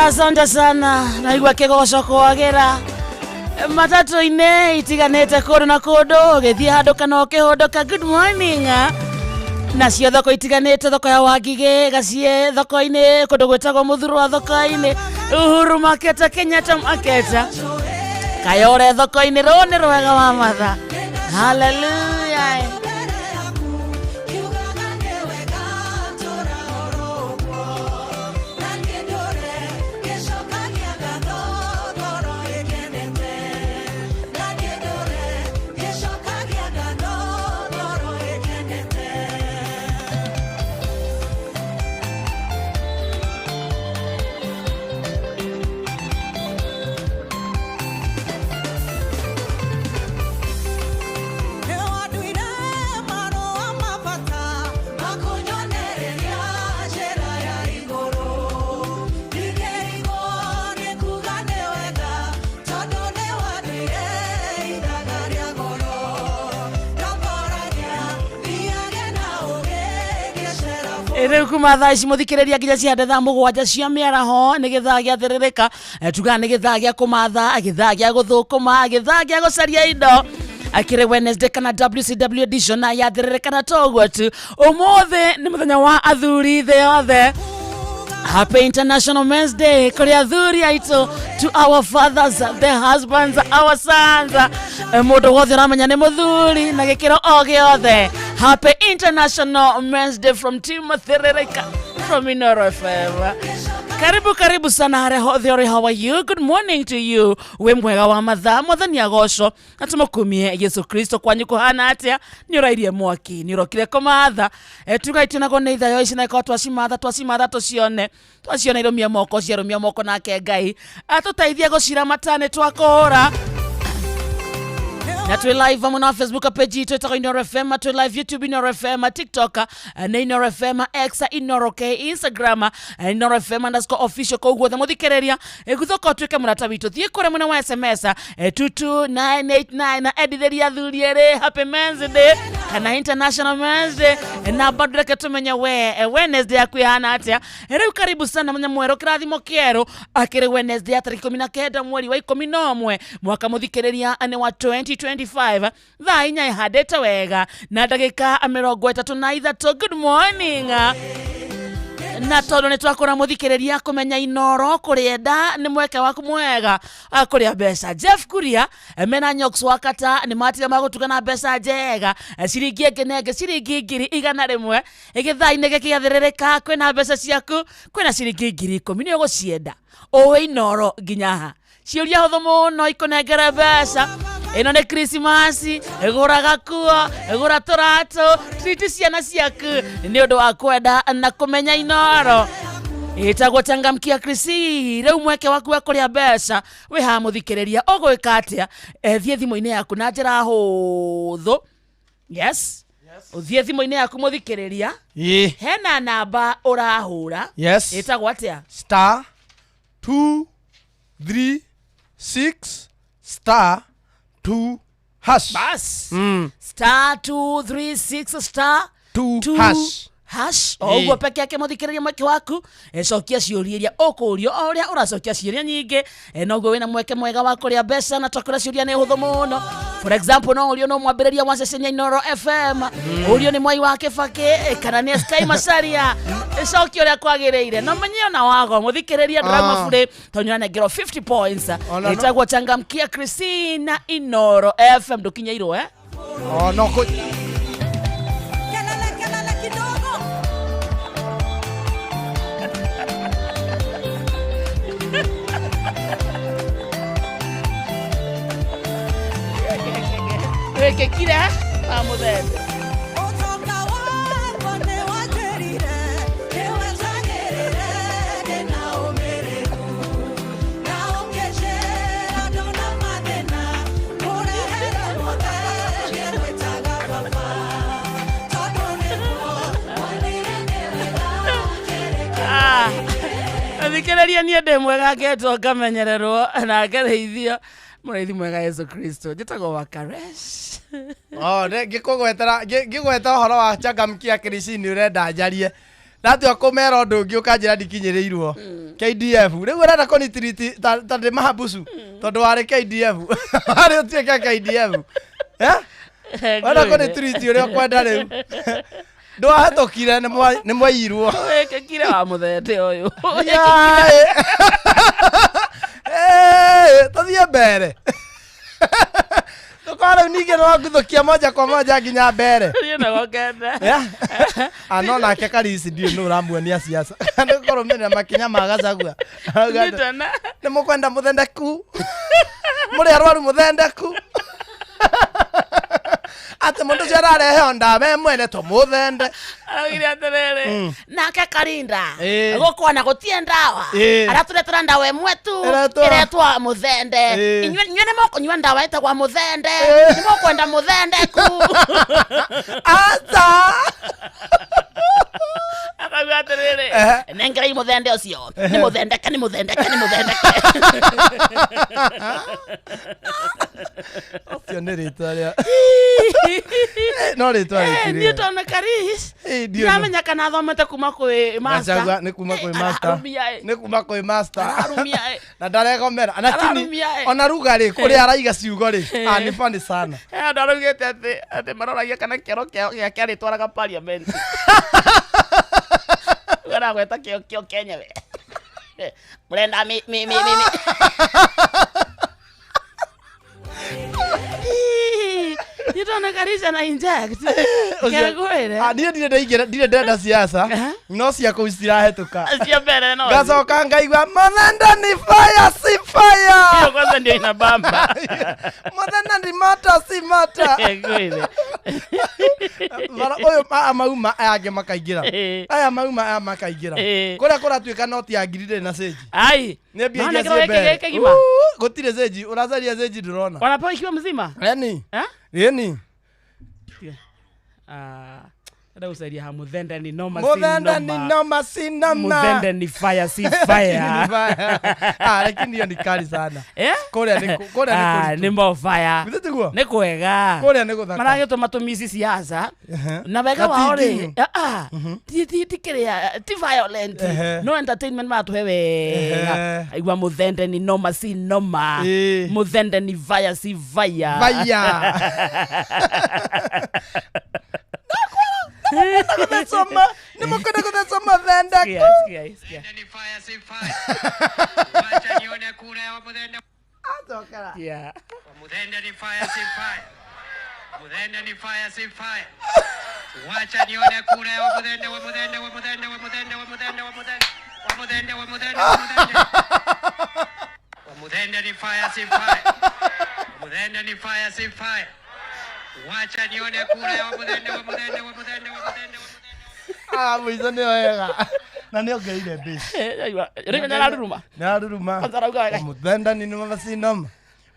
Asante sana naigua kigoco kwagera matatu-ine itiganite kundu na kundu githii handu kana ukihunduka. Good morning nacio thoko itiganite, thoko ya Wangige gacie thoko-ini kundu gwitagwo Muthuru wa thoko-ini, Uhuru Market, Kenyatta Market, Kayore thoko-ini. Runi rwega wa matha. Hallelujah. Riu kuma thaa ici muthikiriria nginya ciande thaa mugwanja cia miaraho ni githaa gia thiririka, tuga ni githaa gia kumatha, githaa gia guthukuma, githaa gia gucaria indo akire Wednesday kana WCW edition ya thiririka na toguo tu. Umuthi ni muthenya wa athuri the yothe. Happy International Men's Day kuri athuri aitu, to our fathers, the husbands, our sons. Mundu wothe ramenya ni muthuri na gikiro o giothe. Happy International Men's Day from Team Thiririka from Inoro FM. Karibu sana hare hothe. How are you? Good morning to you. We mwega wa mathaa mwathani agoco natumukumie Yesu Kristo kwanyu kuhana atia ni urairie mwaki ni urokire kumatha tugaituna go neitha yo ici na ko twacimatha tucione irumia moko nake Ngai atutaithie gucira matane twakora. Na tu live on Facebook page yetu Inoro FM, tu live YouTube Inoro FM, TikTok na Inoro FM, X Inoro K, Instagram Inoro FM _official koguo the muthikereria guthoka twike murata witu thie kore muna wa SMS 22989 na editheria thuriere Happy Men's Day kana International Men's Day na badreke tumenya Wednesday yakuyana atia. Riu karibu sana manya mwero kirathimo kieru akire Wednesday tariki 19 mweri wa 11 mwaka muthikereria ane wa 2025 thaa inya ihandite wega na ndagika 33. Good morning. Na tondu ni twakora muthikereria kumenya Inoro kurienda ni mweke waku mwega akuria mbeca. Jeff Kuria mena Nyox wakata ni matira magutugana mbeca njega ciringi ngenenge ciringi 100 igithaa-ini gikiathiririka kwina mbeca ciaku kwina ciringi 10,000 ni ugucienda o Inoro nginyaha ciuria huthu muno ikunengere mbeca. Ino ni Christmas, egura gakuo, egura turato, treat ciana ciaku ni undu wa kwenda na kumenya Inoro. Itagwo Changamkia Krisi, riu mweke waku wa kuria mbeca we ha muthikereria ugwika atia thie thimo-ini yaku na njira huthu. Yes. Uthie thimo-ini yaku muthikereria hena namba urahura. Yes. Itagwo atia *236*2#. Bas. *236*2#. Oguo peke yake muthikereria mweke waku cokia ciuria iria ukurio uria uracokia ciuria nyingi noguo wina mweke mwega wa kuria mbeca na twakora ciuria ni huthu muno. For example no urio no mwambiriria wa cecenya Inoro FM, urio ni Mwai wa Kibaki kana ni Sky Macharia cokia uria kwagiriire no menyio na wago muthikereria drama free tonyana ngero 50 points itagwo Changamkia Christina Inoro FM ndukinyairwo no que kira vamos ver. Thikiriria ni ndi mwega ngeto ngamenyererwo na ngereithio murithi mwega Yesu Kristo njitagwo Wakaresh. Ngigweta horo wa Changamkia Krisi ni urenda njarie Nati akomera ndungi ukanjira ndikinyirirwo KDF riu urenda konitiriti tande mahabusu tondu wari KDF ari utuika KDF wenda konitiriti uria kwenda riu ndwahetokire ni mwairwo wekekire wa muthende uyu tuthie mbere tukora nige no nguthukia moja kwa moja nginya mbere ano nake Karisi ndio no ramuonia siasa ndikoro mena makinya magacagua ni mukwenda muthendeku muri arwaru muthendeku ate mundu cerarehe onda we mwene to muthende aragire aterere nake Karinda gukwana gutie ndawa araturetera ndawa imwe tu iretwa muthende inywe ni mukunywa ndawa itagwa muthende ni mukwenda muthende ku ata akaga aterere nengera muthende ucio ni muthende ka ni muthende ka ni muthende ucio ni ritwaria no ritwaria kire ni tona Karis ndamenya kana thomete kuma kwi master ni kuma kwi master ni kuma kwi master na ndaregomera anakini ona rugari kuri araiga ciugo ri ni funny sana ndarugite ati maroragia kana kero kia ritwaraga parliament gara gweta kio Kenya we murenda mi you don't Karisa na inject kegwire ndire ndenda siasa no cia kuistira hetuka cia mbere no gacoka ngaigua muthende ni fire si fire hiyo kwanza ndio ina bamba muthende ni mata si mata kegwire mara oyo amauma ayage makaingira aya mauma makaingira kuria kuratuika noti ya ngirire na seji ai ni biengia ciembe gutire seji urazaria seji ndurona wanapewa ikiwa mzima yani ndio usaidia ha muthende ni noma si noma muthende ni fire si fire lakini hiyo ni kali sana korea ni mo fire ni kwega korea ni guthaka maragitwa matumisi siasa na wega wao ri ti kiria ti violent no entertainment matuhe wega aigua muthende ni noma si noma muthende ni fire si fire ni mukunda kuthoma thende sikia ni fire si fire wacha nione kura wa muthende atokera wa muthende ni fire si fire muthende ni fire si fire wacha nione kura wa muthende wa muthende wa muthende wa muthende wa muthende wa muthende wa muthende wa muthende wa muthende wa muthende ni fire si fire muthende ni fire si fire wacha nione kura wa muthende wa muthende wa muthende wa muthende mwizo ni wega na ni ongeire base rĩu naruruma muthende ni noma si noma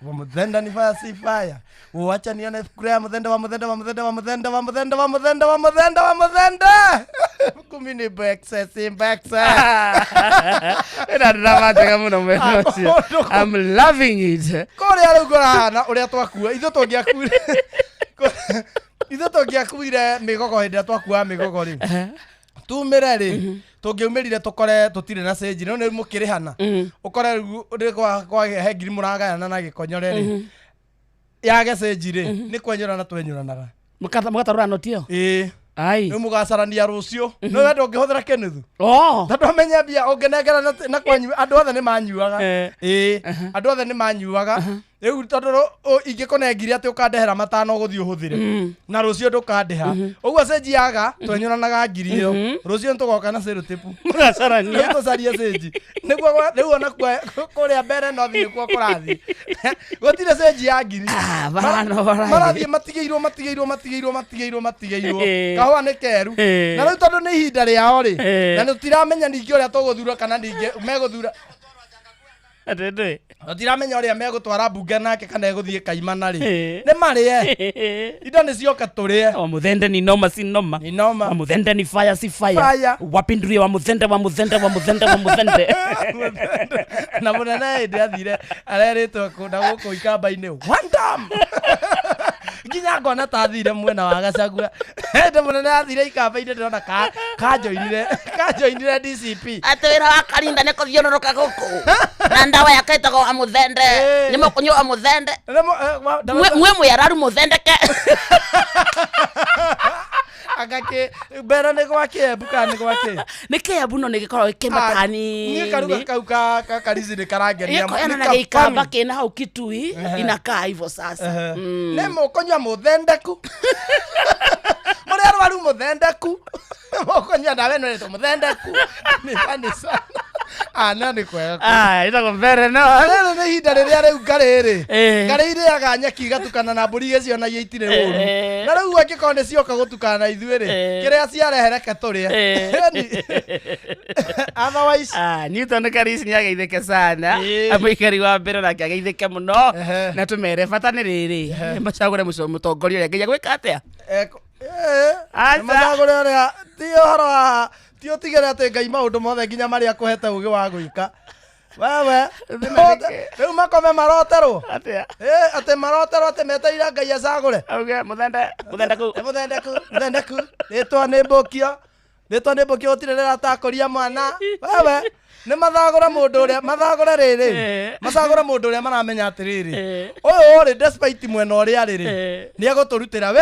wa muthende ni fire si fire wacha nione kura muthende wa muthende wa muthende wa muthende wa muthende wa muthende wa muthende wa muthende kumini excess ina ndamataga muno mwena ucio I'm loving it kuria riu ngorana uria twakua ithu tungiakuire ithu tungiakuire migogo hindi twakua migogo riu tumire ri tungiumirire tukore tutire na seji no ni mukirihana ukore ri kwa hengiri muragayana na gikonyore ri yage seji ri ni kwenyurana twenyuranaga mugatarura notio ai no mugacarania rucio no wenda ungihuthira kinuthu tondu amenya bia ungenengera na kwanyu andu othe ni manyuaga andu othe ni manyuaga riu tondu ingikonengire ati ukandehera matano guthii uhuthire na rucio ndukandeha uguo seji yaga twenyuranaga ngiri iyo rucio ntugoka na cero tipu mugacarania tucarie seji niguo riu ona kuria mbere no thi nikuo kurathi gutire seji ya ngiri marathie matigeirwo kahua ni keru na riu tondu ni ihinda riao ri na tutiramenya ningi uria tuguthura kana ningi meguthura atende tutiramenya uria megutwara bunge nake kana eguthie kaimana ri ni marie indo ni cioka turie wa muthende ni noma si noma wa muthende ni fire si fire wapindurie wa muthende na munene ndi athire areritwo kunda guku ikamba-ini one time nginya ngona ta thire mwena wa Gacagua ende munene athire ikamba-inĩ ndĩrona kanjoinire DCP ati wira wa Karinda nĩ kũthiũrũrũka gũkũ na ndawa yake ĩtagwo Amuthende nĩ mũkũnyua Amuthende mwe mwĩararu mũthendeke agake mbera nĩ gwake Embu kana nĩ gwake nĩ Kiambu no nĩ gĩkoragwo kĩmatani niĩ karuga kau ka Karici nĩ karangenia na gĩikamba kĩna hau Kitui inakaa hivyo sasa nĩ mũkũnyua mũthendeku mũrĩ arwaru mũthendeku mũkũnyua ndawa ĩno ĩtagwo mũthendeku nĩ kanisa ana nĩ kwega ĩtagwo mbere no rĩrĩ nĩ ihinda rĩrĩa rĩu ngarĩ irĩaga nyeki igatukana na mbũri igĩcionagia itirĩ ũru na rĩu angĩkorwo nĩ cioka gũtukana na ithuĩ-rĩ kĩrĩa ciarehereke tũrĩe otherwise Newton Karici nĩ ageithĩke sana mũikari wa mbere nake ageithĩke mũno na tũmere bata nĩ rĩrĩ macagũre mũtongoria ũrĩa nginya gwĩka atĩa macagũre ũrĩa ti ũhoro wa ti ũtigĩre atĩ Ngai maũndũ mothe nginya marĩa akũhete ũgĩ wa gwĩka wewe rĩu makome maroterwo atĩ maroterwo atĩ metereire Ngai acagũre auge mũthendeku rĩtwa nĩ mbũkio gũtirĩ rĩratakũria mwana wewe nĩ mathagũre mũndũ ũrĩa macagũre mũndũ ũrĩa maramenya atĩrĩrĩ ũyũ ũrĩ despite mwena ũrĩa arĩrĩ nĩ egũtũrutĩra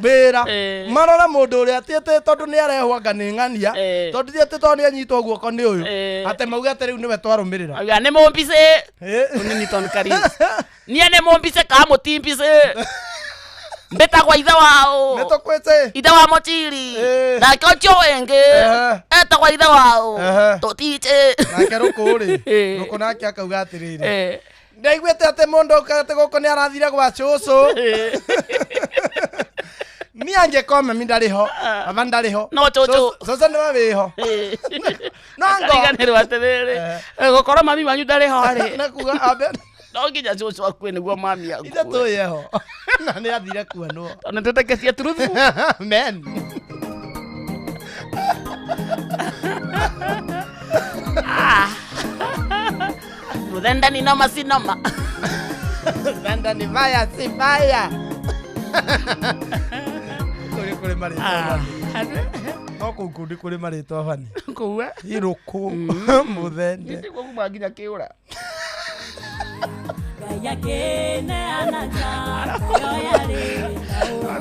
wĩra marore mũndũ ũrĩa atĩ tondũ nĩ arehwo anga nĩ ng'ania tondũ ti atĩ tondũ nĩ anyitwo guoko nĩ ũyũ atĩ mauge atĩ rĩu nĩwe twarũmĩrĩra auga nĩ mũmbice nĩ Newton Karici niĩ nĩ mũmbice ka mũtimbice mbetagwo ithe wao nĩtũkwĩte ithe wa Mochiri nake ũcio wĩngĩ etagwo ithe wao tũtiche nake rũkũ nake akauga atĩrĩrĩ ndaiguĩte atĩ mũndũ atĩ gũkũ nĩ arathire gwa cũcũ niĩ angĩkorwo mami ndarĩ ho baba ndarĩ ho no cũcũ nĩwe wĩho no ngariganĩrwo atĩrĩrĩ gũkorwo mami wanyu ndarĩ ho-rĩ na kuga ambe no nginya cũcũ akue nĩguo mami akue ithe tũyeho na nĩ athire kuonwo ona tũtekecia truth men Muthende ni noma si noma Muthende ni mbaya si mbaya kũrĩ marĩtwa no kũu kũndĩ kũrĩ marĩtwa bani kũu irũkũ Muthende nĩguo kuma nginya kĩũra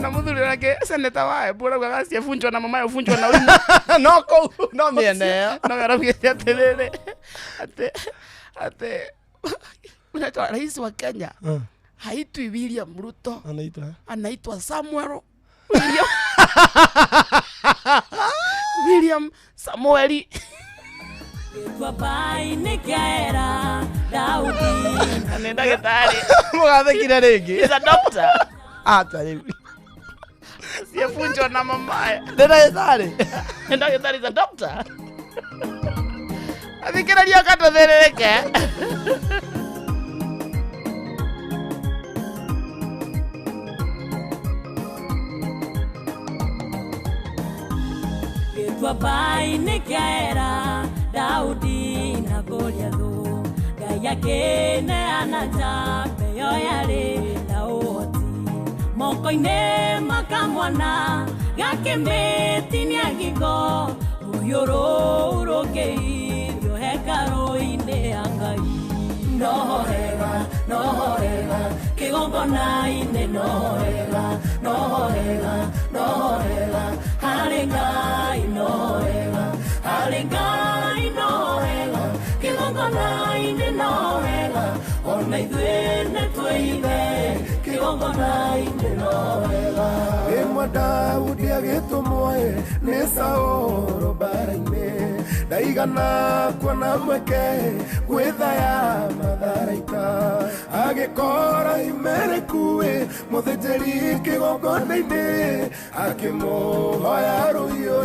na mũthuri wake seneta wa Embu arauga aciebunjwo na mama yobunjwo na uimu no kũu no mĩena ĩyo no araugĩte atĩrĩrĩ atĩ unaitwa rais wa Kenya haitwi William Ruto anaitwa Samuel William Samueli Anenda gĩtarĩ mũgathĩkire rĩngĩ is a doctor rĩu siebunjwo na mamae ndagĩtarĩ is a doctor athikĩrĩria katũthĩrĩrĩke Gĩtuamba-inĩ kĩaera Daudi na Goliathu Ngai akĩneana njamba ĩyo yarĩ na ũhoti moko-inĩ makamwana gakĩmĩtinia ngingo rũhiũ rũu rũkĩirio hekarũ-inĩ ya Ngai nohorega kĩgongona-inĩ nohorega harĩ Ngai nohorega kĩgongona-inĩ nohorega ona ithuĩ nĩtwĩibe kĩgongona-inĩ nohorega Rĩmwe Daudi agĩtũmwo nĩ Saũlũ mbara-inĩ ndaigana kuona mweke gwĩthaya matharaita agĩkora Imeleku mũthĩnjĩri kĩgongona-inĩ akĩmũhoya rũhiũ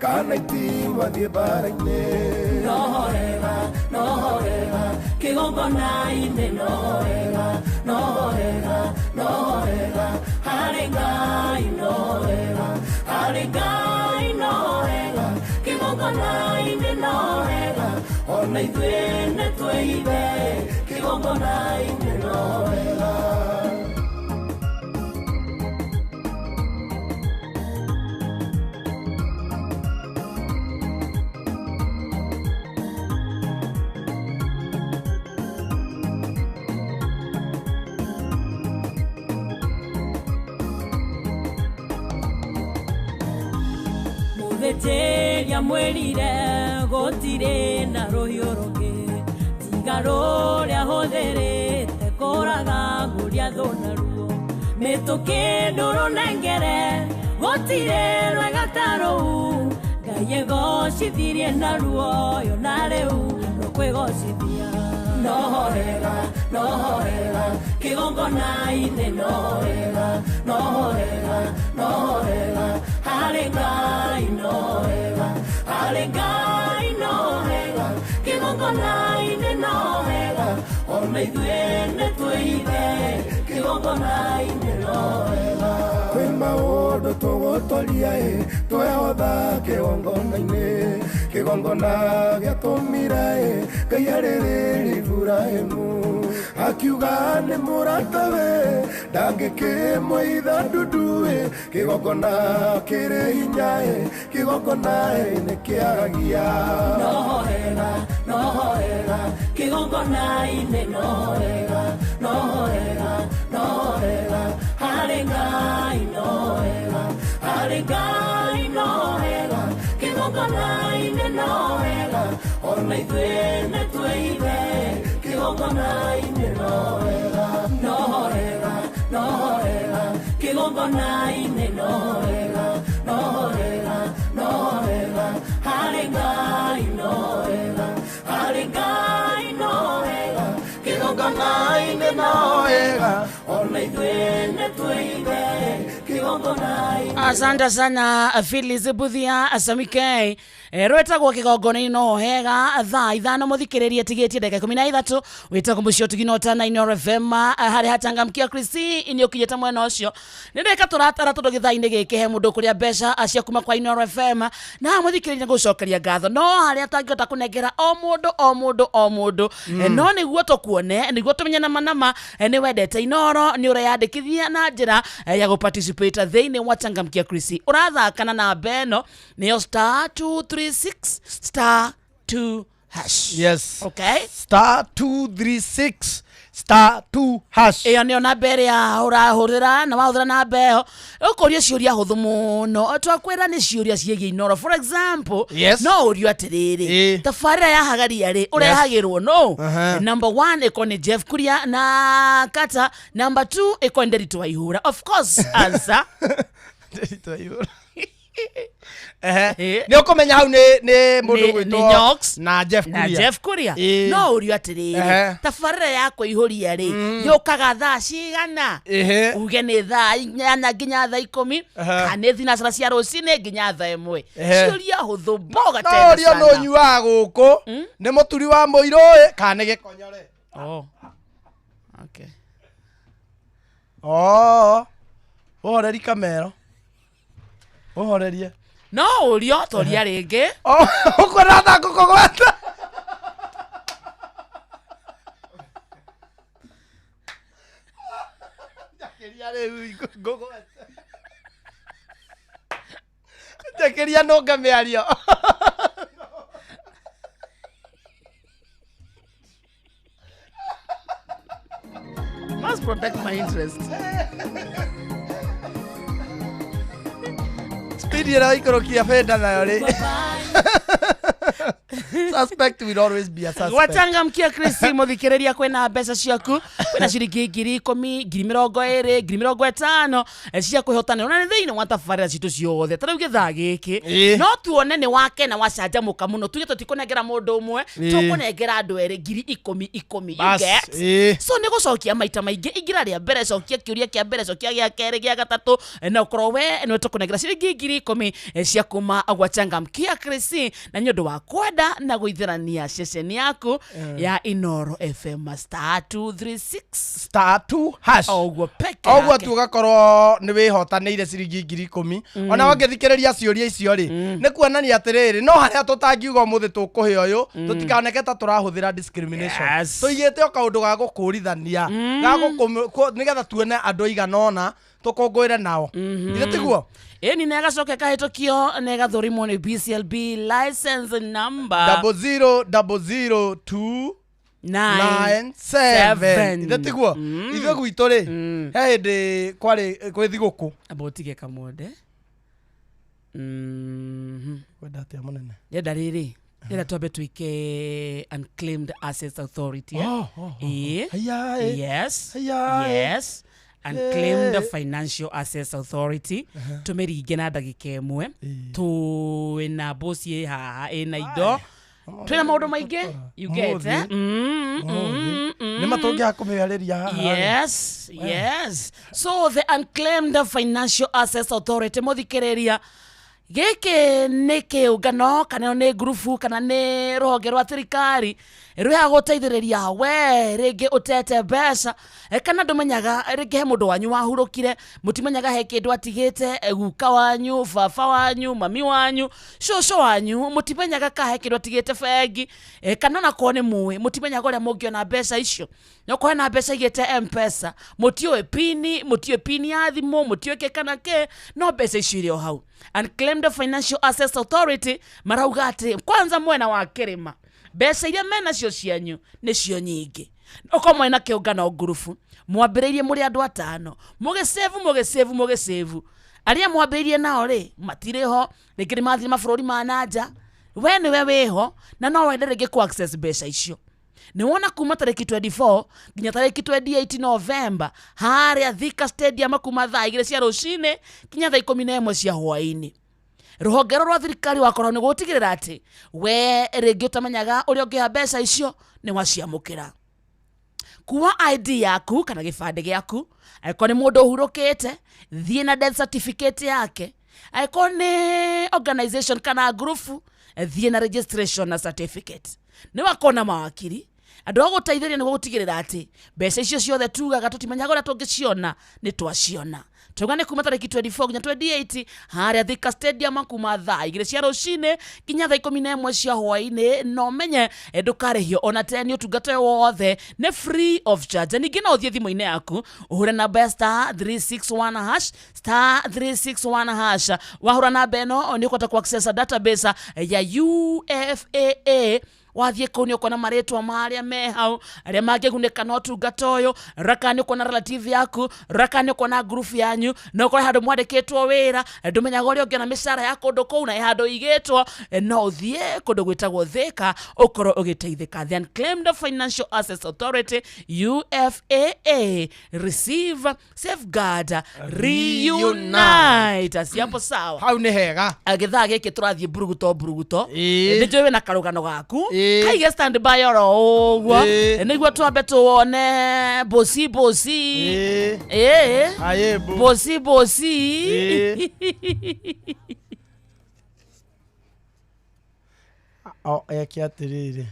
kana itimũ athiĩ mbara-inĩ nohorega kĩgongona-inĩ nohorega harĩ Ngai nohorega kĩgongona-inĩ nohorega ona ithuĩ nĩtwĩibe kĩgongona-inĩ nohorega mwĩtĩria mwĩrire gũtirĩ na rũhiũ rũngĩ tiga rũrĩa hũthĩrĩte kũraga ngũria thũna ruo mĩtũkĩ ndũrũnengere gũtirĩ rwega ta rũu Ngai egocithirie na ruoyo na rĩu rũkwĩgocithia nohorera kĩgongona-inĩ nohorera harĩ Ngai nohorera kĩgongona-inĩ nohorera ona ithuĩ nĩtwĩive kĩgongona-inĩ nohorera kwĩ maũndũ tũgũtoria twehotha kĩgongona gĩatũmire Ngai arĩrĩrĩ Iburahĩmu akiuga nĩ mũratawe ndangĩkĩmũitha ndundu kĩgongona kĩrĩ hinya kĩgongona nĩ kĩaragia nohorera kĩgongona-inĩ nohorera harĩ Ngai nohorera kĩgongona-inĩ nohorera ona ithuĩ nĩtwĩive kĩgongona-inĩ nohorera kĩgongona-inĩ nohorera harĩ Ngai nohorera kĩgongona-inĩ nohorera ona ithuĩ nĩtwĩive kĩgongona-inĩ. Asante sana Phyllis Buthia Asamike rwetagwo kĩgongona-inĩ nohega thaa ithano mũthikĩrĩria tigĩtie ndagĩka 13 wĩtagwo mũcio tuginota na Inoro FM harĩ hatangamkia Kristi nĩ ũkinyĩte mwena ũcio nĩ ndeka tũratara tondũ gĩthaa-inĩ gĩkĩ he mũndũ kũrĩa mbeca acia kuma kwa Inoro FM na mũthikĩrĩria gũcokeria ngatho no harĩa tangĩhota kũnengera o mũndũ no nĩguo tũkuone nĩguo tũmenye nama nĩ wendete Inoro nĩ ũreyandĩkithia na njĩra ya gũparticipate thĩinĩ wa tangamkia Kristi ũrathakana na beno nĩyo *236*2#. Yes. Okay. *236*2#. Iyo nĩyo namba ĩrĩa ũrahũrĩra na wahũthĩra namba ĩyo ũkũria ciũria hũthũ mũno twakwĩra nĩ ciũria ciĩgiĩ Inoro. For example, yes. No ũrio atĩrĩrĩ tabarĩra ya hagaria rĩ ũrehagĩrwo no. Number 1 ĩko nĩ Jeff Kuria na Kata. Number 2 ĩko nĩ Nderitu Waihũra. Of course answer Nderitu Waihũra nĩ ũkũmenya hau nĩ mũndũ gwĩtwo na Jeff Kuria no ũrio atĩrĩrĩ tabarĩra ya kũihũria rĩ yũkaga thaa cigana uge nĩ thaa 8 nginya thaa 10 kana nĩ thinacara cia rũcinĩ nginya thaa 1 ciũria hũthũ mboga tena no ũrio nĩ ũnyuaga gũkũ nĩ mũturi wa mũirũ kana nĩ gĩkonyore ũhoreri kamero ũhorerie no ũrio toria rĩngĩ ũkwenda tha kũkũgweta njakĩria nũnga mĩario must protect my interest. Speedy ĩraikũrũkia benda nayo rĩ suspect will always be a suspect. Watangamkia Kristi mũthikĩrĩria kwĩna mbeca ciaku kwĩna ciringi 10,000 20,000 50,000 cia kwĩhotanĩra na thĩinĩ wa tabarĩra citũ ciothe tarĩu gĩthaa gĩkĩ no tuone nĩ wakena wacanjamũka mũno tuge tũtikũnengera mũndũ ũmwe tũkũnengera andũ erĩ 10,000 so nĩ gũcokia maita maingĩ ingira rĩa mbere cokia kĩũria kĩa mbere cokia gĩa kerĩ gĩa gatatũ na ũkorwo we nĩ tũkũnengera ciringi 10,000 cia kuma Watangamkia Kristi na nĩ ũndũ wa kwenda na gũithĩrania ceceni yaku ya Inoro FM *236*2#. Oguo peke yake. Oguo tugakorwo nĩ wĩhotanĩire ciringi 10,000 ona wangĩthikĩrĩria ciũria icio rĩ nĩ kuonania atĩrĩrĩ no harĩa tũtangiuga ũmũthĩ tũkũhe ũyũ tũtikaneke ta tũrahũthĩra discrimination tũigĩte o kaũndũ ga gũkũrithania nĩgetha tuone andũ aigana ũna tũkũngũĩre nao ithe tiguo eni nega coke kahĩtũkio nega thũrimwo nĩ BCLB license number 0002997 ithe tiguo ithe gwitũ rĩ he hĩndĩ kwĩ thigũkũ abotige kamwode Kwenda atia munene. Yenda riri. Yenda twambe tuike Unclaimed Assets Authority. Yes. Yes. Unclaimed Financial Assets Authority. Tumeringä na ndagika ĩmwe. Twĩna bosi haha ĩna indo. Twĩna maũndũ maingĩ. You get eh? Nĩ matũngĩha kũmĩarĩria haha. Yes. So the Unclaimed Financial Assets Authority mũthikĩrĩria gĩkĩ nĩ kĩũngano kana nĩ grupu kana nĩ rũhonge rwa thirikari rũya gũteithĩrĩria we rĩngĩ ũtete mbeca kana ndũmenyaga rĩngĩ he mũndũ wanyu wahurũkire mũtimenyaga he kĩndũ atigĩte guka wanyu baba wanyu mami wanyu cũcũ wanyu mũtimenyaga ka he kĩndũ atigĩte bengi kana nakorwo nĩ mũĩ mũtimenyaga ũrĩa mũngĩona mbeca icio nokorwo hena mbeca igĩte M-Pesa mũtiũĩ pini ya thimũ mũtiũĩ kĩ kana kĩ no mbeca icio irĩ o hau. Unclaimed Financial Assets Authority marauga atĩ kwanza mwena wa kĩrĩma mbeca iria menacio cianyu nĩcio nyingĩ okorwo mwena kĩũngano ngurubu mwambĩrĩirie mũrĩ andũ 5 mũgĩsave arĩa mwambĩrĩirie nao rĩ matirĩ ho rĩngĩ nĩ mathiĩ mabũrũri ma nanja we nĩwe wĩho na no wende rĩngĩ ku access mbeca icio. Nĩ wona kuma tarĩki 24 nginya tarĩki 28 November harĩa Thika Stadium kuma thaa 2 cia rũcinĩ kinya thaa 11 cia hwaĩ-inĩ. Rũhonge rwa thirikari wakorwo nĩ gũtigĩrĩra atĩ we rĩngĩ ũtamenyaga ũrĩa ũngĩha mbeca icio nĩ waciamũkĩra. Kuwa ID yaku kana gĩbandĩ gĩaku angĩkorwo nĩ mũndũ ũhurũkĩte thiĩ na death certificate yake angĩkorwo nĩ organization kana group thiĩ na registration na certificate. Nĩ wakona mawakiri andũ agũteithĩria nĩ gũtigĩrĩra atĩ mbeca icio ciothe tugaga tũtimenyaga ũrĩa tũngĩciona nĩ twaciona. Tuga nĩ kuma tarĩki 24 nginya 28 harĩa Thika Stadium kuma thaa 2 cia rũcinĩ kinya thaa 11 cia hwaĩ-inĩ no menye ndũkarĩhio ona tene ũtungata wothe nĩ free of charge. Ningĩ no ũthiĩ thimũ-inĩ yaku ũhure namba ya *361# wahũra namba ĩno nĩ ũkũhota ku access database ya UFAA. Wathiĩ kũu nĩ ũkona marĩtwa marĩa me hau arĩa mangĩgunĩka na ũtungata ũyũ raka nĩ ũkona relative yaku raka nĩ ũkona group yanyu na ũkore handũ mwandĩkĩtwo wĩra ndũmenyaga ũrĩa ũngĩona mĩcara ya kũndũ kũu na handũ igĩtwo no ũthiĩ kũndũ gwĩtagwo Thika ũkorwo ũgĩteithĩka. The Unclaimed Financial Assets Authority UFAA receive safeguard reunite asiapo sawa Hau nĩ hega agĩthaa gĩkĩ tũrathiĩ buruguto nĩ njũĩ na karũgano gaku kaige stand by oro ũguo nĩguo twambe tuone bosi eke atĩrĩrĩ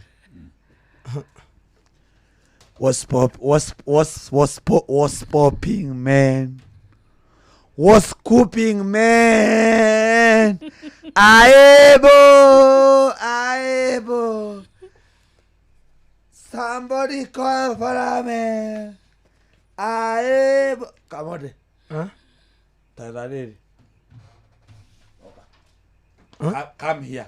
What's popping, man? What's cooking, man? Aebo. Somebody call for a man. Aebo. Come on. Huh? Come here.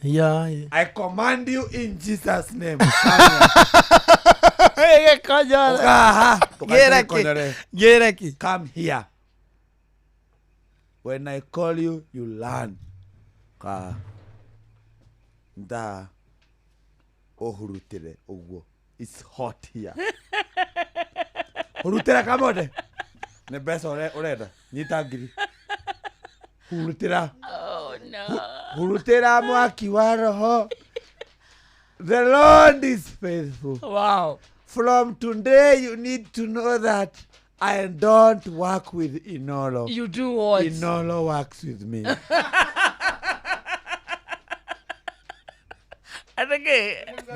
Yeah. I command you in Jesus' name. Come here. When I call you, you learn. It's hot here. Hurutira kamode. Ne best oreda. Nitagiri. Hurutira. Oh no. Hurutira mwaki wa roho. The Lord is faithful. Wow. From today, you need to know that I don't work with Inolo. You do what? Inolo works with me.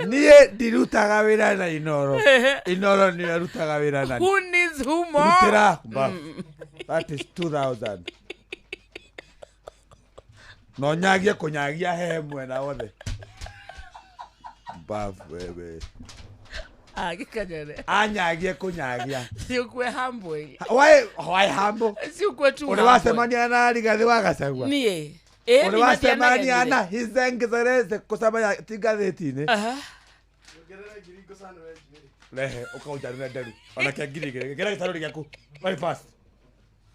Niye dirutaga wira na Inolo. Inolo ni arutaga wira na. Who needs who more? Rutira. That is 2,000. No nyagia kunyagia he mwena wothe. Wewe. Gikanyere. Anyagie kunyagia. Si ukwe humble. Why humble? Si ukwe tu. Ule wasemania na Rigathi wa Gachagua. Nie. Ule wasemania na His Excellency kusema tigatheti-ini. Lehe ukaujarune nderu. Ona kiangiri gire. Gera gitaruri gyaku. Very fast.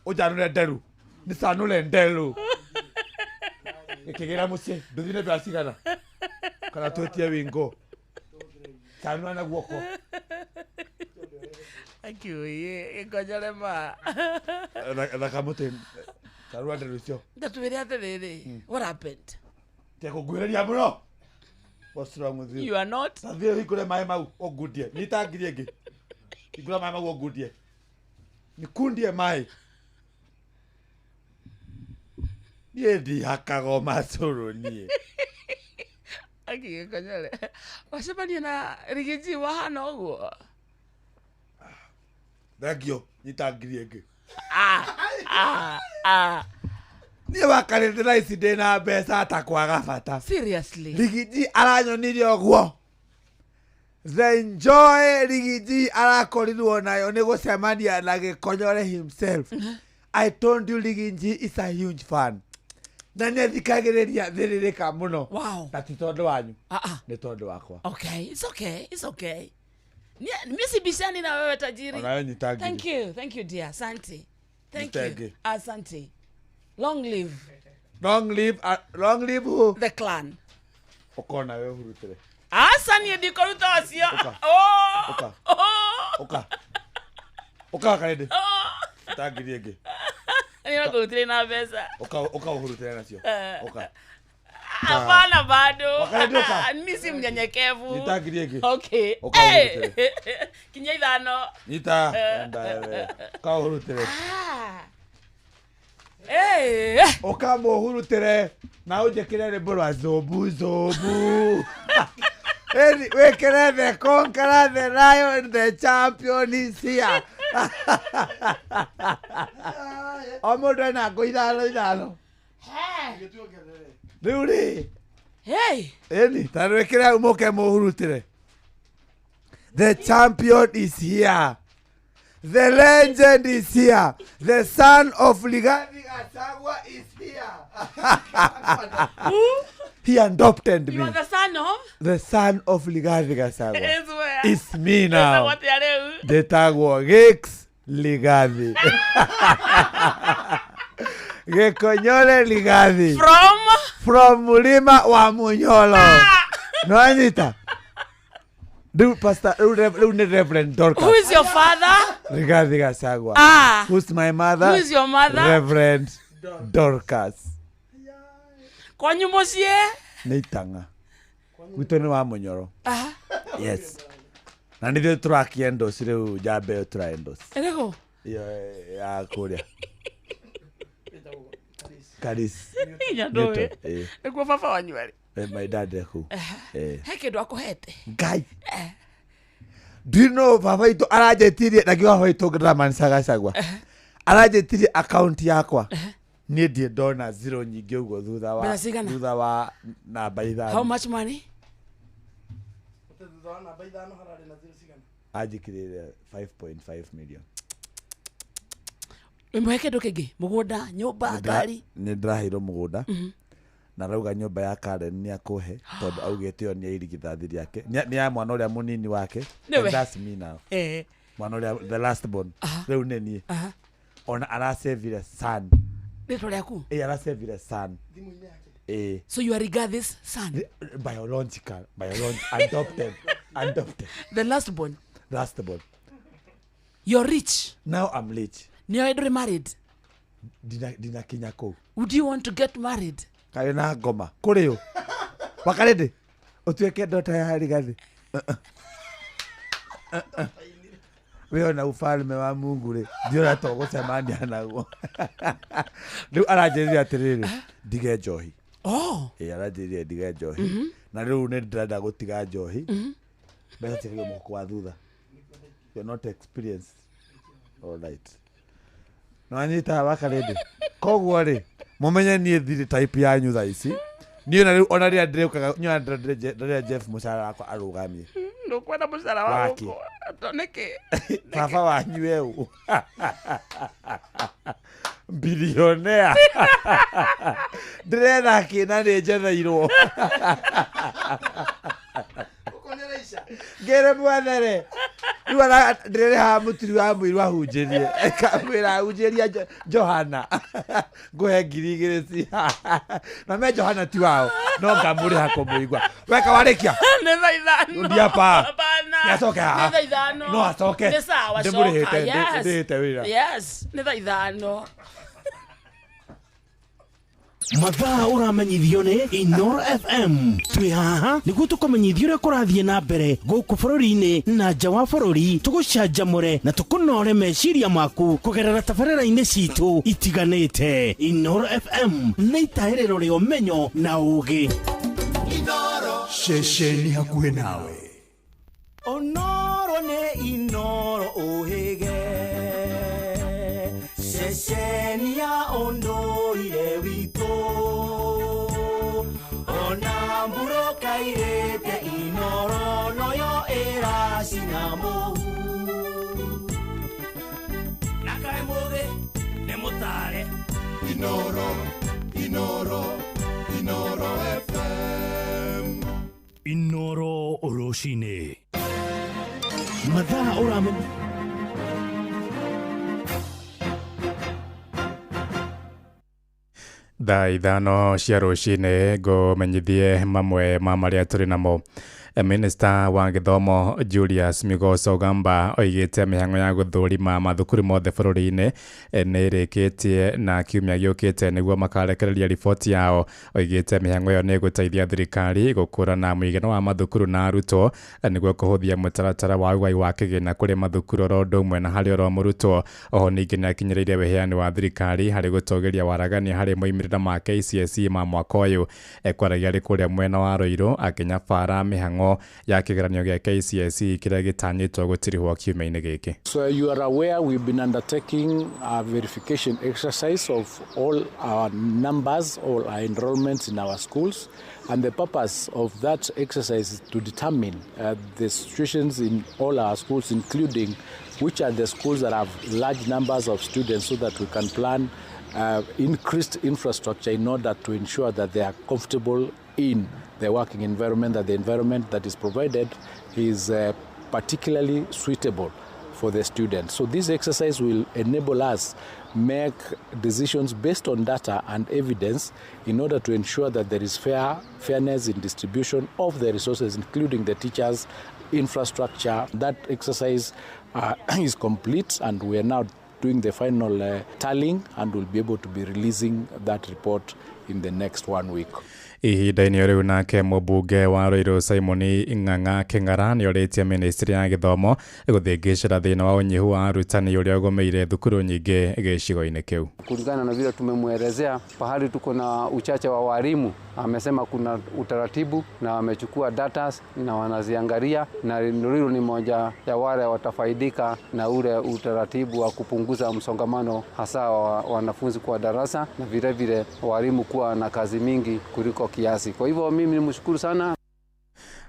Ujarune nderu. Ni sanule nderu. Ikigera mucie nduthine basigana. Kana twetie wingo. Kanwa na guoko. Thank you. Ikonyore ma. Na kamote. Karua nderucio. Ndatuwire atiriri. What happened? Teko gwereria muno. What's wrong with you? You are not. Tathire ikure mai mau ogudie. Nitangiri enge. Ikura mai mau ogudie. Nikundie mai. Niedi hakago macoro nie. Aki konyore. Wacemania na rigiji wahana uguo. Thagio nitangiri enge. Nie wakarete na ici ndina mbeca atakwaga bata. Seriously. Rigiji aranyonirie oguo. The enjoy Rigiji arakorirwo nayo ni gucemania na Gikonyore himself. I told you Rigiji is a huge fan. Na nĩ thikagĩrĩria thĩrĩrĩka mũno. Wow. Na ti tondũ wanyu. Nĩ tondũ wakwa. Okay, it's okay. It's okay. Mimi sibishani na wewe tajiri. Thank you dear. Asante. Thank you. Asante. Long live. Long live who? The clan. Ukona wewe hurutire. Asani ndiko rutocio. Oka karede. Tagiri ege. Nina kurutire na pesa. Oka hurutire nacio. Oka. Hapana bado. Mimi si mnyenyekevu. Nitagiri ege. Okay. Kinya ithano. Nita. Ndawe. Oka hurutire. Oka hurutire. Na ujekire rebo rwa zobu. We can the conqueror, the lion, the champion is here. Omodena go idalo. Hey. Really? Hey. Eni, tarwekera umoke mohurutire. The champion is here. The legend is here. The son of Ligani Gachagua is here. He adopted me. You are the son of? The son of Ligani Gachagua. It's me now. The Tagwa Geeks Ligani. Gikonyore Ligani. From Mulima wa Munyolo. No, Anita. Do Pastor, Reverend Dorcas. Who is your father? Ligani Gachagua. Who's my mother? Who is your mother? Reverend Dorcas. Kwanyu mosie? Neitanga. Gwitũ wa Munyoro. Yes. Na nĩ tũrakia endos rĩu jambe tura endos. Erego? Ya kũrĩa. Karis. Nyadoe. Nĩkuo baba wanyu arĩ. My dad who. He kĩndũ akũhete. Ngai. Do you know baba itu aranjetirie na kiwa hoito Draman Sagacagua. Aranjetirie account yakwa. Niĩ ndiĩ ndona zero nyingĩ ũguo thutha wa namba ithano. How much money? Ajikirire 5.5 million. Wĩmwe kĩndũ kĩngĩ, mũgũnda, nyũmba, ngari. Nĩ ndĩraheirwo mũgũnda. Na rauga nyũmba ya Karen nĩ akũhe tondũ augĩte yo nĩ airigithathi rĩake. Nĩ ya mwana ũrĩa mũnini wake. That's me now. Mwana ũrĩa the last born. Rĩu nĩ niĩ. Ona arasevire son. Rĩtwa rĩaku? Arasevire son. So you are Rigath's son? Biological. Adopted. The last born? Last born. You're rich? Now I'm rich. You're already married? Dina kinya kũu. Would you want to get married? Kaĩ na ngoma. Kũrĩ ũ? Wakarede? Ũtuĩke ndota ya Rigathi. We ona ufalme wa Mungu rĩ. Ndiona to gũcemania naguo. Rĩu aranjĩrĩria atĩrĩrĩ. Ndige njohi. Aranjĩrĩria ndige njohi. Na rĩu nĩ ndĩrenda gũtiga njohi. Mbeca ciakĩgĩa mũhuko wa thutha. You're not experienced. All right. No anyita wakarede. Koguo rĩ. Mumenye niĩ thiri type ya nyutha ici. Niĩ na rĩu ona rĩrĩa ndĩrĩũkaga nyona ndĩrĩa Jeff mũcara wakwa arũgamie. Ndukwenda mũcara wako. Toneke. Baba wanyu eu. Billionaire. Ndĩrenda kĩna nĩ njetheirwo. Ngere mwathere. Ruara ndere ha mutiri wa mwiru ahunjirie. Kamwira ahunjiria Johana. Ngohe ngirigirisi. Na me Johana ti wao. No ngamuri hakumuigwa. Weka warekia. Nä thaithano Ndiapa. bana Nĩacoke haha. nä thaithano No acoke. nä sawa Ndĩmũrĩhĩte, coka ndĩhĩte wĩra. yes nä thaithano mathaa ũramenyithio nĩ Inoro FM twĩ haha nĩguo tũkũmenyithia ũrĩa kũrathiĩ na mbere gũkũ bũrũri-inĩ na nja wa bũrũri tũgũcanjamũre na tũkũnore meciria maku kũgerera tabarĩra-inĩ citũ itiganĩte. Inoro FM nĩ itaĩrĩro rĩa ũmenyo na ũũgĩ. Inoro ceceni hakuhĩ nawe. Onoro nĩ Inoro ũhĩge ceceni ya ũndũire witũ ona mburo kairĩte Inoro noyo ĩracina mũhu na kaĩ mũthĩ nĩ mũtare Inoro FM Inoro rũcinĩ mathaa ũramenyithio thaa ithano cia rũcinĩ ngũmenyithie mamwe ma marĩa tũrĩ namo. Minista wa Gĩthomo Julius Migos Ogamba oigĩte mĩhang'o ya gũthũrima mathukuru mothe bũrũri-inĩ nĩ ĩrĩkĩtie na kiumia gĩũkĩte nĩguo makarekereria riboti yao. Oigĩte mĩhang'o ĩyo nĩ ĩgũteithia thirikari gũkũrana mũigana wa mathukuru na arutwo nĩguo kũhũthia mũtaratara wa ũgai wa kĩgĩna kũrĩ mathukuru oro ũndũ ũmwe na harĩ oro mũrutwo. Oho ningĩ nĩ akinyĩrĩirie wĩheani wa thirikari harĩ gũtũgĩria waragania harĩ moimĩrĩra ma KCSE ma mwaka ũyũ. Kwaragia arĩ kũrĩa mwena wa Rũirũ akĩnyabara mĩhang'o ya kĩgeranio gĩa KCSE kĩrĩa gĩtanyĩtwo gũtirihwo kiumia-inĩ gĩkĩ. So you are aware we've been undertaking a verification exercise of all our numbers, all our enrollments in our schools, and the purpose of that exercise is to determine the situations in all our schools, including which are the schools that have large numbers of students, so that we can plan increased infrastructure in order to ensure that they are comfortable in the working environment, that the environment that is provided is particularly suitable for the students. So this exercise will enable us make decisions based on data and evidence in order to ensure that there is fairness in distribution of the resources, including the teachers, infrastructure. That exercise is complete, and we are now doing the final tallying, and we'll be able to be releasing that report in the next 1 week. Ihinda-inĩ rĩu nake mũmbunge wa Rũirũ Simon Ng'ang'a Kĩng'ara nĩ orĩtie ministry ya gĩthomo gũthĩngĩcĩra thĩna wa ũnyihu wa arutani ũrĩa ũgũmĩire thukuru nyingĩ gĩcigo-inĩ kĩu. Kulingana na vile tumemwelezea, pahali tuko na uchache wa walimu, amesema kuna utaratibu na wamechukua data na wanaziangalia, na Rũirũ ni moja ya wale watafaidika na ule utaratibu wa kupunguza msongamano hasa wa wanafunzi kwa darasa, na vile vile walimu kuwa na kazi mingi kuliko kiasi. Kwa hivyo mimi nimshukuru sana.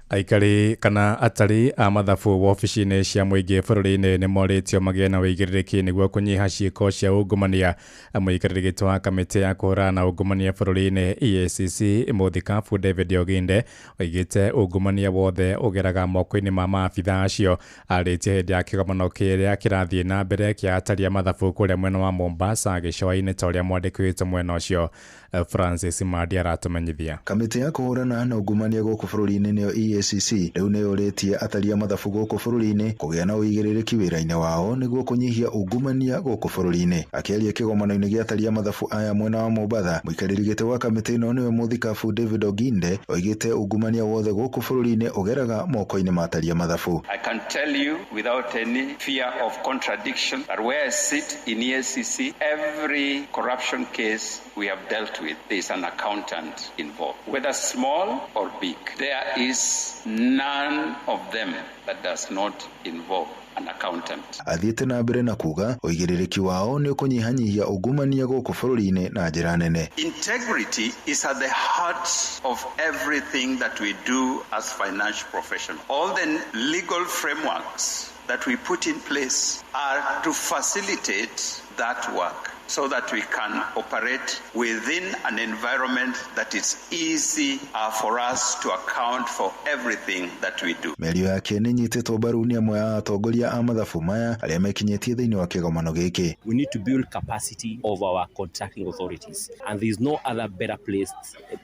Aikari kana atari a mathabu wobici-inĩ cia mũingĩ bũrũri-inĩ nĩ morĩtio magĩe na wĩigĩrĩrĩki nĩguo kũnyiha ciĩko cia ungumania. Mũikarĩri wa kamĩtĩ ya kũhũrana na ungumania bũrũri-inĩ EACC Mũthikabu David Oginde oigĩte ungumania wothe ũgeraga moko-inĩ ma maabitha acio. Arĩtie hĩndĩ ya kĩgomano kĩrĩa kĩrathiĩ na mbere kĩa atari a mathabu kũrĩa mwena wa Mombasa gĩcũa-inĩ ta ũrĩa mwandĩkĩtwo mwena ũcio. Francis Madi aratumenyithia. Kamĩtĩ ya kũhũrana na ungumania gũkũ bũrũri-inĩ nĩyo EACC rĩu nĩ yũrĩtie atari a mathabu gũkũ bũrũri-inĩ kũgĩa na ũigĩrĩrĩki wĩra-inĩ wao nĩguo kũnyihia ungumania gũkũ bũrũri-inĩ. Akĩaria kĩgomano-inĩ gĩa atari a mathabu aya mwena wa Mombasa, mũikarĩri gĩtĩ wa kamĩtĩ ĩno nĩwe Mũthikabu David Oginde oigĩte ungumania wothe gũkũ bũrũri-inĩ ũgeraga moko-inĩ ma atari a mathabu. I can tell you without any fear of contradiction that where I sit in EACC, every corruption case we have dealt with, there is an accountant involved, whether small or big. There is none of them that does not involve an accountant. Athiĩte na mbere na kuga ũigĩrĩrĩki wao nĩ ũkũnyihanyihia ungumania gũkũ bũrũri-inĩ na njĩra nene. Integrity is at the heart of everything that we do as financial professionals. All the legal frameworks that we put in place are to facilitate that work. so that we can operate within an environment that is easy for us to account for everything that we do. Mĩario yake nĩ nyitĩtwo mbaru nĩ amwe a atongoria a mathabu maya arĩa mekinyĩtie thĩinĩ wa kĩgomano gĩkĩ. We need to build capacity of our contracting authorities, and there is no other better place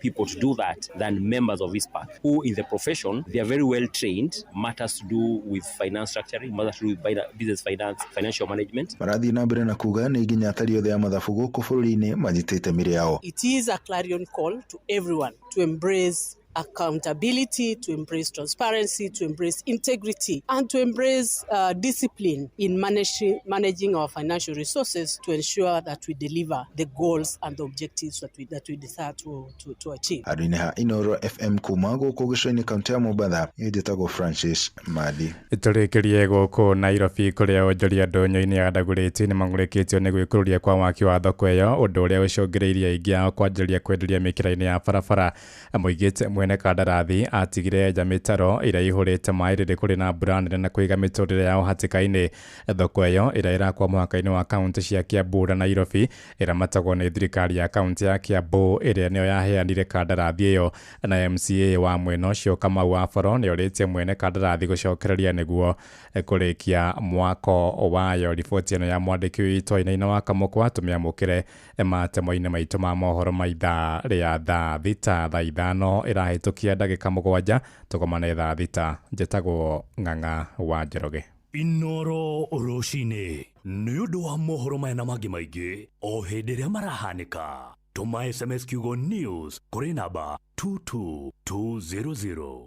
people to do that than members of ISPAC, who in the profession they are very well trained. Matters to do with finance structuring, matters to do with business finance, financial management. Marathiĩ na mbere na kuga nĩ nginya atari othe a mathabu gũkũ bũrũri-inĩ manyitĩte mĩrĩ yao. It is a clarion call to everyone to embrace accountability, to embrace transparency, to embrace integrity, and to embrace discipline in managing our financial resources to ensure that we deliver the goals and the objectives that we desire to achieve. Adwini ha Inoro FM kuma gũkũ gĩcũa-inĩ kaunti ya Mombatha, njĩtagwo Francis Madi. Tũrĩkĩrie gũkũ Nairobi kũrĩa onjoria ndũnyũ-inĩ ya ndagũrĩti nĩ mangũrĩkĩtio nĩ gwĩkũrũria kwa waki wa thoko ĩyo, ũndũ ũrĩa ũcũngĩrĩirie aingĩ ao kwanjĩrĩria kwenderia mĩkĩra-inĩ ya barabara. Moigĩte mwene kandarathi atigire mĩtaro ĩrĩa ihũrĩte maĩ rĩrĩ kũrĩ na mbura nene na kũiga mĩtũrĩre yao hatĩka-inĩ. Thoko ĩyo ĩrĩa ĩrakwo mũhaka-inĩ wa kaunti cia Kiambu na Nairobi ĩramatagwo nĩ thirikari ya kaunti ya Kiambu ĩrĩa nĩyo yaheanire kandarathi ĩyo, na MCA wa mwena ũcio Kamau Waboro nĩ orĩtie mwene kandarathi gũcokereria nĩguo kũrĩkia mwako wayo. Riboti ĩno ya mwandĩki witũ Aina wa Kamũkwa tũmĩamũkĩre matemo-inĩ maitũ ma mohoro ma ithaa rĩa thaa thita thaa ithano ĩrahĩtũkia ndagĩka mũgwanja tũkomane thaa thita. Njĩtagwo Ng'ang'a wa Njoroge. Inoro rũcinĩ nĩ ũndũ wa mohoro maya na mangĩ maingĩ o hĩndĩ ĩrĩa marahanĩka. Tũma SMS kiugo news kũrĩ namba 22200.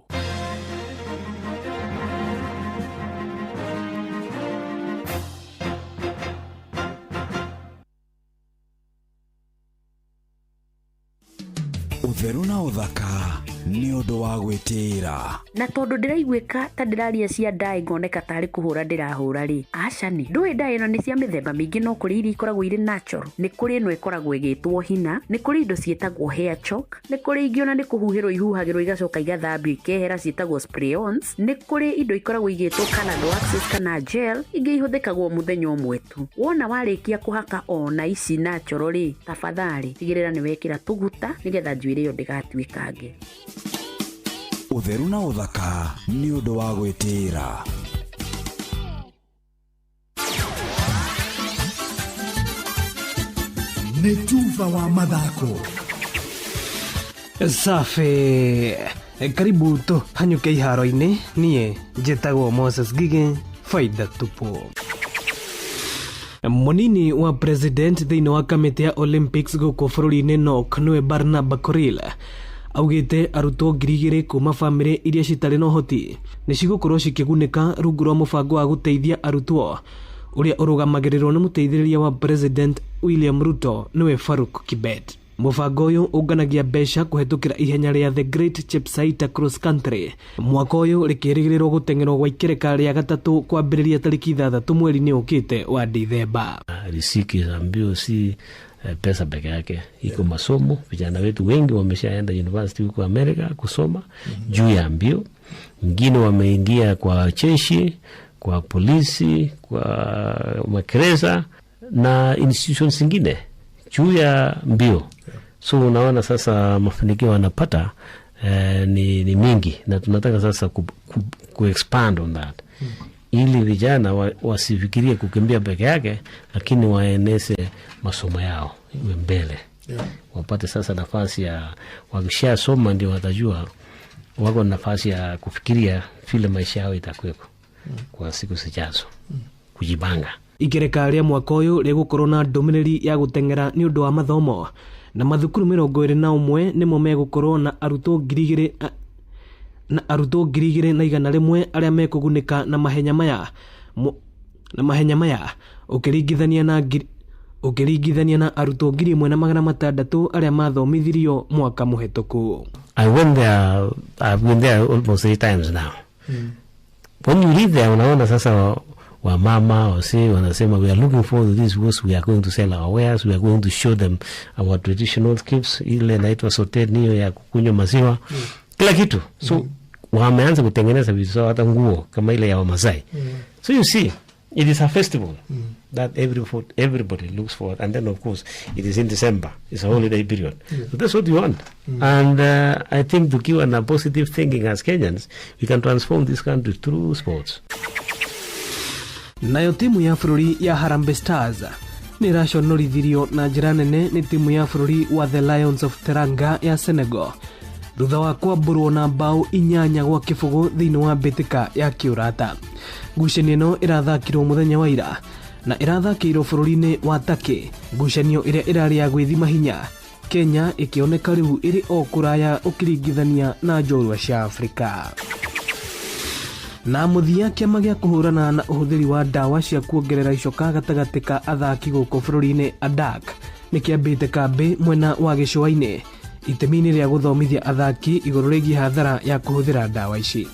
Ũtheru na ũthaka nĩ ũndũ wa gwĩtĩĩra. Na tondũ ndĩraiguĩka ta ndĩraria cia ndaĩ ngoneka tarĩ kũhũra ndĩrahũra rĩ, aca nĩ ndũĩ ndaĩ ĩno nĩ cia mĩthemba mĩingĩ, no kũrĩ iria ikoragwo irĩ natural, nĩ kũrĩ ĩno ĩkoragwo ĩgĩtwo hina, nĩ kũrĩ indo ciĩtagwo hair chalk, nĩ kũrĩ ingĩ ona nĩ kũhuhĩrwo ihuhagĩrwo igacoka igathambio ikehera ciĩtagwo spray-ons, nĩ kũrĩ indo ikoragwo igĩtwo colored waxes kana gel, ingĩ ihũthĩkagwo mũthenya ũmwe tu. Wona warĩkia kũhaka ona ici natural rĩ, tafadhali tigĩrĩra nĩ wekĩra tũguta nĩgetha njuĩrĩ ĩyo ndĩgatuĩkange. Ũtheru na ũthaka nĩ ũndũ wa gwĩtĩĩra. Nĩ tufa wa mathako. Safi. Karibu tu hanyuke iharo-inĩ. Niĩ njĩtagwo Moses Gige, faida tupu. Mũnini wa president thĩinĩ wa kamĩtĩ ya Olympics gũkũ bũrũri-inĩ NOC nĩwe Barnaba Korir augĩte arutwo 2,000 kuma bamĩrĩ iria citarĩ na ũhoti nĩ cigũkorwo cikĩgunĩka rungu rwa mũbango wa gũteithia arutwo ũrĩa ũrũgamagĩrĩrwo nĩ mũteithĩrĩria wa president William Ruto nĩwe Faruk Kibet. Mũbango ũyũ ũnganagia mbeca kũhetũkĩra ihenya rĩa The Great Chepsaita Cross Country. Mwaka ũyũ rĩkĩrĩgĩrĩrwo gũtengerwo gwa ikereka rĩa gatatũ kwambĩrĩria tarĩki 6 mweri-inĩ ũkĩte wa Disemba. Riziki za mbio si pesa peke yake, iko masomo. Vijana wetu wengi wameshaenda university huko Amerika kusoma juu ya mbio. Wengine wameingia kwa jeshi, kwa polisi, kwa magereza na institutions zingine juu ya mbio. So unaona sasa mafanikio wanapata ni mingi, na tunataka sasa ku-expand on that. Ili vijana wasifikirie kukimbia peke yake, lakini waeneze masomo yao iwe mbele. Wapate sasa nafasi ya wakishasoma ndio watajua wako nafasi ya kufikiria vile maisha yao itakuweko kwa siku zijazo, kujibanga. Ikereka rĩa mwaka ũyũ rĩgũkorwo na ndũmĩrĩri ya gũteng'era nĩ ũndũ wa mathomo, na mathukuru 21 nĩmo megũkorwo na arutwo 2,100 arĩa mekũgunĩka na mahenya maya ũkĩringithania na arutwo 1,600 arĩa mathomithirio mwaka mũhetũku. I've been there almost 3 times now. When you read there, unaona sasa wa mama wase wanasema we are looking forward to this because we are going to sell our wares, we are going to show them our traditional gifts, ile inaitwa sote niyo ya kukunywa maziwa, kila kitu. So wameanza kutengeneza vitu hata nguo kama ile ya Wamasai. So you see, it is a festival that everybody looks for. And then, of course, it is in December. It's a holiday period. So that's what we want. And I think to keep on a positive thinking as Kenyans, we can transform this country through sports. Nayo timu ya bururi ya Harambee Stars ni raconorithirio na njĩra nene nĩ timu ya bururi wa The Lions of Teranga ya Senegal thutha wa kwambũrwo na mbaũ 8 gwa kĩbũgũ thĩinĩ wa mbĩtĩka ya kĩũrata. Ngucanio ĩno ĩrathakirwo mũthenya wa ira na ĩrathakĩirwo bũrũri-inĩ wa Turkey. Ngucanio ĩrĩa ĩrarĩ ya gwĩthima hinya, Kenya ĩkĩoneka rĩu ĩrĩ o kũraya ũkĩringithania na njorua cia Afrika. Na mũthia kĩama gĩa kũhũrana na ũhũthĩri wa ndawa cia kuongerera icoka gatagatĩ ka athaki gũkũ bũrũri-inĩ ADAK nĩ kĩambĩte kambĩ mwena wa gĩcũa-inĩ itemi-inĩ rĩa gũthomithia athaki igũrũ rĩgiĩ hathara ya kũhũthĩra ndawa ici.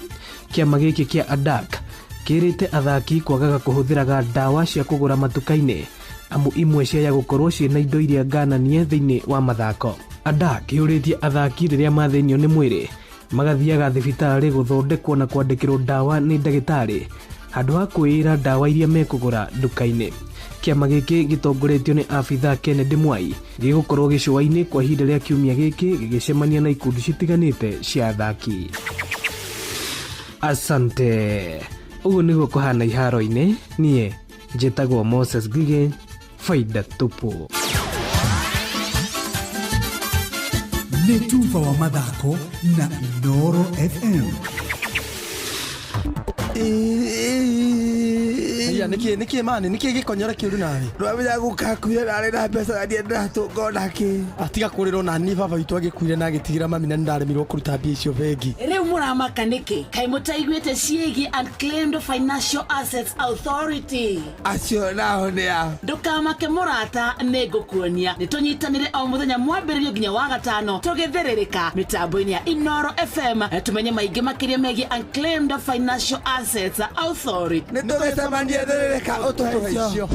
Kĩama gĩkĩ kĩa ADAK kĩrĩte athaki kwagaga kũhũthĩraga ndawa cia kũgũra matuka-inĩ amu imwe ciaya gũkorwo ciĩna indo iria ngananie thĩinĩ wa mathako. ADAK yũrĩtie athaki rĩrĩa mathĩnio nĩ mwĩrĩ magathiaga thibitarĩ gũthondekwo na kwandĩkĩrwo ndawa nĩ ndagĩtarĩ handũ ha kwĩĩra ndawa iria mekũgũra nduka-inĩ. Kĩama gĩkĩ gĩtongoretio nĩ abithaa Kennedy Mwai gĩgũkorwo gĩcũa-inĩ kwa ihinda rĩa kiumia gĩkĩ gĩgĩcemania na ikundi citiganĩte cia athaki. Asante. Ũguo nĩguo kũhana iharo-inĩ. Niĩ njĩtagwo Moses Gige, Faida Tupu. Nĩ Tuva wa mathako na Inooro FM. Niki mani niki gikonyora kiuru nawe Rwamenya gukakuira nari na mbeca na ndiye ndatungo naki atiga kuriro na ni baba witu agikuire na agitigira mami na ndaremirwo kuruta mbia icio bengi riu muramaka niki kai mutaiguite ciegi Unclaimed Financial Assets Authority acio nao ni a ndukamake murata nigukuonia nitunyitanire o muthenya mwambiririo nginya wa gatano tugithiririka mitambo-ini ya Inooro FM tumenye maingi makiria megie Unclaimed Financial Assets Authority nitugetamanie thirika utuhecio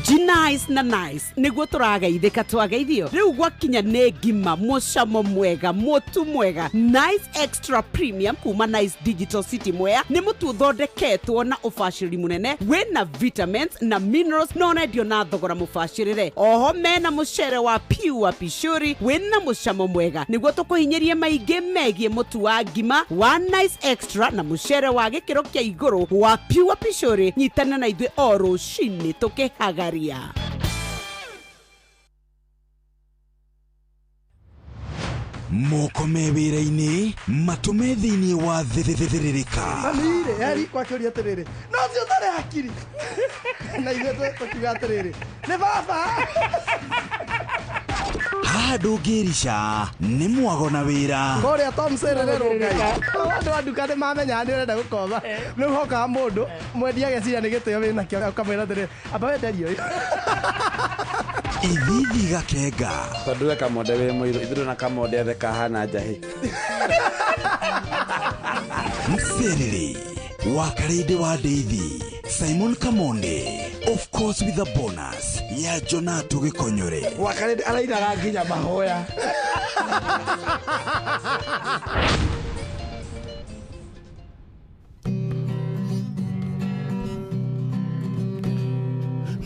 G-Nice na Nice niguo turageithika twageithio riu gwakinya nĩ ngima mucamo mwega mutu mwega Nice Extra Premium kuma Nice Digital City Mwea nĩ mutu thondeketwo na ubacĩrĩri munene wĩna vitamins na minerals no nendio na thogora mubacĩrĩre oho mena mucere wa Pure Pishori wĩna mucamo mwega niguo tukuhinyerie maingi megie mutu wa ngima wa Nice Extra na mucere wa gĩkĩro kĩa igũrũ wa Pure Pishori nyitana na ithuĩ o rũcinĩ tukĩhagaria moko mewĩra-inĩ matũme thĩinĩ wa thĩrĩrĩka Amire yari kwa kĩũria atĩrĩrĩ no cio tarĩ hakiri na ithuĩ tũkiuga atĩrĩrĩ nĩ baba haha ndũngĩrica nĩ mwago na wĩra kũrĩa Tom Sererero ngai andũ a nduka nĩ mamenya nĩ ũrenda gũkomba rĩu hokaga mũndũ mwendia ageciria nĩ gĩtĩo wĩna kĩo ũkamwĩra atĩrĩrĩ amba wenderio ithithi gakenga tondũ we kamonde wĩ mũirũ ithuĩ na kamonde athe kahana njahĩ mserere wakarĩndĩ wa Ndeithi Simon Kamonde of course with a bonus ya Jonato Gĩkonyore wakarĩndĩ arainaga nginya mahoya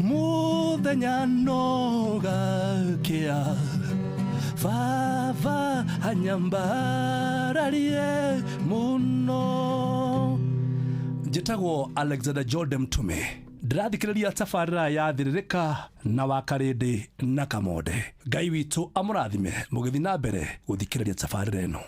muthenya nogakĩa baba anyambararie muno njĩtagwo Alexander Jordan Mtume ndĩrathikĩrĩria tabarĩra ya thĩrĩrĩka na wakarĩndĩ na Kamonde Ngai witũ amũrathime mũgĩthi na mbere gũthikĩrĩria tabarĩra ĩno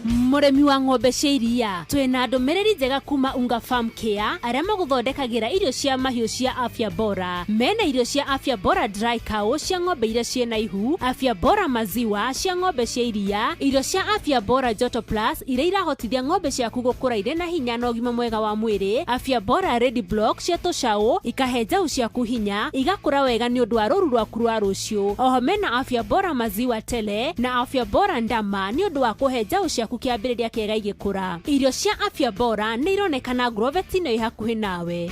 Mũrĩmi wa ng'ombe cia iria twĩna ndũmĩrĩri njega kuma Unga Farm Care arĩa magũthondekagĩra irio cia mahiũ cia Afya Bora mena irio cia Afya Bora Dry Cow cia ng'ombe iria ciĩna ihu Afya Bora Maziwa cia ng'ombe cia iria irio cia Afya Bora Joto Plus iria irahotithia ng'ombe ciaku gũkũra irĩ na hinya na ũgima mwega wa mwĩrĩ Afya Bora Ready Block cia tũcaũ ikahe njaũ ciaku hinya igakũra wega nĩ ũndũ wa rũru rwaku rwa rũciũ oho mena Afya Bora Maziwa Tele na Afya Bora Ndama nĩ ũndũ wa kũhe njaũ ciaku kĩambĩrĩria kĩega igĩkũra irio cia Afya Bora nĩ ironekana Grovet-inĩ ĩ hakuhĩ nawe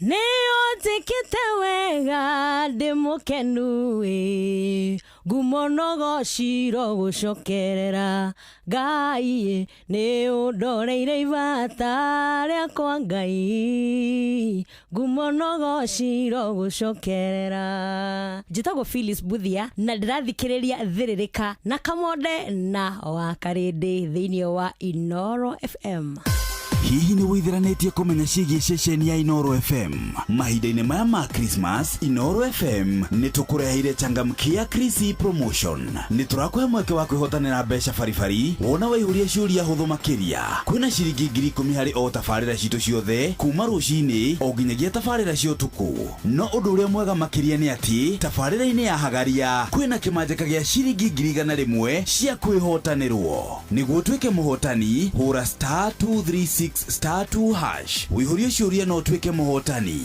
nĩ ũnjĩkĩte wega ndĩ mũkenu ngumonogo ciro gucokerera Ngai nĩ ũndoreire ibata rĩakwa Ngai ngumonogo ciro gucokerera. Njĩtagwo Phyllis Buthia na ndĩrathikĩrĩria Thĩrĩrĩka na Kamonde na Wakarĩndĩ thĩinĩ wa Inoro FM. Hihi nĩ wĩtheranĩtie kũmenya ciĩgiĩ ceceni ya Inoro FM? Mahinda-inĩ maya ma Christmas, Inoro FM nĩ tũkũreheire changamkia Chrissy promotion. Nĩ tũrakũhe mweke wa kwĩhotanĩra mbeca baribari wona waihũria ciũria hũthũ makĩria. Kwĩna ciringi 10,000 harĩ o tabarĩra citũ ciothe kuma rũcinĩ o nginyagia tabarĩra cia ũtukũ. No ũndũ ũrĩa mwega makĩria nĩ atĩ tabarĩra-inĩ ya Hagaria kwĩna kĩmanjĩka gĩa ciringi 100,000 cia kwĩhotanĩrwo. Nĩguo ũtuĩke mũhotani, hũra *236*2# wĩihũrie ciũria no ũtuĩke mũhotani.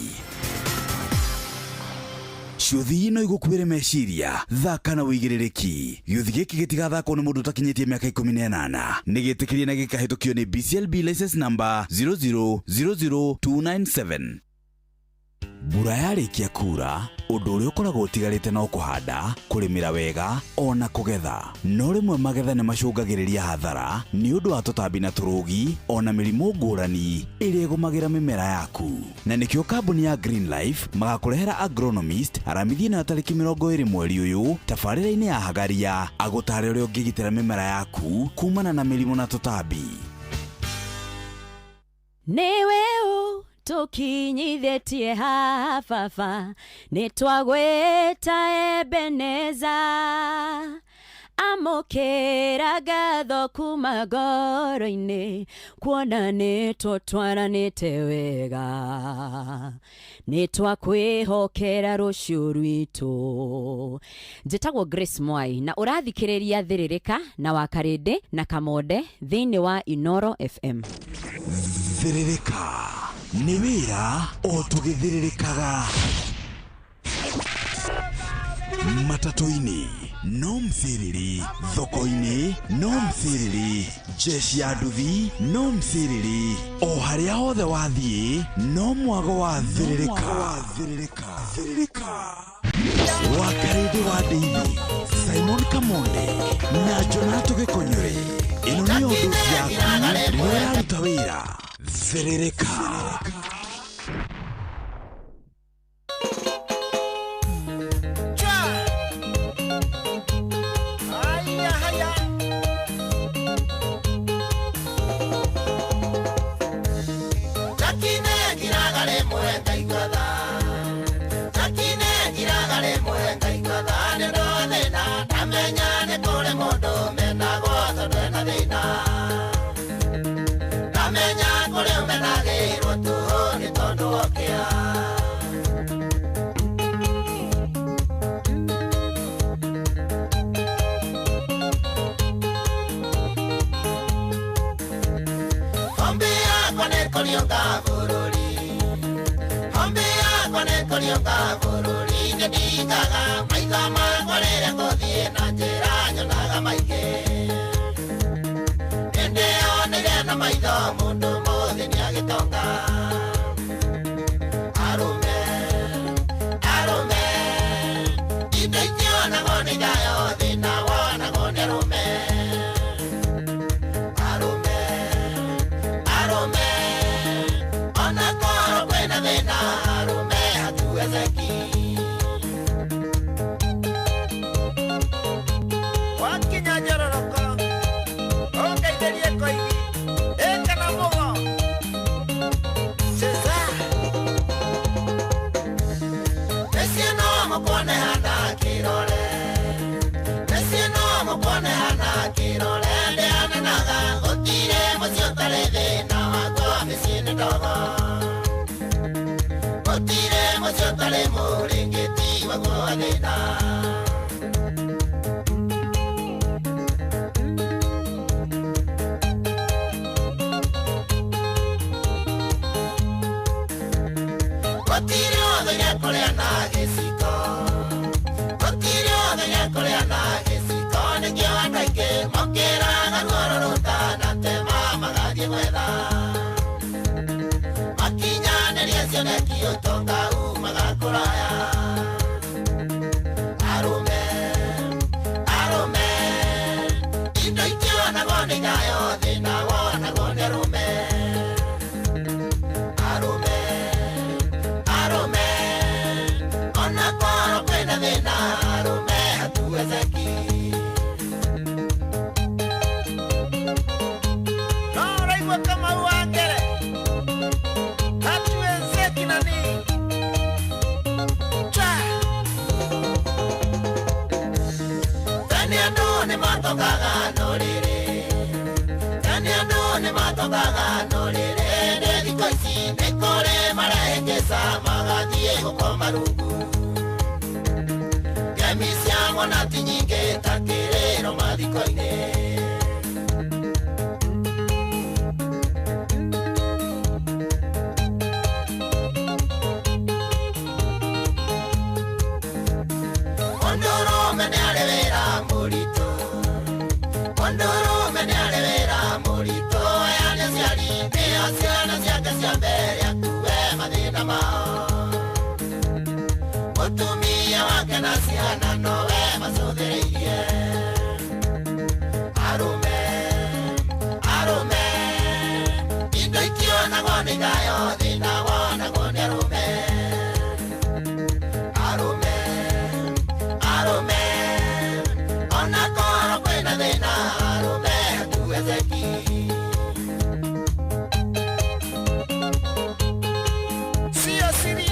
Ciũthi ino igũkuĩre meciria, thaka na wĩigĩrĩrĩki. Gĩũthi gĩkĩ gĩtigathakwo nĩ mũndũ ũtakinyĩtie mĩaka 18. Nĩ gĩtĩkĩrie na gĩkahĩtũkio nĩ BCLB license number 0000297. Mbura yarĩkia kura, ũndũ ũrĩa ũkoragwo ũtigarĩte no kũhanda, kũrĩmĩra wega, ona kũgetha. No rĩmwe magetha nĩ macũngagĩrĩria hathara nĩ ũndũ wa tũtambi na tũrũgi, ona mĩrimũ ngũrani ĩrĩa ĩgũmagĩra mĩmera yaku. Na nĩkĩo kambuni ya Green Life magakũrehera agronomist aramithie na tarĩki 20 mweri ũyũ tabarĩra-inĩ ya Hagaria agũtare ũrĩa ũngĩgitĩra mĩmera yaku kumana na mĩrimũ na tũtambi. Nĩwe tukinyithĩtie haha baba nĩ twagwĩta Ebeneza amũkĩra ngatho kuma ngoro-inĩ kuona nĩ tũtwaranĩte wega nĩ twakwĩhokera rũciũ rwitũ. Njĩtagwo Grace Mwai na ũrathikĩrĩria Thĩrĩrĩka na Wakarĩndĩ na Kamonde thĩinĩ wa Inoro FM. Thĩrĩrĩka nĩ wĩra o tũgĩthĩrĩrĩkaga matatũ-inĩ no mthĩrĩrĩ, thoko-inĩ no mthĩrĩrĩ, jeshi ya nduthi no mthĩrĩrĩ, o harĩa hothe wathiĩ no mwago wa Thĩrĩrĩka. Wakarĩndĩ wa Ndeithi, Simon Kamonde na Jonato Gĩkonyore. Ĩno nĩ ũndũ yaku nĩũraruta wĩra. Thĩrĩrĩka. thayo thina wona gone arume arume arume ona koro kwena thina arume hatuwezeki noraigua kama uangere hatuwezeki nani Taniano matokaga norire Taniano matokaga norire Dediko isi nekore marahengesa Magathie gukoma rungu Gemi cia ng'ona ti nyingĩ ta kĩrĩro mathiko-inĩ Ondorume nĩarĩ wĩra mũritũ Ondorume nĩarĩ wĩra mũritũ Yani aciari nĩo ciana ciake cia mbere akuwe mathĩna mao Mũtumia wake na ciana nowe macũthĩrĩirie Arume, arume Indo ikionagwo nĩ thayo thĩna wonagwo nĩ arume Arume arume ona koro kwena thina arume hatuwezeki sio siri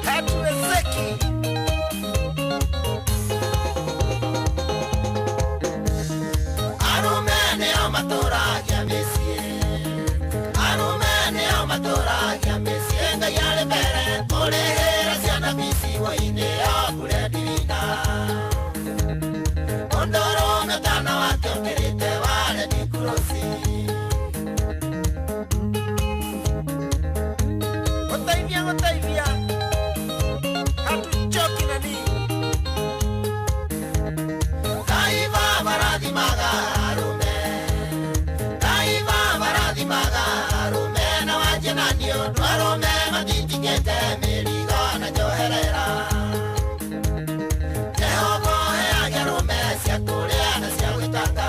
hatuwezeki arume nĩo matũragia mĩciĩ arume nĩo matũragia mĩciĩ Ngai arĩ mbere kũrĩhĩra ciana mĩciĩ-inĩ ya kũrĩa ndirina Ondorume ũtana wake ũkĩrĩte ware ndikurosi Gũteithia gũteithia hatuchoki nani Ngai baba rathimaga arume Ngai baba rathimaga arume na wanjie na nĩ ũndũ arume mathitingĩte mĩrigo na njoherera Jehova heage arume cia kũrĩa na cia gwĩtanga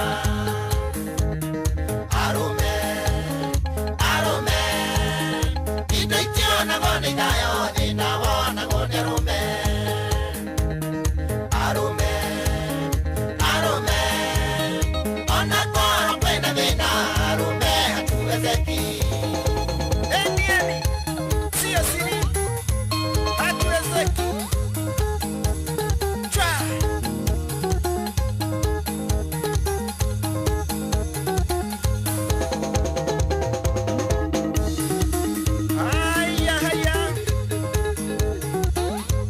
Arume, arume Indo itionagwo nĩ thayo thĩna wonagwo nĩ arume Arume, arume Ona koro kwĩna thĩna arume hatuwezeki Enieni, sio siri hatuwezeki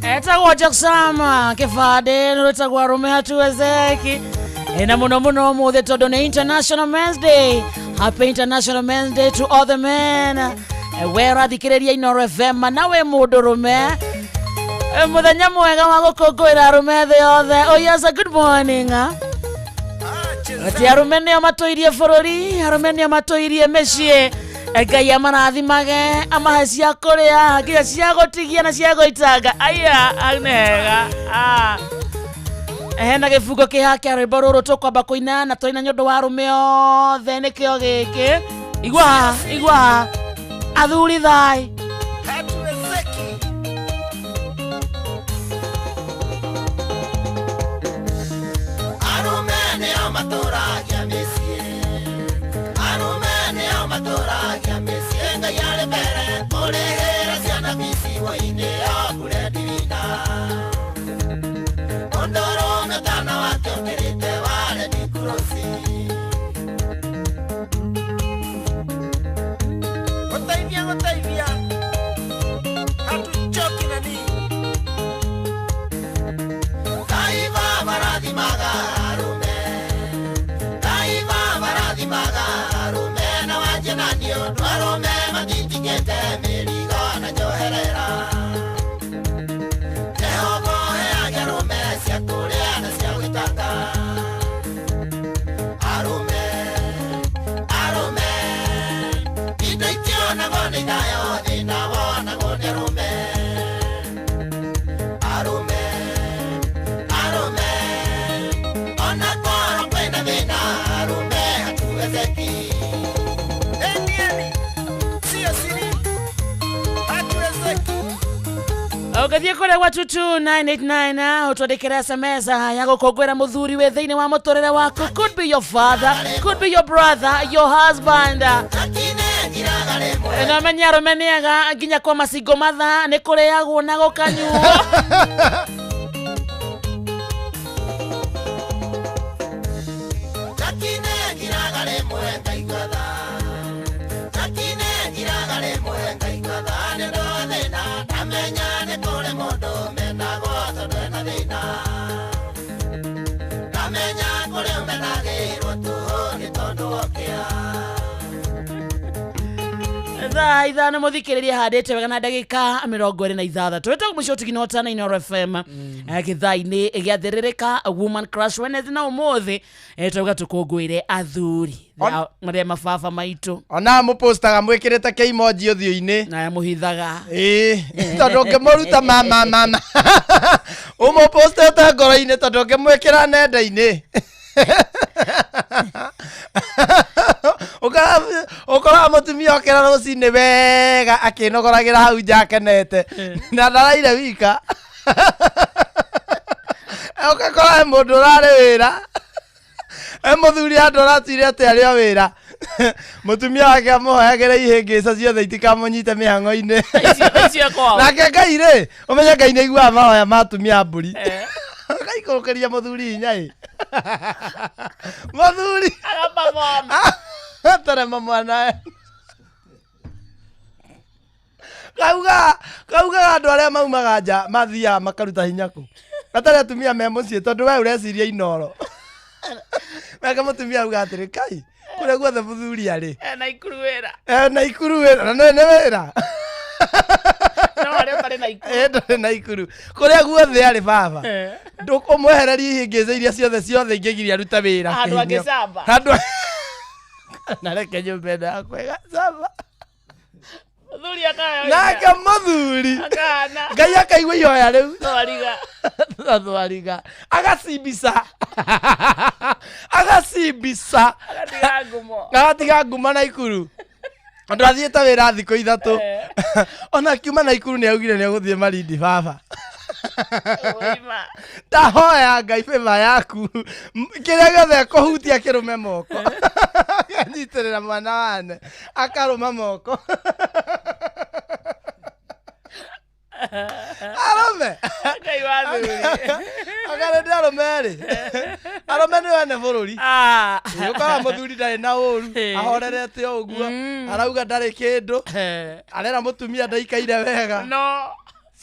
Etagwo Jackson kĩbandĩ nĩrĩtagwo arume hatuwezeki na mũno mũno ũmũthĩ tondũ nĩ International Men's Day. Happy International Men's Day to all the men. Wera thikĩrĩria Inooro FM nawe mũndũrũme mũthenya mwega wa gũkũngũĩra arume thĩ yothe. Oh yes, good morning. Ati arume nĩo matũirie bũrũri, arume nĩo matũirie mĩciĩ. Ngai amarathimage amahe cia kũrĩa nginya cia gũtigia na cia gũitanga. Aya anega hena gĩbungo kĩha kĩa rwĩmbo rũrũ tũkwamba kũina na tũina nĩ ũndũ wa arume othe nĩkĩo gĩkĩ. Igua igua athuri thai arume nĩo matũragia mĩciĩ arume nĩo matũragia mĩciĩ Ngai arĩ mbere kũrĩhĩra ciana mĩciĩ-inĩ ya kũrĩa ndirina Ondorume ũtana wake ũkĩrĩte ware ndikurosi Gũteithia gũteithia hatuchoki nani Ngai baba rathimaga arume Ngai baba rathimaga arume na wanjie na nĩ ũndũ arume mathitingĩte mĩrigo na njoherera Jehova heage arume cia kũrĩa na cia gwĩtanga Arume, arume Indo itionagwo nĩ thayo thĩna wonagwo nĩ arume Arume, arume Ona koro kwĩna thĩna Ugathie kore wa 22989 utwandikira SMS ya gukongwera muthuri we thiini wa muturire wako. Could be your father, could be your brother, your husband. Na menya romeniaga nginya kwa masingo matha ni kureagwo na gukanyuo. Ithano muthikiriria handite wega na ndagika 26 twetwa mucio tukinota na Inoro FM githaini giathiririka woman crush Wednesday na umuthi twega tukungwire athuri maria mababa maitu ona mupostaga mwikirite ke emoji uthio-ini na muhithaga tondu ngimuruta mama umupostete ngoro-ini tondu ngimwikira nenda-ini ukora mutumia okera rucini wega akinogoragira hau njakenete na ndaraire wika ukakora mundu urari wira muthuri andu aratwire ati ario wira mutumia wake amuhoyagira ihĩngĩca ciothe itikamunyite mĩhang'o-inĩ nake Ngai rĩ umenye Ngai nĩ aiguaga mahoya ma atumia mbũri agaikũrũkĩria mũthuri hinya mũthuri atarema mwana kauga andũ arĩa maumaga nja mathiaga makaruta hinya kũ atarĩ atumia me mũciĩ tondũ we ũreciria Inoro wega mutumia auga atĩrĩ Kai kũrĩa guothe mũthuri arĩ na ikuru wĩra na nĩ wĩra ndũrĩ na ikuru kũrĩa guothe arĩ baba ndũkũmwehereria ihĩngĩca iria ciothe ingĩgiria aruta wĩra handũ na reke nyũmba ĩno yakwa ĩgacamba nake mũthuri Ngai akaigua ihoya rĩu thwariga agacimbica agatiga ngumo na ikuru andũ athiĩte wĩra thikũ ithatũ ona akiuma na ikuru nĩ augire nĩ agũthiĩ Malindi baba ndahoya Ngai favor yaku kĩrĩa gĩothe kũhutia kĩrũme moko anyitĩrĩra mwana wane akarũma moko arũme akarende arũme rĩ arũme nĩ wene bũrũri ũkora mũthuri ndarĩ na ũru ahorerete o ũguo arauga ndarĩ kĩndũ arera mũtumia ndaikaire wega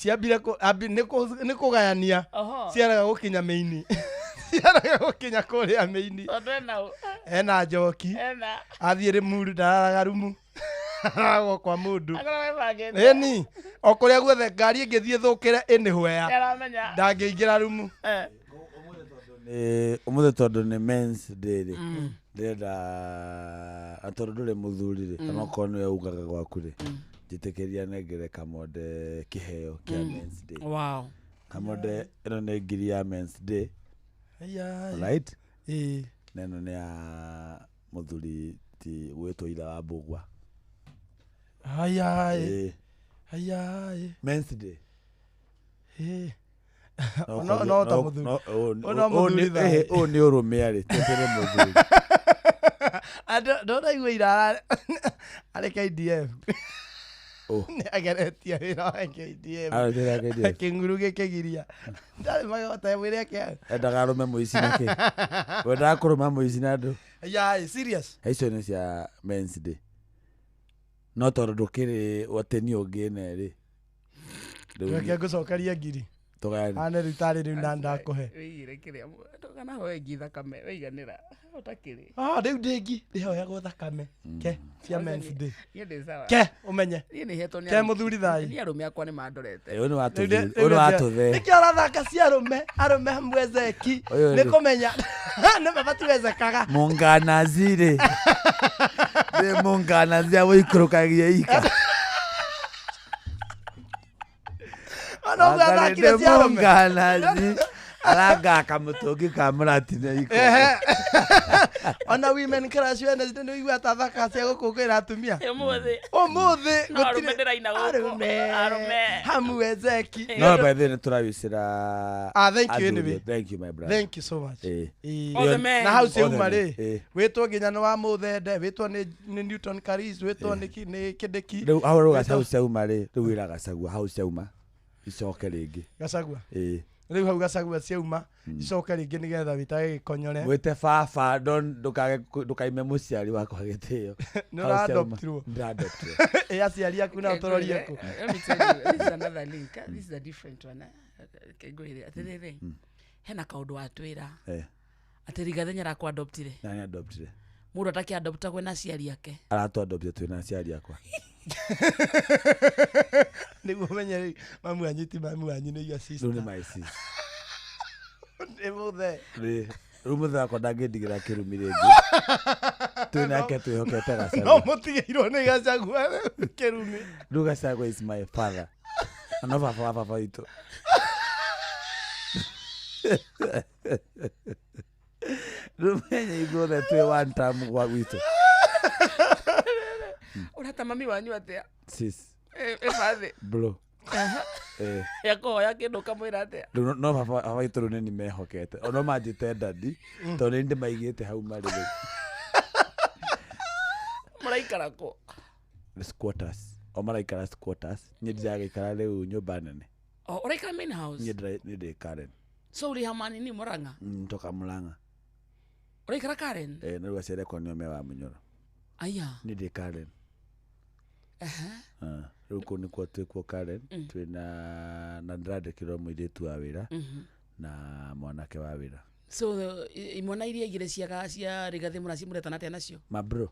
ciambire nĩ kũgayania ciaraga gũkinya mĩini ciaraga gũkinya kũrĩa mĩini ena njoki athiĩ Rĩmuru ndararaga rumu aragwo kwa mũndũ ĩni o kũrĩa guothe ngari ĩngĩthiĩ thũkĩre ĩnĩhwea ndangĩingĩra rumu ũmũthĩ tondũ nĩ men's day rĩ ndĩrenda tondũ ndũrĩ mũthuri rĩ kana okorwo nĩwe ugaga gwaku rĩ njĩtĩkĩria nengere Kamonde kĩheo kĩa men's day Kamonde ĩno nĩ ngiri ya men's day right na ĩno nĩ ya mũthuri ti gwĩtwo ira wa Mbũgua men's day no ta mũthuri o nĩ ũrũme arĩ tũtere mũthuri ndũraigua ira arĩ KDF nĩ ageretie wĩra wa KDF kĩnguru gĩkĩgiria ndarĩ magota mwĩrĩ yake endaga arũme mũici nakĩ wendaga kũrũma mũici na andũ serious icio nĩ cia men's day no tondũ ndũkĩrĩ wateni ũngĩ nerĩ reke ngũcokeria ngiri ane ritarĩ rĩu na ndakũhe ndũkanahoe ngi thakame waiganĩra utakĩrĩ rĩu ndĩngi ndĩhoyagwo thakame ke cia men's day ke ũmenye ke mũthuri thai ni arũme akwa nĩ mandorete ũyũ nĩ watũthe nĩkĩo ũrathaka cia arũme hamwezeki nĩ kũmenya nĩ mabatiwezekaga mũnganazi rĩ nĩ mũnganazi awĩikũrũkagia ika mũnganazi Aranga kamutungi kamuratina iko. Ona women crash Wednesday nĩ igua ta thaka cia gũkũngũĩra atumia. Ũmũthĩ Arume. Hamwe Zeki. No by the way turabicira. Thank you anyway. Thank you my brother. Thank you so much. Na how ciauma rĩ wĩtwo nginya nĩ wa Mũthende wĩtwo nĩ Newton Karis wĩtwo nĩ Kĩndĩki. Rĩu aũrũga how ciauma rĩ rĩu wĩra Gacagua how ciauma icoke rĩngĩ. Gacagua rĩu hau Gacagua ciauma icoke rĩngĩ nĩgetha wĩtage Gĩkonyore. Mwĩte baba ndũkaime mũciari wakwa gĩtĩo. Nĩ adoptirwo. Ndadoptirwo. Aciari aku na ũtororie ku. Let me tell you, this is another link. This is a different one. Kĩngũire atĩrĩrĩ. Hena kaũndũ watwĩra. Atĩ Rigathĩ nĩarakwa adoptire. Nani adoptire? Mũndũ atakĩadopta kwĩna aciari ake. Aratu adoptire twĩna aciari akwa. Nĩguo menye mamu anyiti mamu anyu nĩ your sister. Rũnĩ my sis. Nĩ mũthe. Rĩu mũthe wakwa ndangĩndigĩra kĩrumi rĩngĩ. Twĩnake twĩhokete Gacagua. No mũtigĩirwo nĩ Gacagua kĩrumi. Rĩu Gacagua is my father. No baba wa baba witũ. Rumenye igothe twĩ one time gwa gwitũ. Ũrata mami wanyu atĩa? Sis. Bathĩ. Bro. Yakoya kĩndũ kamwĩra atĩa? Rĩu no baba witũ rĩu nĩ mehokete. Ono manjĩte daddy tondũ nĩ ndĩmaigĩte hau marĩ rĩu. Mũraikara kũ? Squatters. O maraikara squatters. Niĩ ndiragĩikara rĩu nyũmba nene. Ũraikara main house? Niĩ ndĩ Karen. So uri hamani ni Murang'a? Toka Murang'a. Ũraikara Karen? Na rĩu aciare kwa nĩo me wa Mũnyoro. Aya. Niĩ ndĩ Karen. Rĩu kũu nĩkuo twĩkuo Karen twĩna na ndĩrandĩkĩrwo mũirĩtu wa wĩra na mwanake wa wĩra. So imwana iria igĩrĩ cia Rigathĩ mũretana atĩa nacio? Ma bro.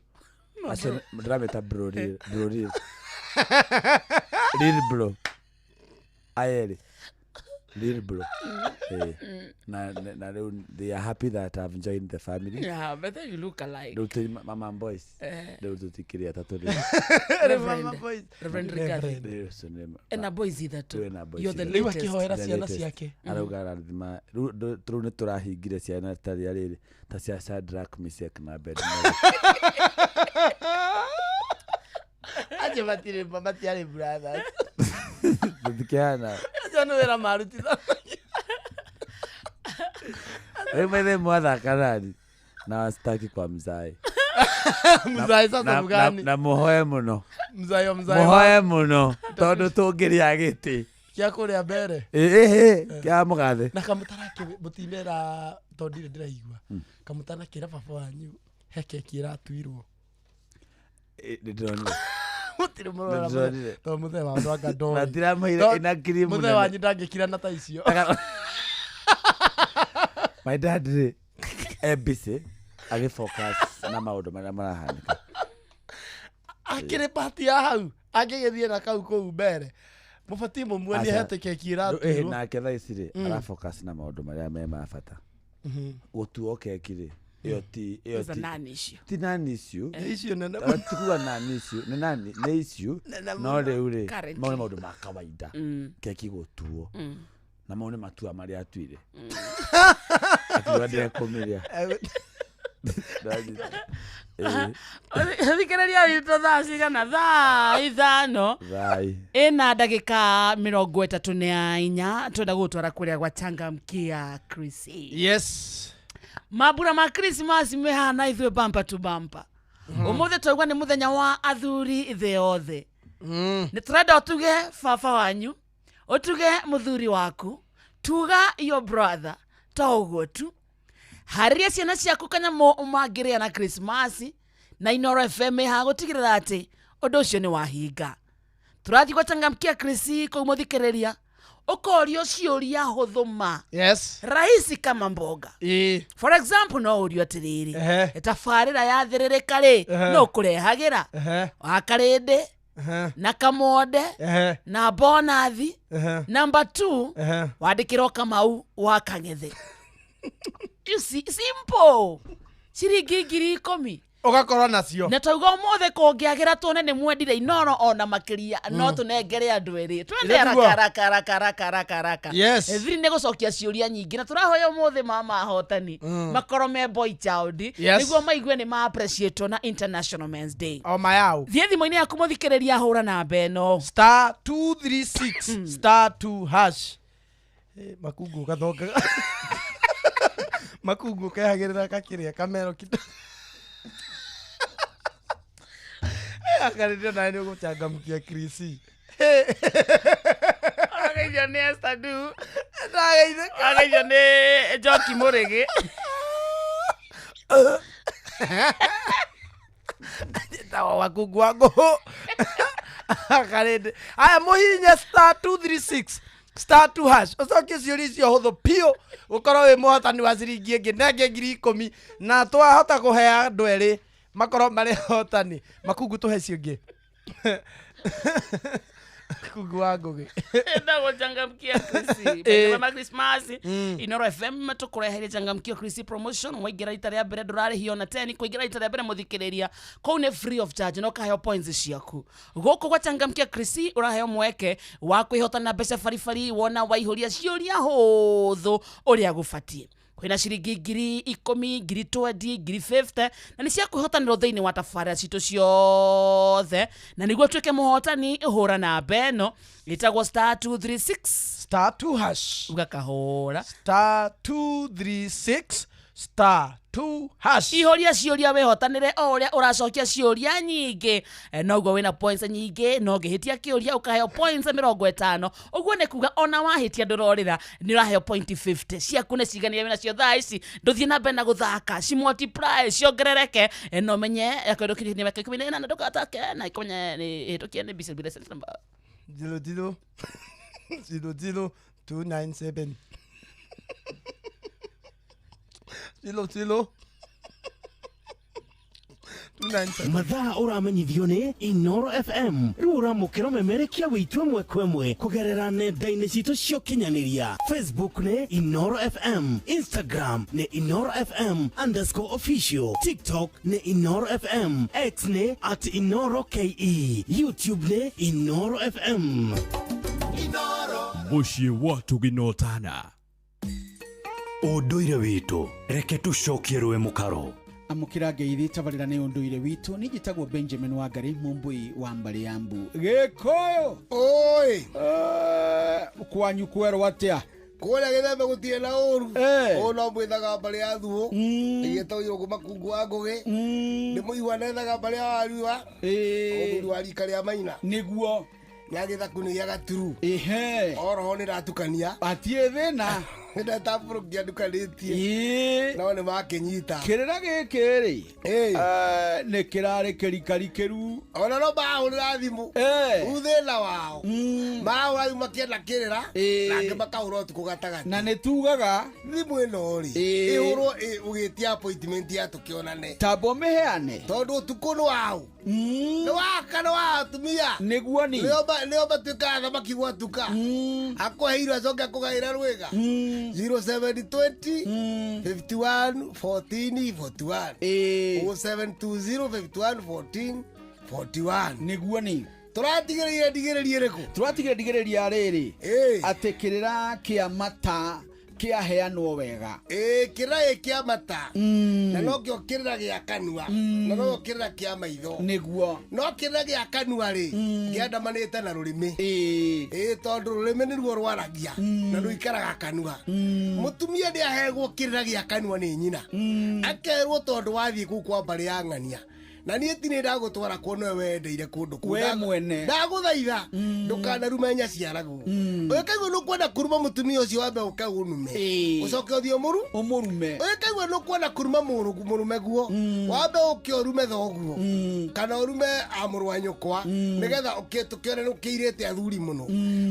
Acio ndĩrameta bro real. Real bro. Aeri. Real bro. Na they are happy that I've joined the family. Yeah, but you look alike. Mama and boys. They will take it tatu. Reverend Rigathĩ. And a boys either too. You're the latest. Wakihoera ciana ciake. Arauga rathima. Rĩu nĩ tũrahingire ciana ta rĩrĩ ta cia Shadrach, Meshach na Abednego. Aje matiarĩ brothers. Tukiana. Jana wera marutitha. Wewe mwathaka nani? Na sitaki kwa mzai. Mzai sasa mgani? Na muhoe muno. Mzai. Muhoe muno. Tondu tũngĩrĩa gĩtĩ. Kia kũrĩa mbere. Kia mũgathĩ. Na kamutarake mutimera tondire ndiraigua. Kamutana kĩra baba wanyu heke kĩra tuirwo. Ndĩronire. Mutire mũrora. To muthe wa ndwanga ndo. Na ndiramũire ina cream. Muthe wanyu ndangĩkira na ta icio. My dad busy agifocus na maũndũ marĩa marahanĩka. Akĩrĩ party ya hau angĩgĩthiĩ na kau kũu mbere mũbatiĩ mũmuonie hete keki ĩratuirwo. Nake thaa ici rĩ arafocus na maũndũ marĩa me ma bata. Gũtuo keki rĩ ĩyo ti ti nani issue. Issue nene. Tukuwa nani issue. Nĩ nani nĩ issue. No rĩu rĩ maũndũ ma kawaida. Keki gũtuo. Na maũndũ matua marĩa atuire. Akiuga ndĩrekũmĩrĩa. Thikĩrĩria witũ thaa cigana? Thaa ithano ĩna ndagĩka 34 twenda gũtwara kũrĩa gwa Changamkia Chris. Yes. Mambura ma Christmas mehana ithuĩ bumper to bumper. Ũmũthĩ twaigua nĩ mũthenya wa athuri thĩ yothe. Nĩ tũrenda ũtuge baba wanyu, ũtuge mũthuri waku, tuga your brother, ta ũguo tu. Harĩria ciana ciaku kanyamũ mangĩrĩa na Christmas na Inooro FM ha gũtigĩrĩra atĩ ũndũ ũcio nĩ wahinga. Tũrathiĩ gwa Changamkia Chris kũu mũthikĩrĩria ũkorio ciũria hũthũ ma. Yes. Rahisi kama mboga. For example no ũrio atĩrĩrĩ tabarĩra ya thĩrĩrĩka rĩ no kũrehagĩra wa Karĩndĩ na Kamonde na Bonathi. Number 2 wandĩkĩrwo Kamau wa Kang'ethe. You see, simple. Ciringi 10,000 ugakorwo nacio na tauga mothe kongiagira tone ni mwendire Inoro ona makiria no tunengere andu eri twende haraka Yes. thiri ne gucokia ciuria nyingi na turahoya mothe mama hotani makoro me boy child niguo maigue ni ma appreciate na International Men's Day o mayau thie thimo-ini yaku muthikiriria hura na beno *236 *2# makungu gathonga makungu kehagirira kakiria kamero kido akaririo na ndio guchangamkia Krisi agaithio ni Esther Du agaithio ni Joki Murigi tawa wakungu wangu akarinde aya muhinye *236 *2# ucokie ciuria icio huthu pio ukorwo wi muhotani wa ciringi ingi nenge 10,000 na twahota kuhea andu eri makorwo mari hotani makungu tuhe ciungi kungu wangu ndago changamkia Krisi mama Christmas Inoro FM tukureheria changamkia Krisi promotion mwigira ita ria mbere ndurari hiyo na 10 kuigira ita ria mbere muthikiriria ko ne free of charge no kaheo points ciaku goko kwa changamkia Krisi uraheo mweke wa kwihotana mbeca farifari wona waihuria ciuria huthu uria gufatie kwina ciringi 10,000 20,000 50,000 na niciya kwihotanirwo thiini wa tabarĩra citũ ciothe na niguo twike muhotani hura na beno itagwo *236 *2# ugakahura *236 *2# ihoria ciuria wihotanire o uria uracokia ciuria nyingi noguo wina points nyingi no ngihitia kiuria ukaheo points 50 uguo ni kuga ona wahitia ndurorira ni uraheo point 50 ciaku ni cigania wina cio thaa ici nduthie na mbere na guthaka ci multiply ciongerereke no menye yakwendukithia ni meka 18 na ndukatake na ikonye ni hitukie ni bisa bila number 00 297 0 mathaa uramenyithio ni Inoro FM riu uramukira memerekia witwe mwekwe kugerera nenda-ini citu cio kinyaniria Facebook ni Inoro FM, Instagram ni Inoro FM _official, TikTok ni Inoro FM, X ni @InoroKE, YouTube ni Inoro FM. Muciĩ watu ginotana unduire witu reke tucokie rwe mukaro amukira ngeithi tabarira ni unduire witu ni gitagwo Benjamin Wangari mumbui wa mbali yambu gikoyo oi kwanyu kwero atia kuria githembe gutie na uru no mwithaga mbali ya thuo igitoyo gumakungu wa ngugi ni muigwa nethaga mbali ya wariwa uru wa rika ria maina niguo nyagitha kunia gaturu oro ni ratukania atie thina nda taburukia ndukanitie no ni makinyita kirira gikiri ni kirari kirikarikiru ona no bahurira thimu uthina wao mahura makienda kirira nake makahura tuko gatagati na ni tugaga thimu ino ri ihurwo ugitia appointment ya tukionane tabo meheane tondu tuko no wao ni waka no atumia niguo ni leo batuka thamaki gwatuka akoheirwo acoke akugaira rwega 0720 51 14 41 0720 51 14 41 niguo ni turatigiririe riku turatigira riri ati kirira kia mata kia heanwo wega kirira kia mata na no kio kirira gia kanua na no kirira kia maitho niguo no kirira gia kanua ri giandamanite na rurimi tondu rurimi ni ruo rwaragia na ruikaraga kanua mutumia ndi ahegwo kirira gia kanua ni nyina akerwo tondu wathie ku kwa mbari ya ng'ania na niĩ ti nĩ ndagũtwara kuona wendeire kũndũ we mwene ndagũthaitha ndũkanarume nyaciaraguo ũkaigua nũkwenda kuruma mũtumia ũcio wambe ũkaũnume ũcoke ũthiĩ ũmũrume ũkaigua nũkwenda kuruma mũrume guo wambe ũke ũrume thoguo kana ũrume mũrũ wa nyũkwa nĩgetha tũkĩone nũkĩirĩte athuri mũno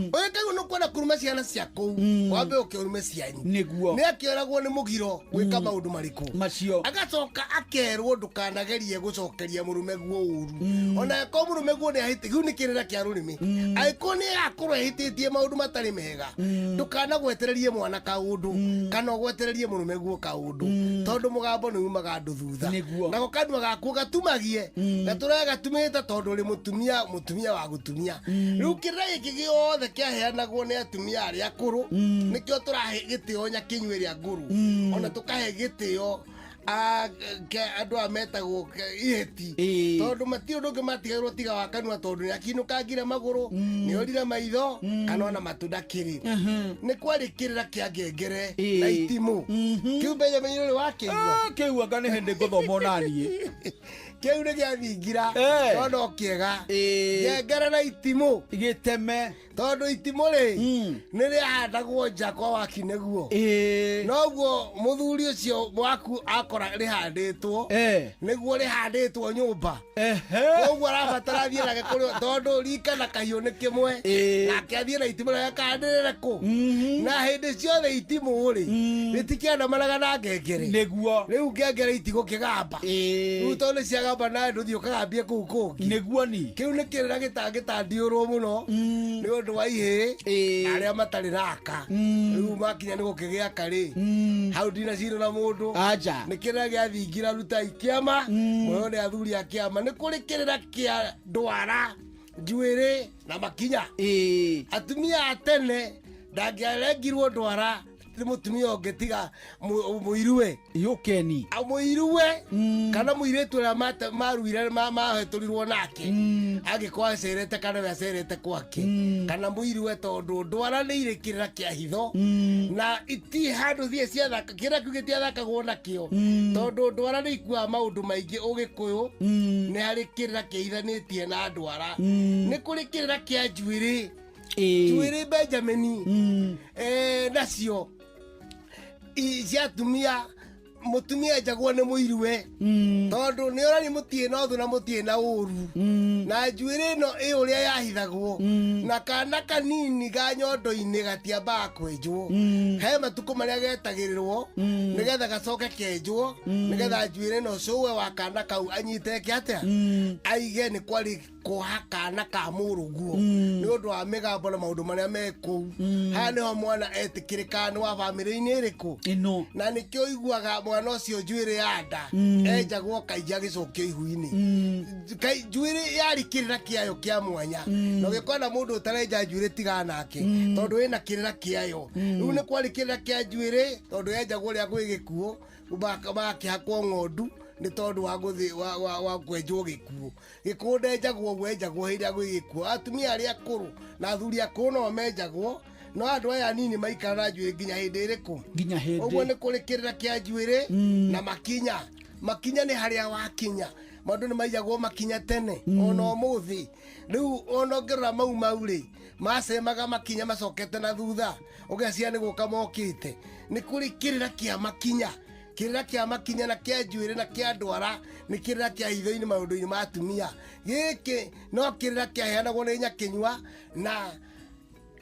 ũkaigua nũkwenda kuruma ciana cia kũu wambe ũke ũrume cianyu nĩguo nĩ akĩoragwo nĩ mũgiro gwĩka maũndũ marĩkũ macio agacoka akerwo ndũkanagerie gũcoka keria murume guo uru ona ko murume guo ni ahite giu ni kirira kia rurimi aiko ni akoro ahititie maundu matari mega ndukana gwetererie mwana kaundu kana gwetererie murume guo kaundu tondu mugambo ni umaga ndu thutha nako kanwa gaku gatumagie gatura gatumite tondu ri mutumia wa gutumia riu kirira giki giothe kiaheanagwo ni atumia aria akuru nikio turahe gitio nyakinyu iria nguru ona tukahe gitio andu ametagwo iheti tondu matio ndungi matigairwo tiga wa kanua tondu nyakinukangire maguru niorire maitho kana ona matunda kiri ni kwarikirira kia ngengere na itimu kiu Benjamin uri wakiigua kiu anga ni hindi nguthoma nanie kiu ni giathingira tondu kiega ngengere na itimu igiteme tondu itimu ri ni rihandagwo nja kwa waki niguo noguo muthuri ucio waku akora rihanditwo niguo rihanditwo nyumba koguo arabatara thie nake kuri tondu rika na kahiu ni kimwe nake athie na itimu rĩa kandirire ku na hindi ciothe itimu ri ritikiandamanaga na ngengere niguo riu ngengere itigo kigamba riu tondu ciagamba na nduthi ukagambie kuu kungi niguo ni kiu ni kirira gitangitandiurwo muno ni undu wa ihe aria matari naka riu makinya ni gukigia kari hau ndina ciro na mundu aja ni kirira giathingira ruta ikiama moyo ni athuri akiama ni kuri kirira kia ndwara njuiri na makinya atumia atene ndangiarengirwo ndwara ni mutumia ungetiga muiruwe yukeni muiruwe kana muiretu ria maruire maheturirwo nake agikwa acerete kana acerete kwake kana muiruwe tondu ndwara ni irikirira kia hitho na iti handu thie ciathaka kira kiu gitiathakagwo nakio tondu ndwara ni ikua maundu maingi ugikuyu ni hari kirira kiithanitie na ndwara ni kuri kirira kia njuiri njuiri Benjamin nacio ciatumia mutumia njagwo ni muiruwe tondu ni orani mutie na uthu na mutie na uru na njuiri no i uria yahithagwo na kana kanini ga nyondo-ini gatiambaga kwenjwo he matuko maria getagirirwo nigetha gacoke kenjwo nigetha njuiri no cuwe wa kana kau anyite kiatia aige ni kwari kuhakana ka muruguo ni undu wa migambo na maundu maria meku ha niho mwana etikirika ni wa family-ini iriku ino na nikio iguaga mwana ucio njuiri ya nda enjagwo kaija gicokio ihu-ini njuiri yari kirira kiayo kia mwanya no gikona mundu utarenja njuiri tiga nake tondu wina kirira kiayo riu ni kwari kirira kia njuiri tondu enjagwo ria gwigikuo bakihakwo ng'ondu ni tondu wa guthi wa kwenjwo gikuo gikunde njagwo gwenjagwo hiria gwigikuo atumia aria akuru na athuri akuru no menjagwo no andu aya nini maikara njuiri nginya hindi iriku nginya hindi uguo ni kurikirira kia njuiri na makinya ni haria wakinya maundu ni maijagwo makinya tene ona umuthi riu ona ngirora mau ri macemaga makinya macokete na thutha ugecia ni guka mokite ni kurikirira kia makinya kirira kia makinya na kia njuiri na kia ndwara ni kirira kia hitho-ini maundu-ini ma atumia giki no kirira kia heanagwo ni nyakinyua na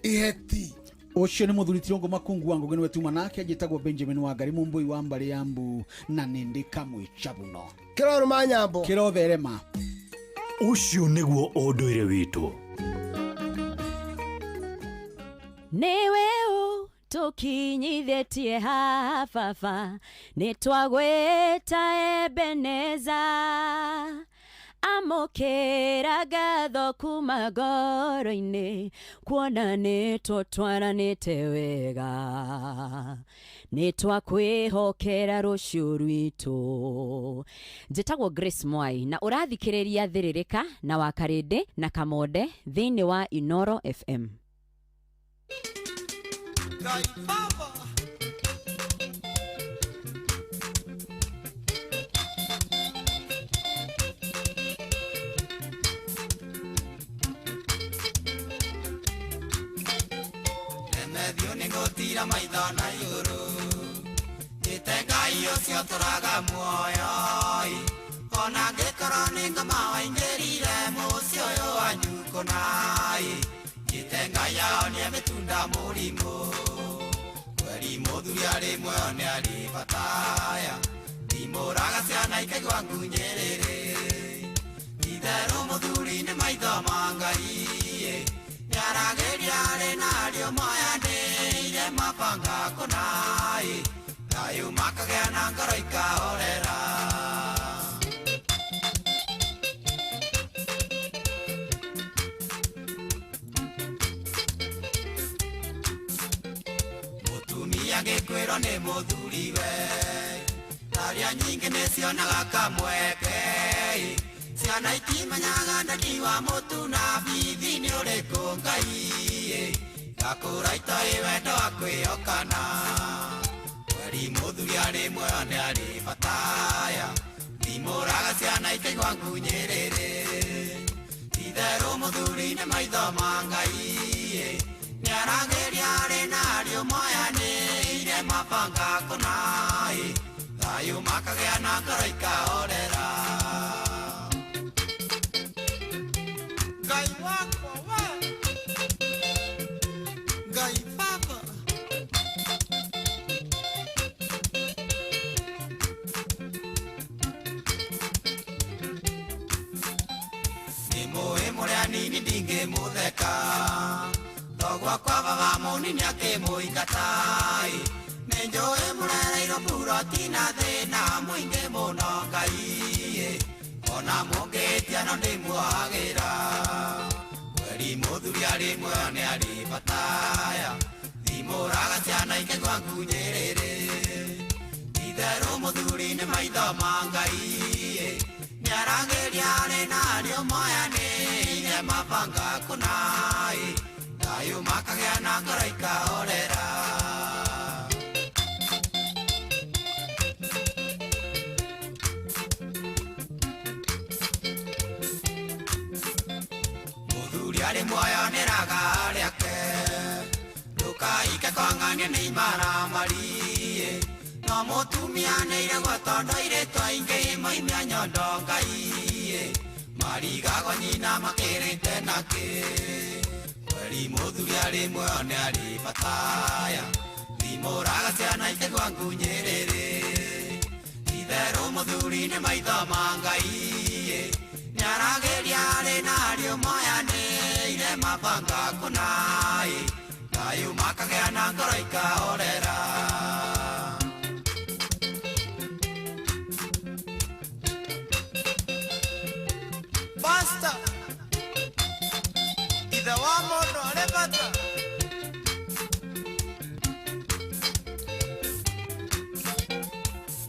iheti ucio ni muthuri Tirongo Makungu wangu gene wetuma nake agitagwo Benjamin Wangari mumbui wa mbari ya Mbu na nindi kamwe chabuno kiroro manyambo kirotherema ucio niguo unduire witu niwe tukinyithetie hafafa nitwagweta Ebeneza amokera gatho kuma ngoro-ini kuona nitutwaranite wega nitwakwihokera rucio rwitu njitagwo Grace Mwai na urathikiriria thiririka na Wakarindi na Kamonde thiini wa Inoro FM. Tira maitho na iguru Ngai ucio turaga muoyo ona ngikorwo ni ngoma waingirire mucio uyu wanyu kunai Ngai aonie mitunda murimu kweri muthuri ari muoyo ni ari bataya ndimuraga ciana ikaigua ngunyiriri itherũ muthuri ni maitho ma Ngai niarageria ari nario na ngoro ikahorera. Mutumia gikwirwo ni muthuriwe, taria nyingi nicionaga kamweke. Ciana itimenyaga ndani wa mutu na bithi ni uriku Ngai, gakura itoi wendo wa kwĩhokana. Mweri muthuri arĩ muoyo nĩ arĩ bataya, thimũraga ciana ikaigua ngunyĩrĩrĩ. Itherũ muthuri nĩ maitho ma Ngai, nĩ aragĩria arĩ na ariũ moyanĩire mabanga kũnai, thayũ makagĩa na ngoro ikahorera. Ngai wakwa we, Ngai Baba. Nĩ mũĩ mũrĩa nini ndingĩmũtheka, thoguo kwa baba mũnini akĩmũingatai. Nĩ njũĩ mũrereirwo buroti na thĩna mũingĩ mũno Ngai, ona mũngĩtia no ndĩmuohagĩra. Mweri muthuri arĩ muoyo nĩ arĩ bataya, thimũraga ciana ikaigua ngunyĩrĩrĩ. Itherũ muthuri nĩ maitho ma Ngai, nĩ aragĩria arĩ na ariũ moyanĩire mabanga kũnai, thayũ makagĩa na ngoro ikahorera. Muthuri arĩ muoyo nĩ raga rĩake, ndũkaike kwang'ania nĩ imaramari. No mũtumia nĩ iregwo tondũ airĩtu aingĩ moimia nyondo Ngai, marigagwo nyina makĩrĩte nakĩ. Mweri muthuri arĩ muoyo nĩ arĩ bataya, thimũraga ciana ikaigua ngunyĩrĩrĩ. Itherũ muthuri nĩ maitho ma Ngai, nĩ aragĩria arĩ na ariũ moyanĩire mabanga kũnai, thayũ makagĩa na ngoro ikahorera. Basta, ithe wa mũndũ arĩ bata.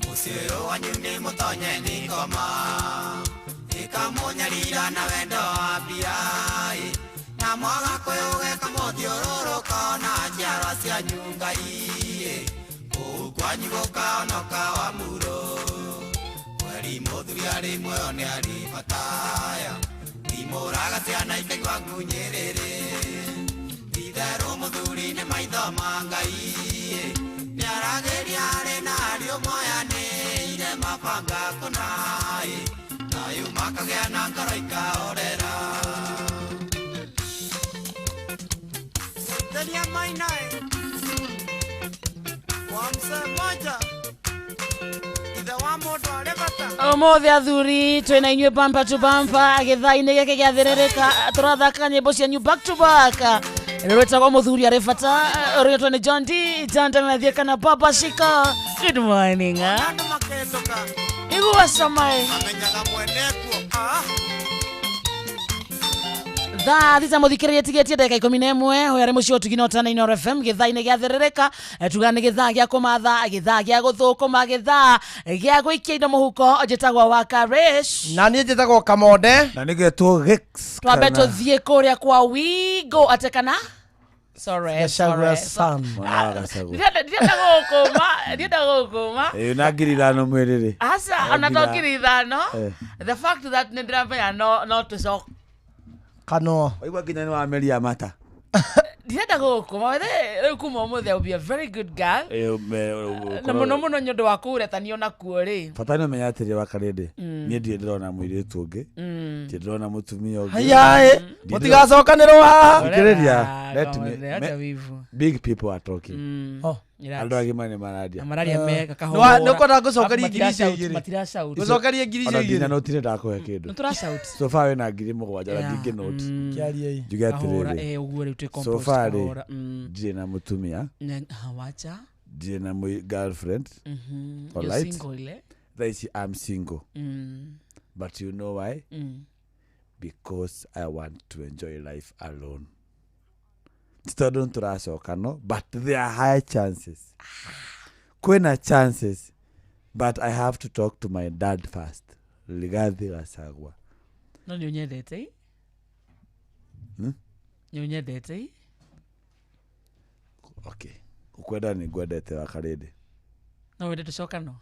Mũciĩ ũyũ wanyu nĩ mũtonye nĩ ngoma, ĩkamũnyarira na wendo wa mbia, na mwaga kwĩũgeka mũthiũrũrũka na njiarwa cianyu Ngai, kũu kwanyu gũkaonoka wa mũro. Mweri muthuri arĩ muoyo nĩ arĩ bataya, thimũraga ciana ikaigua ngunyĩrĩrĩ. Itherũ muthuri nĩ maitho ma Ngai, nĩ aragĩria arĩ na ariũ moyanĩire mabanga kũnai, thayũ makagĩa na ngoro ikahorera. Telia Mainae kwa mzee mmoja, ithe wa mũndũ arĩ bata. Ũmũthĩ athuri twĩna inyuĩ bumper to bumper, gĩthaa-inĩ gĩkĩ gĩathĩrĩrĩka tũrathaka nyĩmbo cianyu back to back. Rwĩtagwo mũthuri arĩ bata, rwĩtwo nĩ John D. Janda Mathiĩ kana Papa Shika. Good morning. Andũ makĩndũka Igua samaĩ. amenyaga mwenekuo. Thaa thita mũthikĩrĩria tigĩtie ndagĩka 11 hoya rĩ mũciĩ ũtugino tana Inoro FM gĩthaa-inĩ gĩathĩrĩrĩka, tuga nĩ gĩthaa gĩa kũmatha, gĩthaa gĩa gũthũkũma, gĩthaa gĩa gũikia indo mũhuko. Njĩtagwo wa Karish na niĩ njĩtagwo Kamode, na nĩgetwo Gix. Twambe tũthiĩ kũrĩa kwa Wigo atekana. Sorry. Gacagũra Sam. Ndienda gũkũma. Na ngiri ithano mwĩrĩrĩ. Asa ona to ngiri ithano. The fact that nĩ ndĩramenya no tũcoka Kano. Waigua nginya nĩ wameria mata. Ndienda gũkũma, rĩu kuma ũmũthĩ I will be a very good girl. Na mũno mũno nĩ ũndũ wa kũũretanio nakuo rĩ. Bata nĩ ũmenya atĩrĩ wa Karĩndĩ, niĩ ndirĩ ndĩrona mũirĩtu ũngĩ, ndirĩ ndĩrona mũtumia ũngĩ. Hayaĩ, mũtigacokanĩrwo haha. Thikĩrĩria, let me, big people are talking. Andũ agima nĩ mararia. Mararia mega kahora. Nĩ ũkwenda gũcokeria ngiri icio igĩrĩ. Gũcokeria ngiri icio igĩrĩ. Ona no tire ndakũhe kĩndũ. Nĩ tũracout. So far wĩna ngiri mũgwanja na ndingĩ note. Kĩaria njuge atĩrĩrĩ. Ũguo rĩu twĩ compost so far ndirĩ na mũtumia. Wacha. Dina my girlfriend. All You're right. single ile. I'm single. But you know why? Because I want to enjoy life alone. Still don't turacoka no, but there are high chances. Kwena chances, but I have to talk to my dad first. Ligathi Gachagua. No ni unyendete? Ni unyendete? Okay. Ukwenda ni gwendete wa Karede. No wende tucoka no.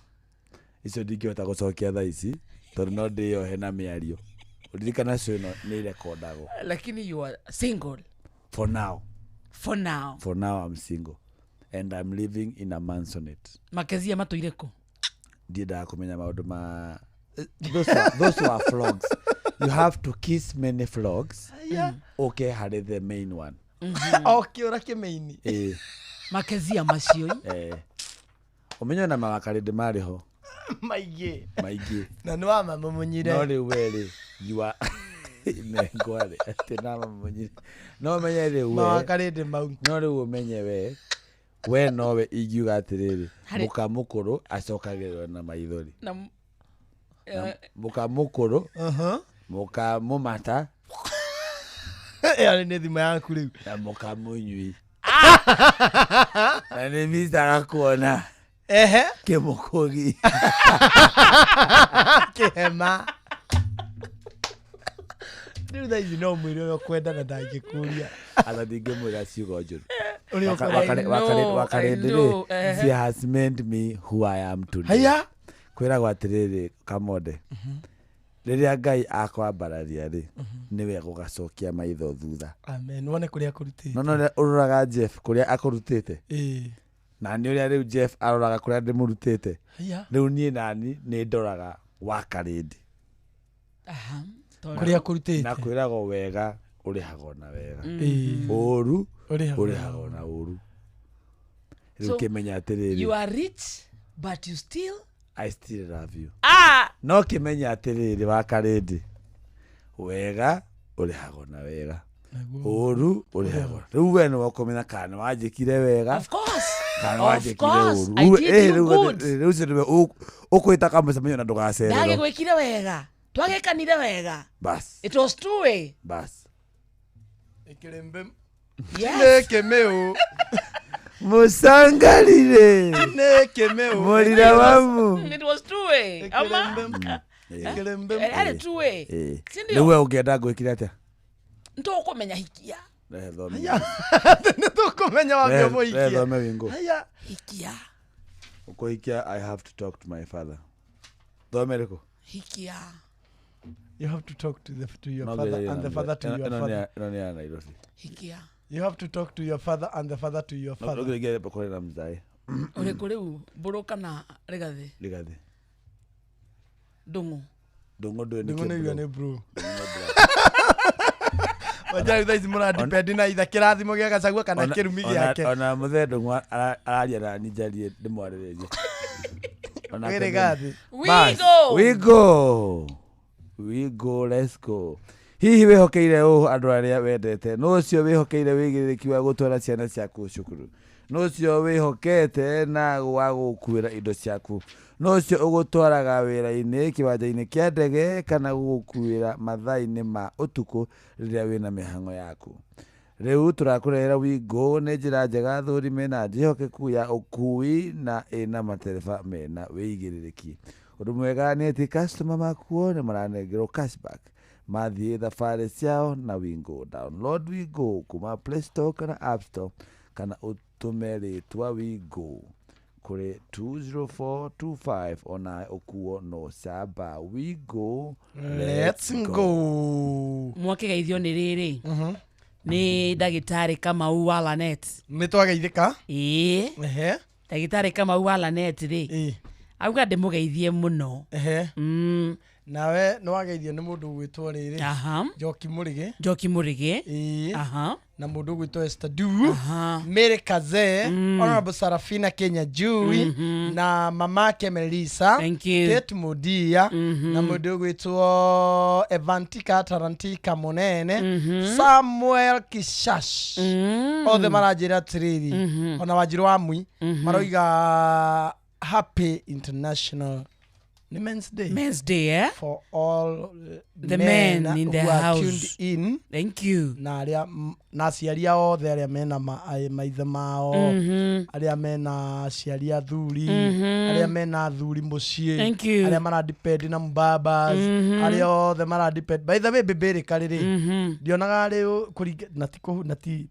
Icio ndingĩhota gũcokia thaa ici tondũ no ndĩyohe na mĩario. Ũririkana cio ĩno nĩ irekondagwo. Lakini you are single. For now. For now. For now I'm single. And I'm living in a mansonette. Makezia matũire kũ? Ndiendaga kũmenya maũndũ ma... Those were vlogs. You have to kiss many vlogs. Okay, harĩ the main one. Okay, ũrake main. Makezia macio. Ũmenyo na Makarede marĩ ho. Maingĩ. Na nĩ wa mamumunyire. No rĩu weri, you are... Nengware, atĩ na mamumunyire. No menye rĩu we. Makarede mau. No rĩu ũmenye we nowe ingiuga atĩrĩrĩ. Mũkamũkũrũ acokagĩrĩrwo na maithori. Mũkamũkũrũ. Mũkamũmata. Ĩyo nĩ thimũ yaku rĩu. Na mũkamũnyui. Na nĩ mĩtaga kuona. Kĩmũkũgi. Kĩhema. Rĩu thaa ici no mwĩrĩ ũrĩa ũkwenda na ndangĩkũria. Ala ndingĩmwĩra ciugo njũru. Wakarede she has made me who I am today. Haya. Kwĩragwo atĩrĩrĩ Kamode. Rĩrĩa Ngai akwambararia rĩ nĩwe gũgacokia maitho thutha. Amen. Wone kũrĩa akũrutĩte. No ũroraga Jeff kũrĩa akũrutĩte. Na nĩ ũrĩa rĩu Jeff aroraga kũrĩa ndĩmũrutĩte. Rĩu niĩ nani nĩ ndoraga Wakarede. Kũrĩa akũrutĩte. Na kwĩragwo wega ũrĩhagwo na wega. Ũru ũrĩhagwo na ũru. Rĩu kĩmenya atĩrĩrĩ. You are rich but you still I still love you. No kĩmenya atĩrĩrĩ Wakarede. Wega ũrĩhagwo na wega. Ũru ũrĩhagwo. Rĩu we nĩ ũkũmenya kana wanjĩkire wega. Of course. Kana wanjĩkire ũru. I did you good. Rĩu ciĩ ũkwĩta kamũcemanio na ndũgacererwo. Ndagĩgwĩkire wega. Twagĩkanire wega. Bas. It was two way. Bas. Ikirembe. Yes. Kemeo. Musangalire. Kemeo. Morira wamu. It was two way. Ama. Ikirembe. Era two way. Ndio wewe ungeenda gwĩkira atĩa? Ntukumenya hikia. Nitukumenya wambia muhikia. Thome wingo. Haya. Hikia. Ukohikia I have to talk to my father. Thome riko. Hikia. You have to talk to your father and the father to your father. Nani Nairobi. Hikia. You have to talk to your father and the father to your father. Nogere pokore na mzai. Ore kuri buruka na Rigathi. Rigathi. Dungu. Dungu ndo ni bro. Wajari thaa ici mũradipendi na itha kĩrathimo gĩa Gachagua kana kĩrumi gĩake. Ona mũthee Ndung'u araria na ninjarie ndĩmwarĩrĩrie. Wĩrĩ gathi. We go, let's go. Hihi wĩhokeire ũũ andũ arĩa wendete. No ũcio wĩhokeire wĩigĩrĩrĩki wa gũtwara ciana ciaku cukuru. No ũcio wĩhokete na wa gũkuĩra indo ciaku. No ũcio ũgũtwaraga wĩra-inĩ kĩwanja-inĩ kĩa ndege kana gũkuĩra mathaa-inĩ ma ũtukũ rĩrĩa wĩna mĩhang'o yaku. Rĩu tũrakũrehera Wigo nĩ njĩra njega thũrime na njĩhokeku ya ũkui na ĩna matereba mena wĩigĩrĩrĩki. Ũndũ mwega nĩ atĩ customer makuo nĩ maranengerwo cashback mathiĩ thabarĩ ciao na Wigo. Download Wigo kuma Play Store kana App Store kana ũtũme rĩtwa Wigo kũrĩ 20425 ona ũkuo no camba. Wigo, let's go. Mwakĩgeithio nĩ rĩrĩ. Nĩ ndagĩtarĩ Kamau wa Lanet. Nĩ twageithĩka? Ndagĩtarĩ Kamau wa Lanet rĩ. Auga ndĩmũgeithie mũno. nawe no wageithio nĩ mũndũ gwĩtwo rĩrĩ Njoki Mũrĩgĩ na mũndũ gwĩtwo Esther Du Mary Kaze Honorable Sarafina Kenya Jui na mamake Melissa Kate Mudia na mũndũ gwĩtwo Evantika Tarantika Munene Samuel Kishash othe maranjĩra atĩrĩrĩ ona Wanjiru wa Mui maroiga Happy International Men's Day for all the men in the house tuned in. Thank you. Na aciari othe arĩa mena maithe mao arĩa mena aciari athuri arĩa mena athuri mũciĩ arĩa mara depend na mbabas arĩa othe mara depend by the way bebere rĩrĩ ndionaga rĩ nati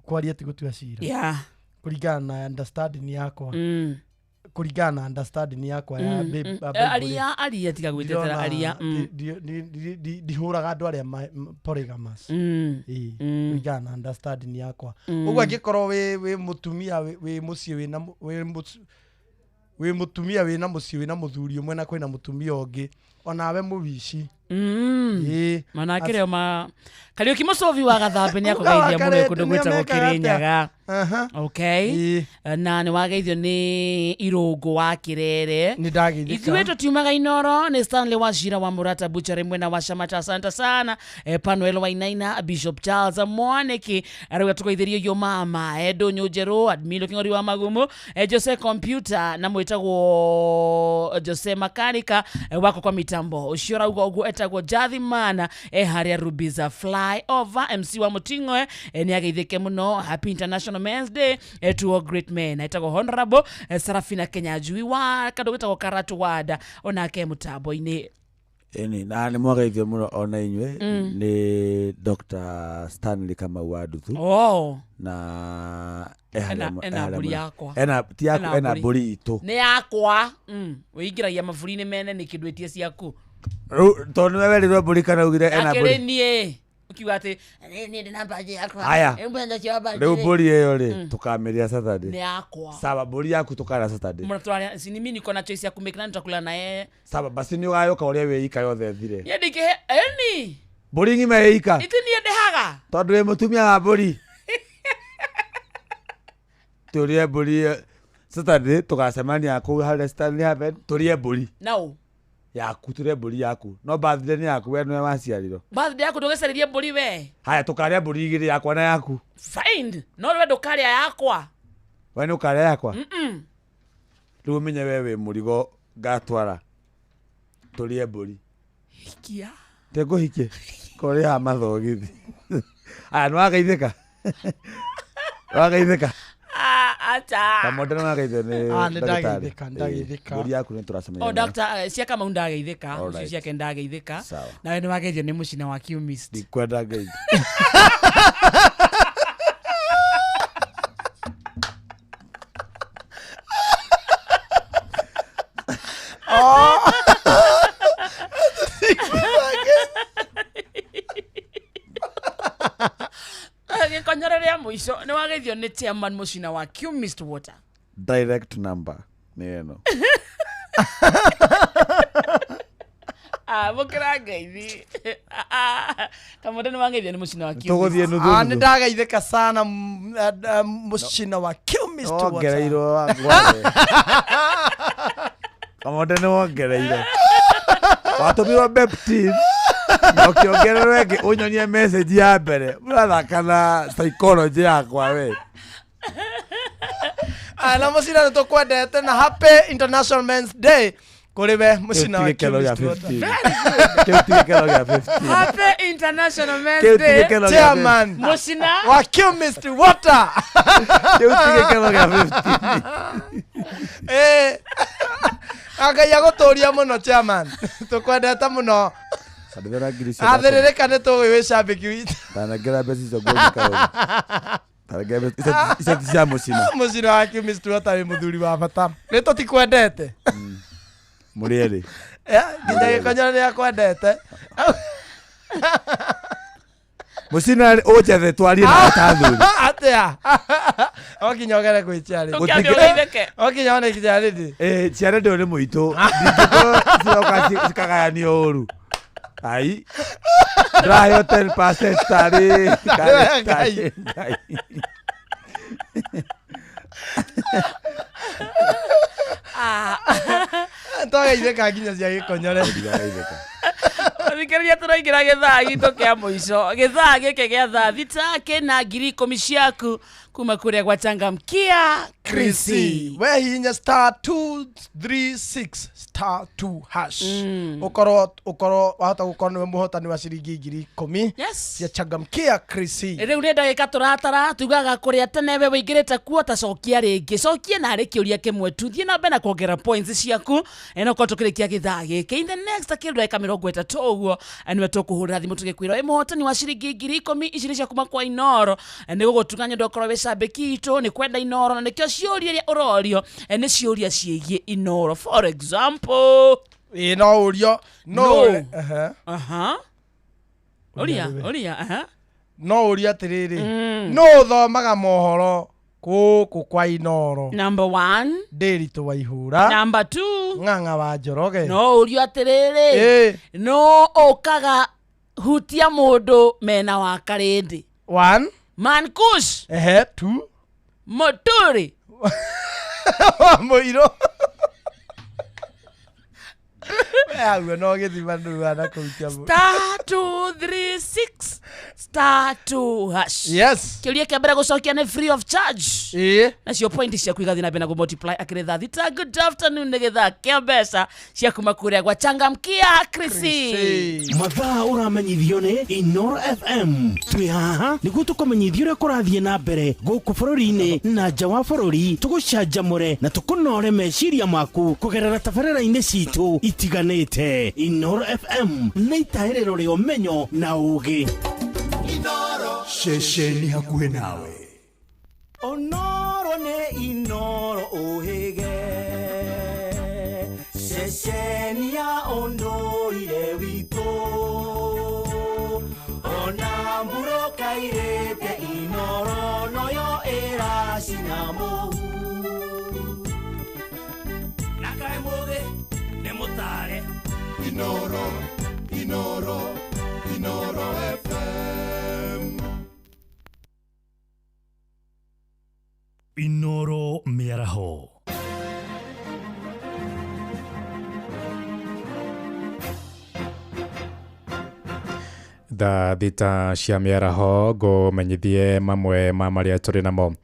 kwaria ti gũtua cira kũringana na understanding yakwa kuringana na understanding yakwa ya aria tiga gwitetera aria ndihuraga andũ arĩa polygamous kuringana na understanding yakwa ũguo angĩkorwo wĩ mutumia wĩ mũciĩ wĩ mutumia wĩna mũciĩ wĩna mũthuri ũmwe na kwĩna mutumia ũngĩ onawe mũwici manake rĩo Kariuki Mũcovi wa Gathambe nĩ akũgeithia mũno kũndũ gwĩtagwo Kĩrĩnyaga okay na nĩ wageithio nĩ Irũngũ wa Kĩrere ithuĩ tũtiumaga Inoro nĩ Stanley Wachira wa Murata Butchery mwena wa Shamata asante sana Panuel Wainaina Bishop Charles Mwaniki arĩa tũgeithĩrio yo mama Ndũnyũ Njerũ Admilo King'ori wa Magumu Jose Computer na mwĩtagwo Jose Makanika wako kwa mitambo ũcio rauga ũguo etagwo Jathimana harĩa Rubiza Fly over MC wa Muting'oe nĩ ageithĩke mũno Happy International Men's Day to all great men etagwo Honorable Sarafina Kenya Jui wa kandũ gwĩtagwo Karatu Wada onake mũtambo-inĩ na nĩ mwageithio mũno ona inyuĩ nĩ Dr. Stanley Kamau wa Nduthu na ena mburi yakwa ena mburi itũ nĩ yakwa wĩingĩragia maburi-inĩ mene nĩ kĩndũ etie ciaku tondũ nĩwe werirwo mburi kana ugire ena mburi niĩ ukiuga atĩ nĩ ndĩ baji yakwa rĩu mburi ĩyo rĩ tũkamĩrĩa Saturday nĩ yakwa sawa mburi yaku tũkara Saturday mratwara si mimi niko na choice ya kumake na nitakula na yeye sawa basi nĩ ũgayũka ũrĩa wĩika yothe thire yendike eni mburi ng'ima ĩika iti niĩ ndĩhaga tondũ wĩ mũtumia wa mburi tũrĩe mburi Saturday tũgacemania kũu harĩa Stanley Haven tũrĩe mburi no yaku tũrĩe mburi yaku no birthday nĩ yaku we nĩwe waciarirwo birthday yaku ndũgĩcarĩrie mburi we haya tũkarĩa mburi igĩrĩ yakwa na yaku fine no we ndũkarĩa yakwa we nĩ ũkarĩa yakwa rĩu ũmenye we wĩ mũrigo ngatwara tũrĩe mburi hikia tekũhikie kũrĩa mathogithi aya nĩ wageithĩka wageithĩka acha Kamote nĩ wageithio nĩ ndageithĩka mburi yaku nĩ tũracemania Dr. cia Kamau ndageithĩka ũcio ciake ndageithĩka nawe nĩ wageithio nĩ mũcina wa Qmist ndikwenda ngeithi gĩkonyoreria mũico nĩ wageithio nĩ chairman mũcina wa Qmist Water direct number nĩ ĩno mũkĩra ngeithi Kamote nĩ wageithio nĩ mũcina wa Qmist tũgũthiĩ nuthu nĩ ndageithĩka sana mũcina wa Qmist Water ongereirwo Kamote nĩ wongereirwo watũmirwo Beptin na ũkĩongererwo ĩngĩ ũnyonie message ya mbere mũrathaka na psychology yakwa we na mũcina nĩ tũkwendete na Happy International Men's Day kũrĩ we mũcina wa Qmist Water Happy International Men's Day chairman mũcina wa Qmist Water Ngai agũtũria mũno chairman tũkwendete mũno athĩrĩrĩka nĩ tũgĩ wĩ shabiki witũ tanagera mbeca icio ngũnyika isati cia mũcina mũcina wa Qmist Water wĩ mũthuri wa bata nĩ tũtikwendete mũrĩ erĩ nginya gĩkonyoro nĩ akwendete Mucina ojethe twarie na tathuri. Atia. Okinyogere kwichari. Okinya one kijari ndi. Ciana ndo ni muito. Ndiko cikagayani oru. Ai. Rayo 10% tari. Kai. Twageithĩka nginya cia gĩkonyore. Thikĩrĩria tũraingĩra gĩthaa gitũ kĩa mũico. Gĩthaa gĩkĩ gĩa thaa thita kĩna 10,000 ciaku kuma kũrĩa gwachangamkia Chrissy. We hinya *236 *2#. Ukorwo wahota gũkorwo nĩwe mũhotani wa ciringi 10,000 cia changamkia Chrissy. Rĩu nĩ ndagĩka tũratara tugaga kũrĩa tene we wĩingĩrĩte kuo ta cokia rĩngĩ. Cokia na harĩ kĩũria kĩmwe tu. Thiĩ na mbere na kuongerera points ciaku. No ko tũkĩrĩkia gĩthaa gĩkĩ. In the next ndagĩka 30 ũguo nĩwe tũkũhũrĩra thimũ tũgĩkwĩra mũhotani wa ciringi 10,000 ici cia kuma kwa Inoro. Nĩ gũgũtunganya ndokorwo wĩ shabiki itũ nĩ kwenda Inoro na nĩkĩo ciũria iria ũrorio nĩ ciũria ciĩgiĩ Inoro. For example, no ũrio no ũria atĩrĩrĩ, no ũthomaga mohoro gũkũ kwa Inoro. Number 1, Ndĩritũ Waihũra. Number 2, Ng'ang'a wa Njoroge. no ũrio atĩrĩrĩ, no ũkaga hutia mũndũ mena wa Karĩndĩ. 1, Mankush. 2, Moturi. Mũirũ. Aguo no gĩthima ndũrũgana kũrutia mũndũ. *236 *2#. Yes. Kĩũria kĩa mbere gũcokia nĩ free of charge. Nacio point ciaku igathiĩ na mbere na gũ-multiply akĩrĩ thaa thita. Good afternoon nĩ gĩthaa kĩa mbeca cia kuma kũrĩa gwachangamkia Chrissy. Mathaa ũramenyithio nĩ Inoro FM. Twĩ haha nĩguo tũkũmenyithia ũrĩa kũrathiĩ na mbere gũkũ bũrũri-inĩ na nja wa bũrũri. Tũgũcanjamũre na tũkũnore meciria maku kũgerera tabarĩra-inĩ citũ itiganĩte. Inoro FM nĩ itaĩrĩro rĩa ũmenyo na ũũgĩ. Inoro ceceni hakuhĩ nawe. Onoro nĩ Inoro ũhĩge, ceceni ya ũndũire witũ. Ona mburo kairĩte Inoro noyo ĩracina mũhu. Na kaĩ mũthĩ nĩ mũtare. Inoro, Inoro, Inoro FM. Inoro mĩaraho. Thaa thita cia mĩaraho ngũmenyithie mamwe ma marĩa tũrĩ namo.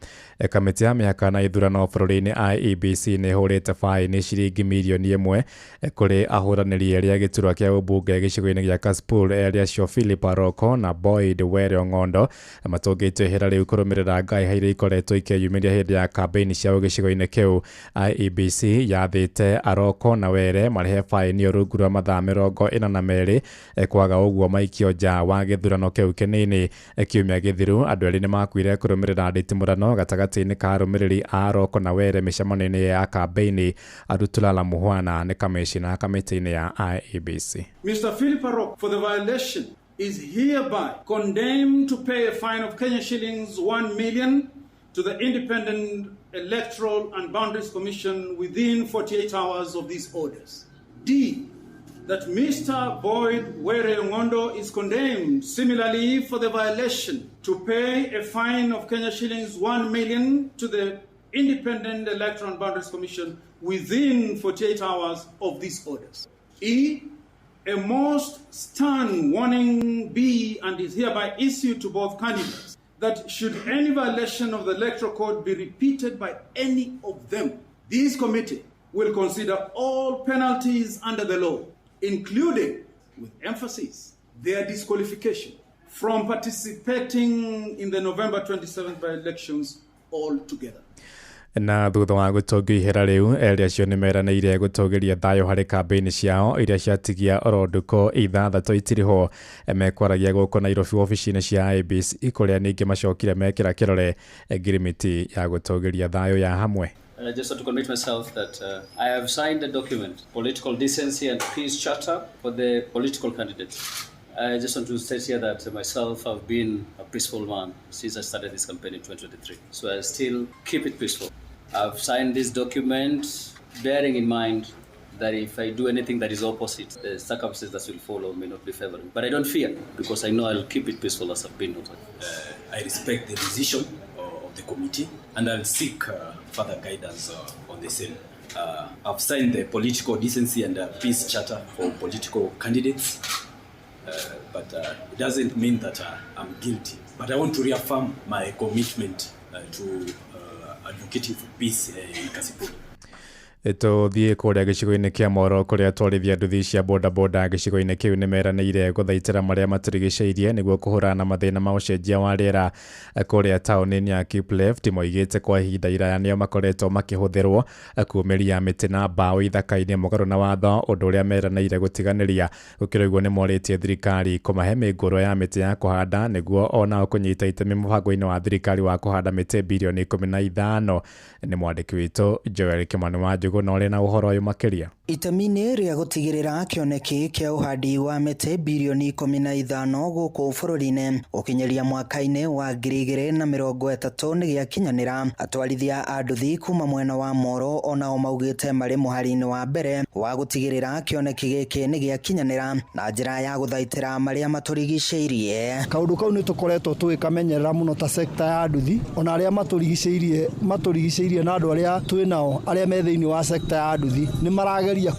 Kamĩtĩ ya mĩhaka na ithurano bũrũri-inĩ IEBC nĩ ĩhũrĩte faini ciringi mirioni 1 kũrĩ ahũranĩri erĩ a gĩturwa kĩa ũmbunge gĩcigo-inĩ gĩa Kasipul Eliacio Philip Aroko na Boyd Were Ong'ondo matũngĩtio ihera rĩu kũrũmĩrĩra ngahĩha iria ikoretwo ikĩyumĩria hĩndĩ ya kambĩini ciao gĩcigo-inĩ kĩu. IEBC yathĩte Aroko na Were marĩhe faini o rungu rwa mathaa 42 kwaga ũguo maikio nja wa gĩthurano kĩu kĩnini. Kiumia gĩthiru andũ erĩ nĩ makuire kũrũmĩrĩra nditimũrano gatagatĩ ni ka arũmĩrĩri a Aroko na Were mĩcemanio-inĩ ya kambĩini. Arutulala Muhwana nĩ kamĩcina kamĩtĩ-inĩ ya IEBC. Mr. Philip Aroko, for the violation, is hereby condemned to pay a fine of Kenya shillings 1 million to the Independent Electoral and Boundaries Commission within 48 hours of these orders. D, that Mr. Boyd Were Ong'ondo is condemned similarly for the violation to pay a fine of Kenya shillings 1 million to the Independent Electoral and Boundaries Commission within 48 hours of these orders. E, a most stern warning be and is hereby issued to both candidates that should any violation of the Electoral Code be repeated by any of them, this committee will consider all penalties under the law, including, with emphasis, their disqualification from participating in the November 27th by-elections altogether. Na thutha wa gũtũngio ihera rĩu erĩ acio nĩ meranĩire gũtũgĩria thayũ harĩ kambĩini ciao iria ciatigia oro ndukũ ithathatũ itirĩ ho. Mekwaragia gũkũ Nairobi ofici-inĩ cia IEBC kũrĩa ningĩ macokire mekĩra kĩrore ngirimiti ya gũtũgĩria thayũ ya hamwe. Just to commit myself that I have signed a document, Political Decency and Peace Charter for the political candidates. I just want to state here that myself, I've been a peaceful man since I started this campaign in 2023. So I still keep it peaceful. I've signed this document bearing in mind that if I do anything that is opposite, the circumstances that will follow may not be favorable. But I don't fear, because I know I'll keep it peaceful as I've been. I respect the decision of the committee, and I'll seek further guidance on the same. I've signed the Political Decency and Peace Charter for political candidates, but it doesn't mean that I'm guilty. But I want to reaffirm my commitment to advocating for peace in Kasipul. Tũthiĩ kũrĩa gĩcigo-inĩ kĩa Moro kũrĩa twarithia nduthi cia bodaboda gĩcigo-inĩ kĩu nĩ meranĩire gũthaitĩra marĩa matũrigicĩirie nĩguo kũhũrana na mathĩna ma ũcenjia wa rĩera kũrĩa taũni-inĩ ya Kipleft. Moigĩte kwa ihinda iraya nĩo makoretwo makĩhũthĩrwo kuumĩria mĩtĩ na mbaũ ithaka-inĩ mũgarũ na watho, ũndũ ũrĩa meranĩire gũtiganĩria. Gũkĩrĩ ũguo nĩ morĩtie thirikari kũmahe mĩngũrwa ya mĩtĩ ya kũhanda nĩguo onao kũnyita itemi mũbango-inĩ wa thirikari wa kũhanda mĩtĩ bilioni 15. Nĩ mwandĩki witũ Joel Kimani wa Njũgũ na ũrĩ na ũhoro ũyũ makĩria. Itemi-inĩ rĩa gũtigĩrĩra kĩoneki kĩa ũhandi wa mĩtĩ bilioni 15 gũkũ bũrũri-inĩ ũkinyĩria mwaka-inĩ wa 2030 nĩ gĩakinyanĩra, atwarithia a nduthi kuma mwena wa Moro onao maugĩte marĩ mũhari-inĩ wa mbere wa gũtigĩrĩra kĩoneki gĩkĩ nĩ gĩakinyanĩra na njĩra ya gũthaitĩra marĩa matũrigicĩirie. Kaũndũ kau nĩ tũkoretwo tũgĩkamenyerera mũno ta sekta ya nduthi, ona arĩa matũrigicĩirie na andũ arĩa twĩnao arĩa me thĩinĩ wa sekta ya nduthi nĩ marageria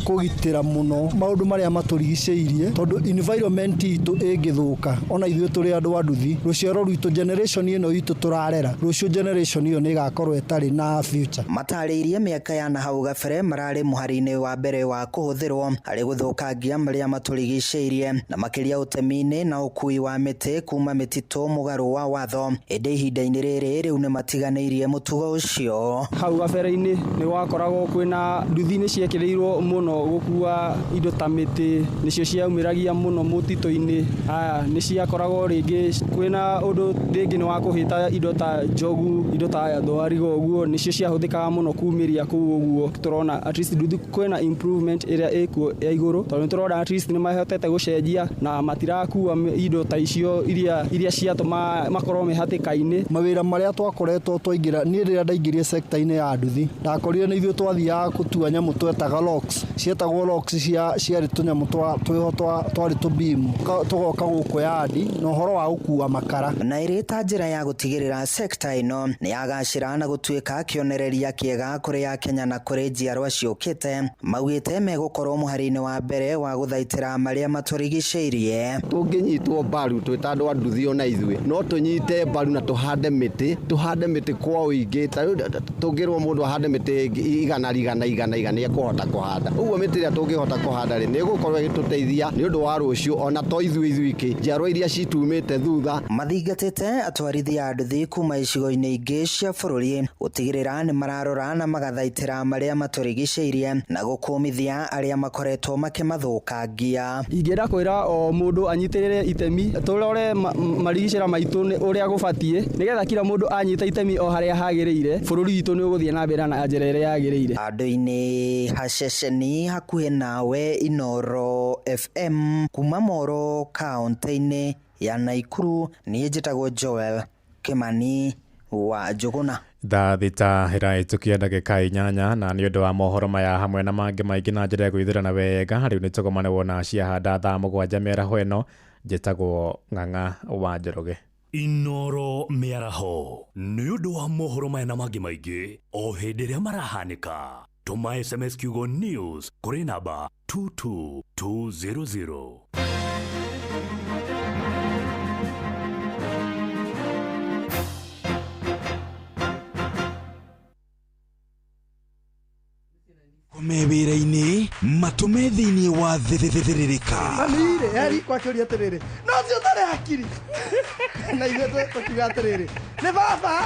kũgitĩra mũno maũndũ marĩa matũrigicĩirie, tondũ environment itũ ĩngĩthũka ona ithuĩ tũrĩ andũ a nduthi, rũciaro rwitũ generation ĩno itũ tũrarera, rũciũ generation ĩyo nĩ ĩgakorwo ĩtarĩ na future. Matarĩirie mĩaka ya nahau gabere mararĩ mũhari-inĩ wa mbere wa kũhũthĩrwo harĩ gũthũkangia marĩa matũrigicĩirie na makĩria ũtemi-inĩ na ũkui wa mĩtĩ kuma mĩtitũ mũgarũ wa watho. Ĩndĩ ihinda-inĩ rĩrĩ rĩu nĩ matiganĩirie mũtugo ũcio. Hau gabere-inĩ nĩ wakoragwo kwĩna nduthi nĩ ciekĩrĩirwo mũno gũkua indo ta mĩtĩ, nĩcio ciaumĩragia mũno mũtitũ-inĩ. Nĩ ciakoragwo rĩngĩ kwĩna ũndũ rĩngĩ nĩ wa kũhĩta indo ta njogu, indo ta thwariga ũguo, nĩcio ciahũthĩkaga mũno kumĩria kũu ũguo. Tũrona at least nduthi kwĩna improvement ĩrĩa ĩkuo ya igũrũ, tondũ tũrona at least nĩ mahotete gũcenjia na matirakua indo ta icio iria ciatũma makorwo me hatĩka-inĩ. Mawĩra marĩa twakoretwo twaingĩra, niĩ rĩrĩa ndaingĩrire sekta-inĩ ya nduthi ndakorire nĩ ithuĩ twathiaga gũtua nyamũ twetaga locks, cietagwo locks ciarĩ tũnyamũ twarĩ tũbimu tũgoka gũkũ yandi na ũhoro wa gũkua makara. Na ĩrĩ ta njĩra ya gũtigĩrĩra sekta ĩno nĩ yagacĩra na gũtuĩka kĩonereria kĩega kũrĩ Akenya na kũrĩ njiarwa ciũkĩte, maugĩte megũkorwo mũhari-inĩ wa mbere wa gũthaitĩra marĩa matũrigicĩirie. Tũngĩnyitwo mbaru twĩ ta andũ a nduthi ona ithuĩ no tũnyite mbaru na tũhande mĩtĩ kwa ũingĩ. Tũngĩrwo mũndũ ahande mĩtĩ igana ekũhota kũhanda. Ũguo mĩtĩ ĩrĩa tũngĩhota kũhanda nĩ ĩgũkorwo ĩgĩtũteithia nĩ ũndũ wa rũciũ ona to ithuĩ iki njiarwa iria citumĩte thutha. Mathingatĩte atwarithia a nduthi kuma icigo-inĩ ingĩ cia bũrũri gũtigĩrĩra nĩ mararora na magathaitĩra marĩa matũrigicĩirie na gũkũmithia arĩa makoretwo makĩmathũkangia. Ingĩenda kwĩra o mũndũ anyitĩrĩre itemi, tũrore marigicĩra maitũ ũrĩa gũbatiĩ, nĩgetha kila mũndũ anyita itemi o harĩa hagĩrĩire, bũrũri witũ nĩ ũgũthiĩ na mbere na njĩra ĩrĩa yagĩrĩire. Andũ-inĩ haceceni hakuhĩ nawe Inoro FM kuma Moro kaunti-inĩ ya Naikuru, niĩ njĩtagwo Joel Kimani wa Njũgũna. Thaa thita ĩrahĩtũkia ndagĩka 8 na nĩ ũndũ wa mohoro maya hamwe na mangĩ maingĩ na njĩra ya gwĩthurana wega, rĩu nĩ tũgomanĩrwo na ciahanda thaa 7 mĩaraho ĩno. Njĩtagwo Ng'ang'a wa Njoroge. Inoro mĩaraho nĩ ũndũ wa mohoro maya na mangĩ maingĩ o hĩndĩ ĩrĩa marahanĩka. Tũma SMS kiugo news kũrĩ namba 22200. Kome wĩra-inĩ matũme thĩinĩ wa thĩrĩrĩka. Anire yari kwa kĩũria atĩrĩrĩ no cio ũtarĩ hakiri na ithuĩ tũkiuga atĩrĩrĩ nĩ baba.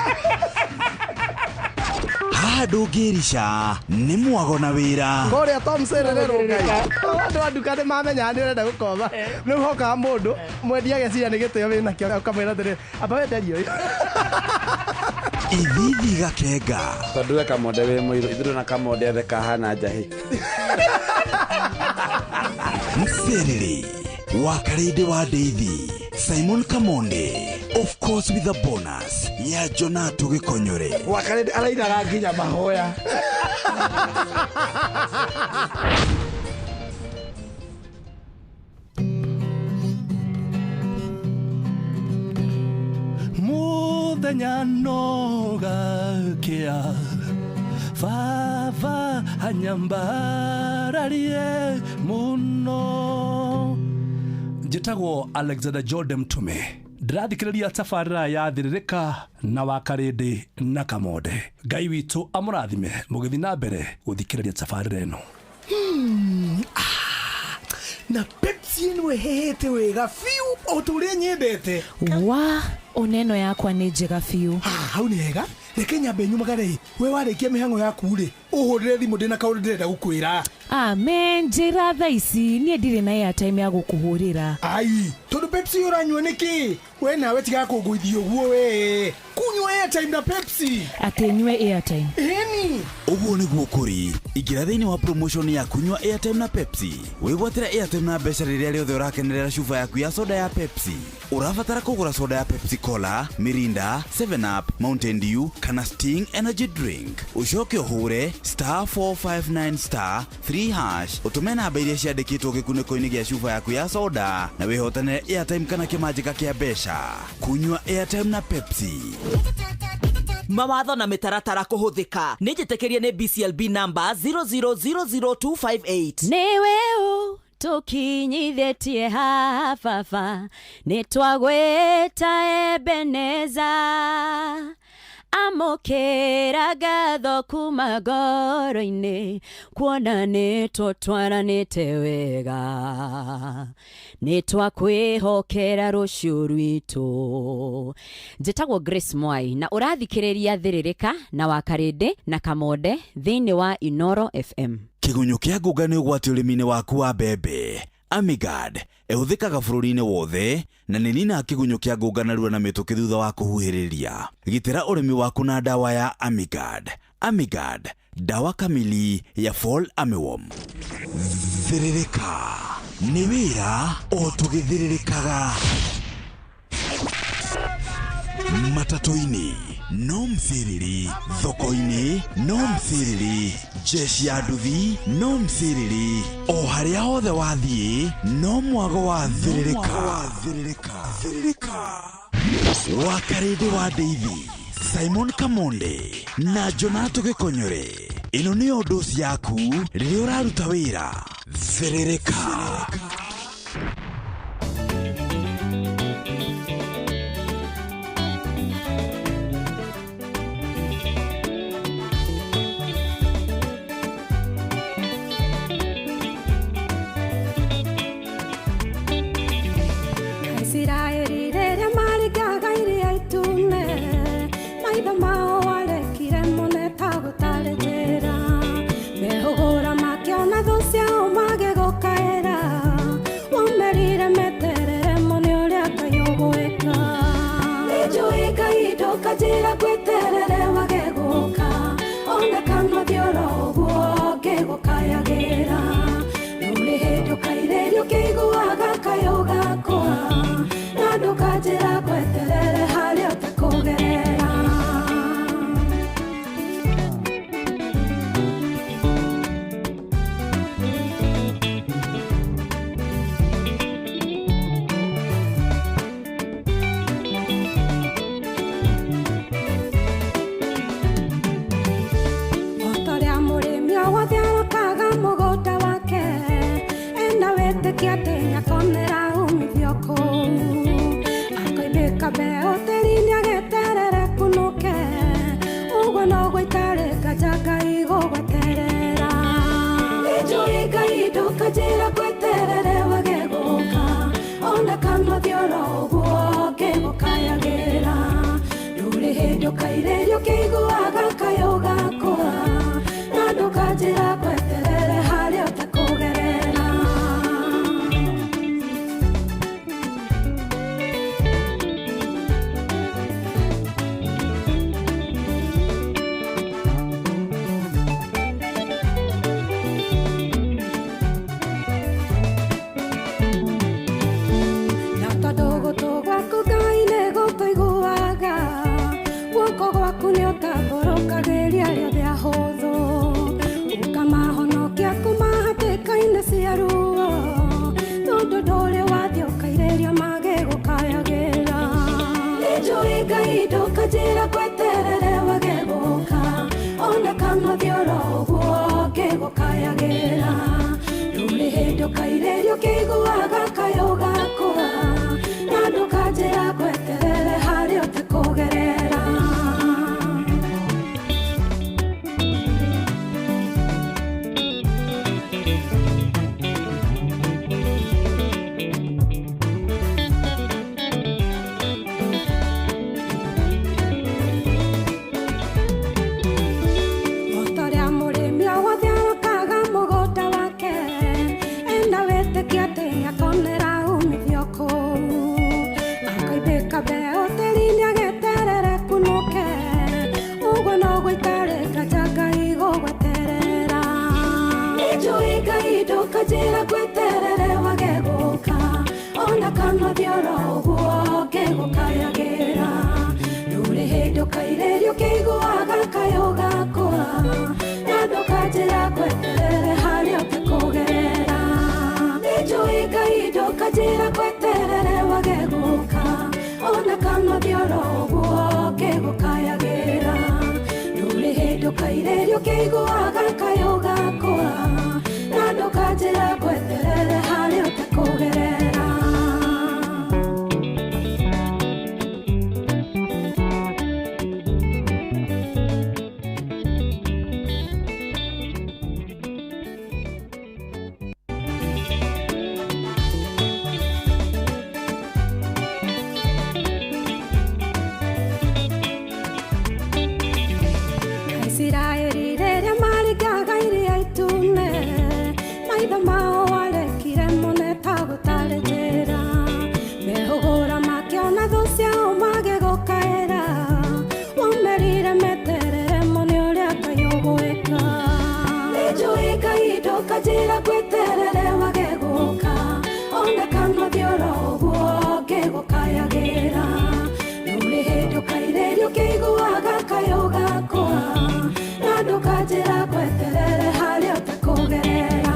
Haha ndũngĩrica nĩ mwago na wĩra. Kũrĩa Tom Sererero Ngai andũ a nduka nĩ mamenya nĩ ũrenda gũkoma, rĩu hokaga mũndũ mwendia ageciria nĩ gĩtĩo wĩna kĩo ũkamwĩra atĩrĩrĩ amba wenderio ũyũ. Ithithi gakenga tondũ we kamonde wĩ mũirũ ithuĩ na kamonde othe kahana njahĩ. Mserere Wakarede wa Deithi, Simon Kamonde, of course with a bonus ya Jonato Gikonyore. Wakarede araina nginya mahoya. Muthenya nogakia Vava hanyambararie muno. Njĩtagwo Alexander Jordan Mtume, ndĩrathikĩrĩria tabarĩra ya Thĩrĩrĩka na Wakarĩndĩ na Kamonde. Ngai witũ amũrathime mũgĩthiĩ na mbere gũthikĩrĩria tabarĩra ĩno. Na Pepsi ĩno ĩhehete wega fiu o ta ũrĩa nyendete. Wa oneno yakwa nĩ njega fiu. Hau nĩ hega. Reke nyambe nyumagare we warĩkia mĩhang'o yaku rĩ ũhũrĩre thimũ ndĩna kaũndũ ndĩrenda gũkwĩra. Amen, njĩra thaa ici niĩ ndirĩ na airtime ya gũkũhũrĩra. Ai, tondũ Pepsi ũranyua nĩkĩ? We nawe tiga kũngũithia ũguo we. Kunywa airtime na Pepsi. Atĩ nyue airtime. Eni. Ũguo nĩguo kũri. Ingĩra thĩinĩ wa promotion ya kunywa airtime na Pepsi. Wĩgwatĩra airtime na mbeca rĩrĩa rĩothe ũrakenerera cuba yaku ya soda ya Pepsi. Ũrabatara kũgũra soda ya Pepsi Cola, Mirinda, 7 Up, Mountain Dew kana Sting energy drink. Ucoke ũhũre *459*3# ũtũme namba iria ciandĩkĩtwo gĩkunĩko-inĩ gĩa cuba yaku ya soda na wĩhotanĩre airtime kana kĩmanjĩka kĩa mbeca. Kunywa airtime na Pepsi. Mawatho na mĩtaratara kũhũthĩka. Nĩ njĩtĩkĩrie nĩ BCLB number 0000258. Nĩwe ũ tũkinyithĩtie hafafa nĩ twagwĩta Ebeneza amũkĩra ngatho kuma ngoro-inĩ kuona nĩ tũtwaranĩte wega nĩ twakwĩhokera rũciũ rwitũ. Njĩtagwo Grace Mwai na ũrathikĩrĩria Thĩrĩrĩka na Wakarĩndĩ na Kamonde thĩinĩ wa Inoro FM. Kĩgunyũ kĩa ngũnga nĩ ũgwati ũrĩmi-inĩ waku wa mbembe. Amigad ĩhũthĩkaga bũrũri-inĩ wothe na nĩ nina kĩgunyũ kĩa ngũnga narua na mĩtũkĩ thutha wa kũhuhĩrĩria. Gitĩra ũrĩmi waku na dawa ya Amigad. Amigad, dawa kamili ya Fall Armyworm. Thĩrĩrĩka nĩ wĩra o tũgĩthĩrĩrĩkaga. Matatu-inĩ no mthiriri, thoko-inĩ no mthiriri, jeshi ya nduthi no mthiriri, o harĩa hothe wathiĩ no mwago wa Thĩrĩrĩka. Wakarĩndĩ wa Deithi, Simon Kamonde na Jonato Gikonyore. Ĩno nĩ Ũndũ yaku rĩrĩa ũraruta wĩra. Thĩrĩrĩka. Israeli rĩrĩa marĩngaga iria itune maitho mao warekire moneka gũtarĩ njĩra mehũgũra makĩona thũ ciao magĩgũkaĩra wamerire meterere mone ũrĩa Ngai ũgwĩka. Nĩnjũĩ Ngai ndũkanjĩra ngweterere wagegũka ona kana thiora ũguo ngĩgũkayagĩra rũrĩ hĩndĩ ũkairĩrio ũkĩiguaga kayũ gakwa na ndũkanjĩra ngweterere harĩa ũtakũgerera. Otorĩa mũrĩmi wothe arakaga mũgũnda wake ena wĩtĩkia atĩ nĩakonera umithio kũu akoimbĩka mbeũ tĩri-inĩ agĩterere kunũke ũguo noguo itarĩkanja Ngai gũgweterera. Nĩnjũĩ Ngai ndũkanjĩra ngweterere wagegũka ona kana thiora ũguo ngĩgũkayagĩra rũrĩ hĩndĩ ũkairĩrio ũkĩiguaga kayũ gakwa na ndũkanjĩra ngweterere harĩa ũtakũgerera. kanothiora ũguo ngĩgũkayagĩra rũrĩ hĩndĩ ũkairerio kĩiguaga kayũ gakwa na ndũkanjĩra kweterere harĩa ũtekũgerera nĩnjũĩ Ngai ndũkanjĩra kweterere wage gũka ona kanothiora ũguo ngĩgũkayagĩra rũrĩ hĩndĩ ũkairerio kĩiguaga kayũ gakwa na ndũkanjĩra kweterere harĩa ũtekũgerera Isiraeli rĩrĩa maringaga iria itune maitho mao warekire mũne ta gũtarĩ njĩra mehũgũra makĩona thũ ciao magĩgũkaĩra wamerire meterere mũne ũrĩa Ngai ũgwĩka nĩnjũĩ Ngai ndũkanjĩra ngweterere wage gũka ona kanothiora ũguo ngĩgũkayagĩra rũrĩ hĩndĩ ũkairerio kĩiguaga kayũ gakwa na ndũkanjĩra ngweterere harĩa ũtekũgerera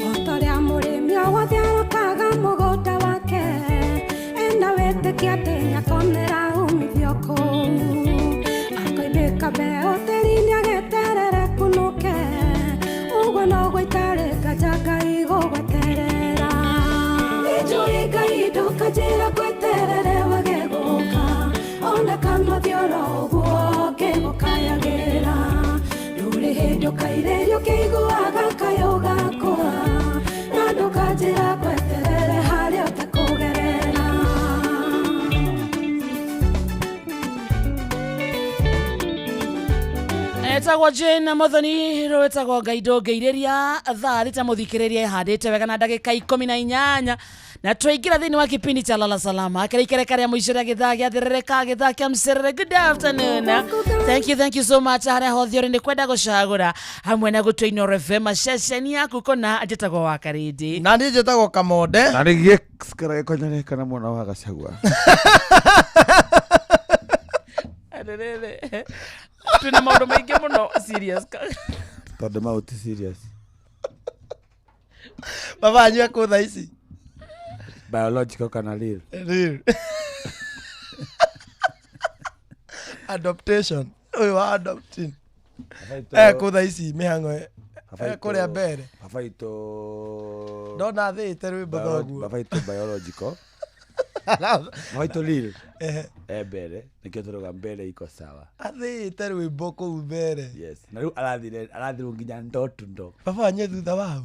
otorĩa mũrĩmi wothe arokaga mũgũnda wake ena wĩtĩkia atĩ nĩakonera umithio kũu akoimbĩka mbeũ tĩri-inĩ agĩterere kunũke ũguo noguo itarĩka nja Ngai gũgweterera nĩnjũĩ Ngai ndũkanjĩra ngweterere wage gũka ona kanothiora ũguo ngĩgũkayagĩra rũrĩ hĩndĩ ũkairerio kĩiguaga kayũ gakwa na ndũkanjĩra ngweterere harĩa ũtekũgerera etagwo Jane Muthoni rwetagwo Ngai ndũngĩirĩria thaa rita mũthikĩrĩria ehandĩte wega na ndagĩka 18 na twaingĩra thĩinĩ wa kipindi cha Lala Salama kĩrĩkĩrĩka rĩa mũico rĩa gĩthaa gĩa thĩrĩrĩka gĩthaa kĩa mcerere. Good afternoon, thank you so much harĩa hothe ũrĩ nĩ kwenda gũcagũra hamwe na gũtua Inooro FM ceceni yaku kona njĩtagwo wa Karĩndĩ na niĩ njĩtagwo Kamonde na nĩ gĩkonyarĩka na mwana wa Gacagua twĩna maũndũ maingĩ mũno serious tondũ mau ti serious baba anyua kũ thaa ici biological kana real adaptation ũyũ wa adopting kũ thaa ici mĩhang'o kũrĩa mbere baba itũ ndona thĩte rwĩmbo thoguo baba itũ biological baba itũ real mbere nĩkĩo tũroga mbere iko sawa athĩte rwĩmbo kũu mbere yes na rĩu arathirwo nginya ndotundo baba anye thutha wau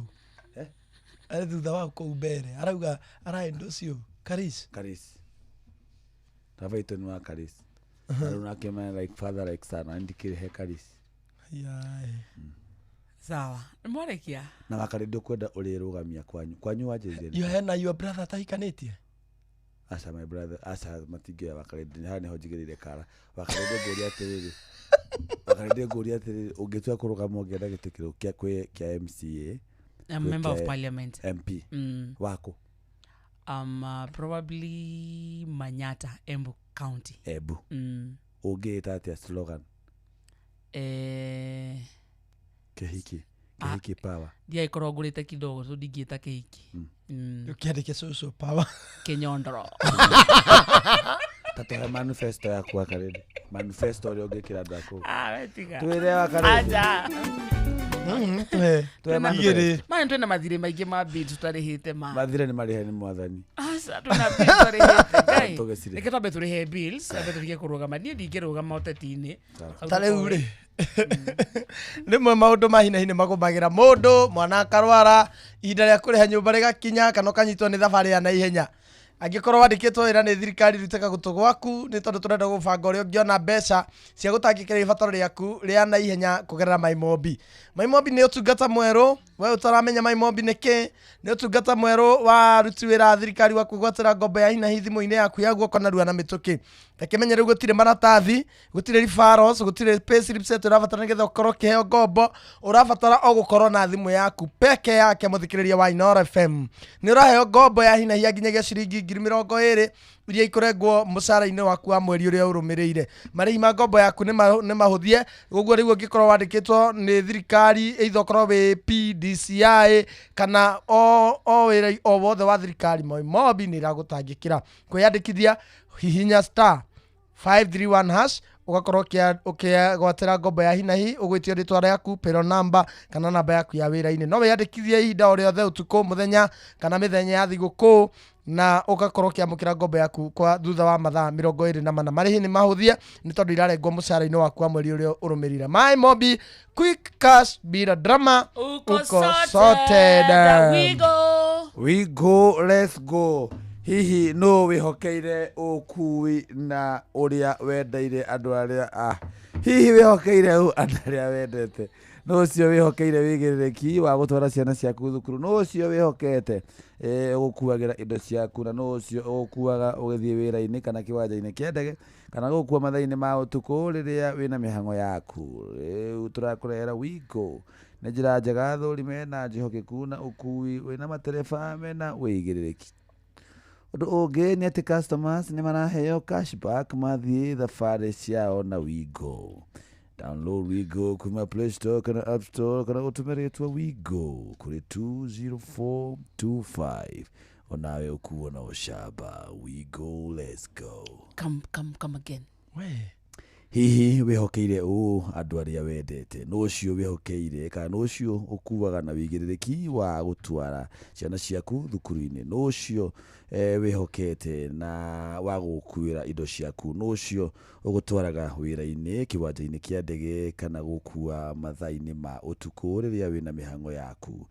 arĩ thutha wau kũu mbere arauga araenda ũcio Karis baba itũ nĩ wa Karis na rĩu nakĩmena like father like son andikĩre he Karis sawa mwarekia na Wakarĩndĩ kwenda ũrĩrũgamia kwanyu wanjĩrĩria you hena your brother tahikanĩtie asa my brother asa matingĩ Wakarĩndĩ haha nĩho njigĩrĩire kara Wakarĩndĩ ngũria atĩrĩrĩ ũngĩtua kũrũgama ũngĩenda gĩtĩkĩro kĩa MCA a member of parliament MP wako probably Manyata Embu County ũngĩĩta atĩa slogan kĩhiki power dia ikorwo ngũrĩte kidogo so ndingĩta kĩhiki ũkĩandĩke social power Kĩnyondoro tatuhe manifesto yaku Wakarĩndĩ manifesto ũrĩa ũngĩkĩra andũ akũu wetiga twĩre Wakarĩndĩ mani twĩna mathirĩ maingĩ ma bill tũtarĩhĩte mathirĩ nĩ marĩhe nĩ mwathani aca twĩna bill tũtarĩhĩte Ngai reke twambe tũrĩhe bills ambe tũrige kũrũgama niĩ ndingĩrũgama ũteti-inĩ tarĩu rĩ rĩmwe maũndũ ma hinahi nĩ magũmagĩra mũndũ mwana akarwara ihinda rĩa kũrĩha nyũmba rĩgakinya kana ũkanyitwo nĩ thabarĩ ya naihenya angĩkorwo wandĩkĩtwo wĩra nĩ thirikari rutĩka gũtũ gwaku nĩ tondũ tũrenda gũbanga ũrĩa ũngĩona mbeca cia gũtangĩkĩra ibataro rĩaku rĩa naihenya kũgerera MyMobi Maimobi nĩ ũtungata mwerũ, we utaramenya Maimobi nĩkĩ, nĩ ũtungata mwerũ wa ruti wĩra thirikari wa kũgwatĩra ngombo ya hina thimũ-inĩ yaku ya guoko na rua na mĩtũkĩ. Rekemenya rĩu gũtirĩ maratathi, gũtirĩ referrals, gũtirĩ payslips ũrabatara nĩgetha ũkorwo ũkĩheo ngombo, ũrabatara o gũkorwo na thimũ yaku peke yake mũthikĩrĩria wa Inooro FM. Nĩ ũraheo ngombo ya hina nginyagia ciringi 20,000 iria ikorengwo mũcara-inĩ waku wa mweri ũrĩa ũrũmĩrĩire. Marĩhi ma ngombo yaku nĩ mahũthie, ũguo rĩu ũngĩkorwo wandĩkĩtwo nĩ thirikari either ũkorwo wĩ PDCI kana o wĩra o wothe wa thirikari, Maimobi nĩ ĩragũtangĩkĩra. Kwĩyandĩkithia hihinya *531# ugakorwo ũkĩgwatĩra ngombo ya hinahi, ũgwĩtio rĩtwa rĩaku, payroll number kana namba yaku ya wĩra-inĩ. No wĩyandĩkithie ihinda o rĩothe, ũtukũ, mũthenya kana mĩthenya ya thigũkũ, na ũgakorwo ũkĩamũkĩra ngombo yaku kwa thutha wa mathaa 24. Marĩhi nĩ mahũthie nĩ tondũ irarengwo mũcara-inĩ waku wa mweri ũrĩa ũrũmĩrĩire. Maimobi, quick cash bila drama, uko sorted. We go, let's go. Hihi no wihokeire ukui na uria wendeire andu aria hihi wihokeire andu aria wendete, no ucio wihokeire wigiriki wa gutwara ciana ciaku thukuru, no ucio wihokete gukuagira indo ciaku, na no ucio ukuaga ugithie wira-ini kana kiwanja-ini kia ndege kana gukua mathaa-ini ma utuku riria wina mihango yaku. Turakurehera Wigo na njira njega, thũrime na njihokeku na ukui wina matereba mena wigiriki. Undu ũngĩ nĩ atĩ customers nĩ maraheo cashback mathiĩ thabarĩ ciao na Wigo. Download Wigo kuma Play Store kana App Store kana ũtũme rĩtwa Wigo kũrĩ 20425 onawe ũkuo na ũcamba. Wigo, let's go. Come again. Hihi wihokeire andu aria wendete, no ucio wihokeire kana no ucio ukuaga na wigiriki wa gutwara ciana ciaku thukuru-ini, no ucio wihokete na wa gukuira indo ciaku, no ucio ugutwaraga wira-ini kiwanja-ini kia ndege kana gukua mathaa-ini ma utuku riria wina mihango yaku.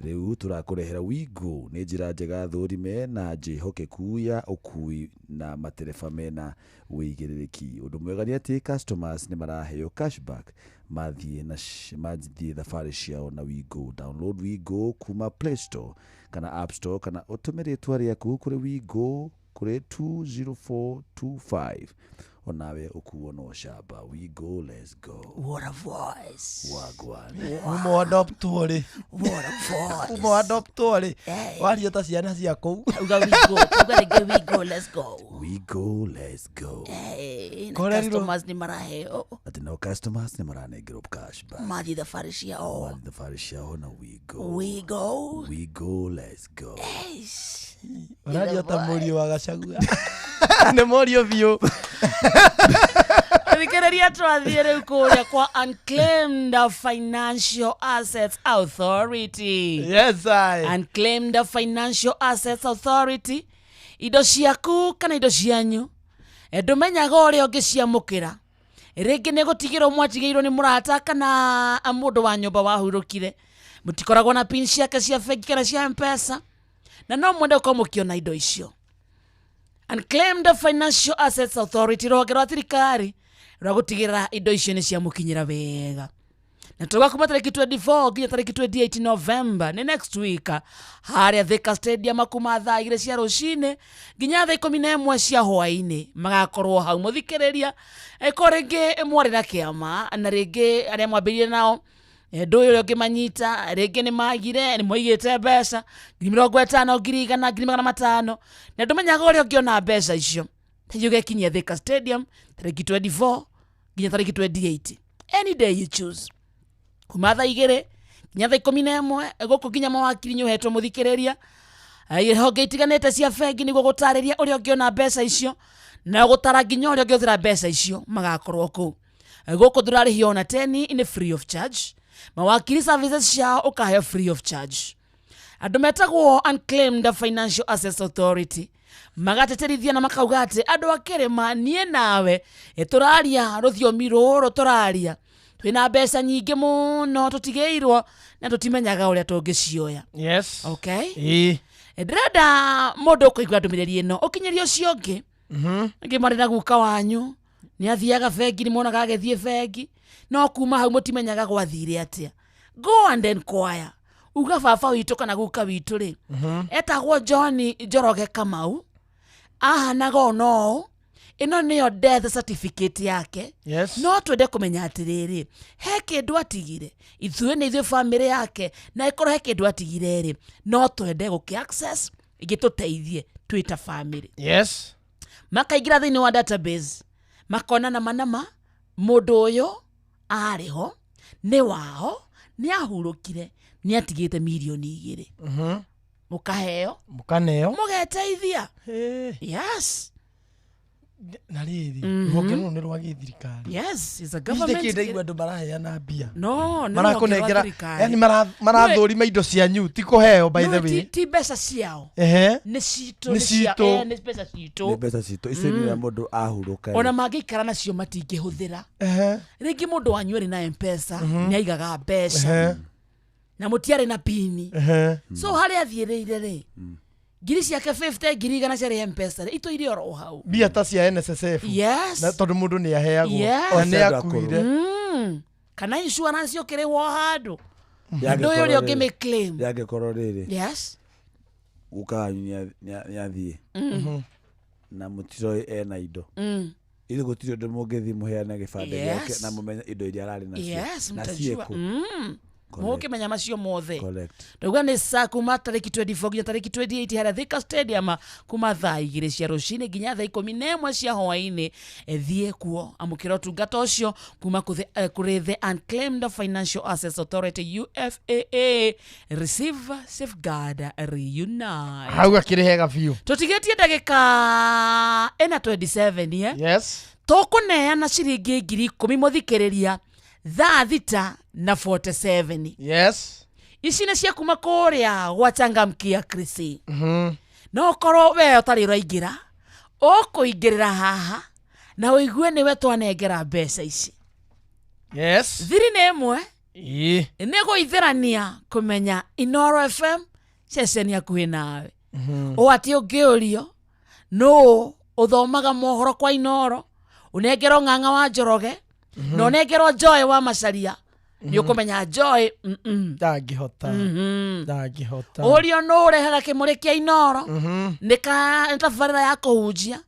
Riu turakurehera Wigo nĩ njĩra njega, thũrime na njihokeku ya ukui na matereba mena wĩigĩrĩrĩki. Ũndũ mwega nĩ atĩ customers nĩ maraheo cashback mathiĩ thabarĩ ciao na Wigo. Download Wigo kuma Play Store kana App Store kana ũtũme rĩtwa rĩaku kũrĩ Wigo kũrĩ 20425 onawe ukuo no shaba. Wigo, let's go. What a voice. Wagwan. Umo adoptori. What a voice. Umo adoptori. Wario ta ciana cia kou. Uga Wigo, let's go. Wigo, let's go. Hey, customers ni maraheo. Ati no customers ni maranengerwo cashback. Mathi thabarĩ ciao. Mathi thabarĩ ciao na Wigo. Wigo, let's go. Yes. Wario ta mũriũ wa Gachagua. Nĩ mũriũ biũ. Thikĩrĩria twathiĩ rĩu kũrĩa kwa Unclaimed Financial Assets Authority. Yes, Unclaimed Financial Assets Authority. Indo ciaku kana indo cianyu ndũmenyaga ũrĩa ũngĩciamũkĩra. Rĩngĩ nĩ gũtigĩrwo mwatigĩirwo nĩ mũrata kana mũndũ wa nyũmba wahurũkire, mũtikoragwo na pin ciake cia bengi kana cia M-Pesa, na no mwende gũkorwo mũkĩona indo icio. Unclaimed Financial Assets Authority rũhonge rwa thirikari rwa gũtigĩrĩra indo icio nĩ ciamũkinyĩra wega. Na tũgakuma tarĩki 24 nginya tarĩki 28 November nĩ next week harĩa Thika Stadium kuma thaa 2 cia rũcinĩ nginya thaa 11 cia hwaĩ-inĩ magakorwo hau mũthikĩrĩria. Eko rĩngĩ mwarĩ na kĩama na rĩngĩ arĩa mwambĩrĩire nao ndũĩ ũrĩa ũngĩmanyita, rĩngĩ nĩ magire nĩ moigĩte mbeca 50,000, 100,000, 500,000, na ndũmenyaga ũrĩa ũngĩona mbeca icio. Tĩjĩ ũgekinyia Thika Stadium tarĩki 24 nginya tarĩki 28 any day you choose, kuma thaa 2 nginya thaa 11 gũkũ nginya mawakiri nĩũhetwo mũthikĩrĩria honge itiganĩte cia bengi nĩguo gũtarĩria ũrĩa ũngĩona mbeca icio na gũtara nginya ũrĩa ũngĩhũthĩra mbeca icio magakorwo kũu. Gũkũ ndũrarĩhio ona teni nĩ free of charge, mawakiri services ciao ũkaheo free of charge. Andũ metagwo Unclaimed Financial Assets Authority magateterithia na makauga atĩ andũ akĩrĩma niĩ nawe tũraria rũthiomi rũrũ tũraria twĩna mbeca nyingĩ mũno tũtigĩirwo na tũtimenyaga ũrĩa tũngĩcioya. Yes. Okay. Ndĩrenda mũndũ ũkũigua ndũmĩrĩri ĩno ũkinyĩrie ũcio ũngĩ angĩ marĩ na guka wanyu nĩ athiaga bengi nĩ monaga agĩthiĩ bengi no kuma hau mũtimenyaga gwathire atĩa. go and inquire uga baba witũ kana guka witũ rĩ etagwo John Njoroge Kamau ahanaga no ino niyo death certificate yake. Yes. No twende kumenya atiriri he kindu atigire ithuĩ nĩ ithuĩ family yake na ikorwo he kindu atigire rĩ no twende guki access igituteithie twita family. Yes. Makaingira thĩinĩ wa database makona nama mũndũ ũyũ ariho nĩ wao nĩ ahurũkire nĩ atigĩte milioni 2 mukaheo mukaneo mugeteithia. Yes. Na riri rũhonge rũu nĩ rwa gĩthirikari. Yes, it's a government. Ndikĩnda igua andũ maraheana mbia. No, marakũnengera yani marathũrima indo cianyu ti kũheo by the way. Ti mbeca ciao. Nĩ citũ nĩ mbeca citũ. Nĩ mbeca citũ icio nĩ mũndũ ahurũka. Ona mangĩikara nacio matingĩhũthĩra. Rĩngĩ mũndũ wanyu arĩ na M-Pesa nĩ aigaga mbeca na mũtiarĩ na pini. So harĩa athiĩrĩire rĩ ngiri ciake 50 ngiri igana ciarĩ M-Pesa ito iria oro hau mbia ta cia NSSF. Yes. Na tondũ mũndũ nĩ aheagwo na nĩ akuire kana insurance yokĩrĩhwo handũ ndũ ũrĩa ũngĩmĩclaim yangĩkorwo rĩrĩ. Yes. Gukanyu nĩ athiĩ na mũtiro ena indo ili gũtirĩ ũndũ mũngĩthiĩ mũheane gĩbandĩ gĩake na mũmenye indo iria ararĩ nacio na ciĩkũ mukimenya macio mothe. Ndauga nĩ saa kuma tariki 24 nginya tariki 28 harĩa Thika Stadium kuma thaa 2 cia rũcinĩ nginya thaa 11 cia hwaĩ-inĩ. Thiĩ kuo amũkĩra ũtungata ũcio kuma kũrĩ the Unclaimed Financial Assets Authority UFAA. Receive, safeguard, reunite. Hau akĩrĩhega biũ. Tũtigĩtie ndagĩka 27 Yes. Tũkũneana ciringi 10,000 mũthikĩrĩria thaa 6:47. Yes. Ici nĩ cia kuma kũrĩa gwachangamkia Krisi. No korwo we ũtarĩ ũraingĩra ũkũingĩrĩra haha na ũigue nĩwe twanengera mbeca ici. Yes. Thiri nĩ ĩmwe nĩ gũithĩrania kũmenya Inoro FM ceceni hakuhĩ nawe. Atĩ ũngĩũrio no ũthomaga mohoro kwa Inoro ũnengerwo Ng'ang'a wa Njoroge no nengerwo Joy wa Macharia nĩ ũkũmenya Joy ndangĩhota. Ũrio no ũrehaga kĩmũrĩ kĩa Inoro nĩ tabarĩra ya kũhunjia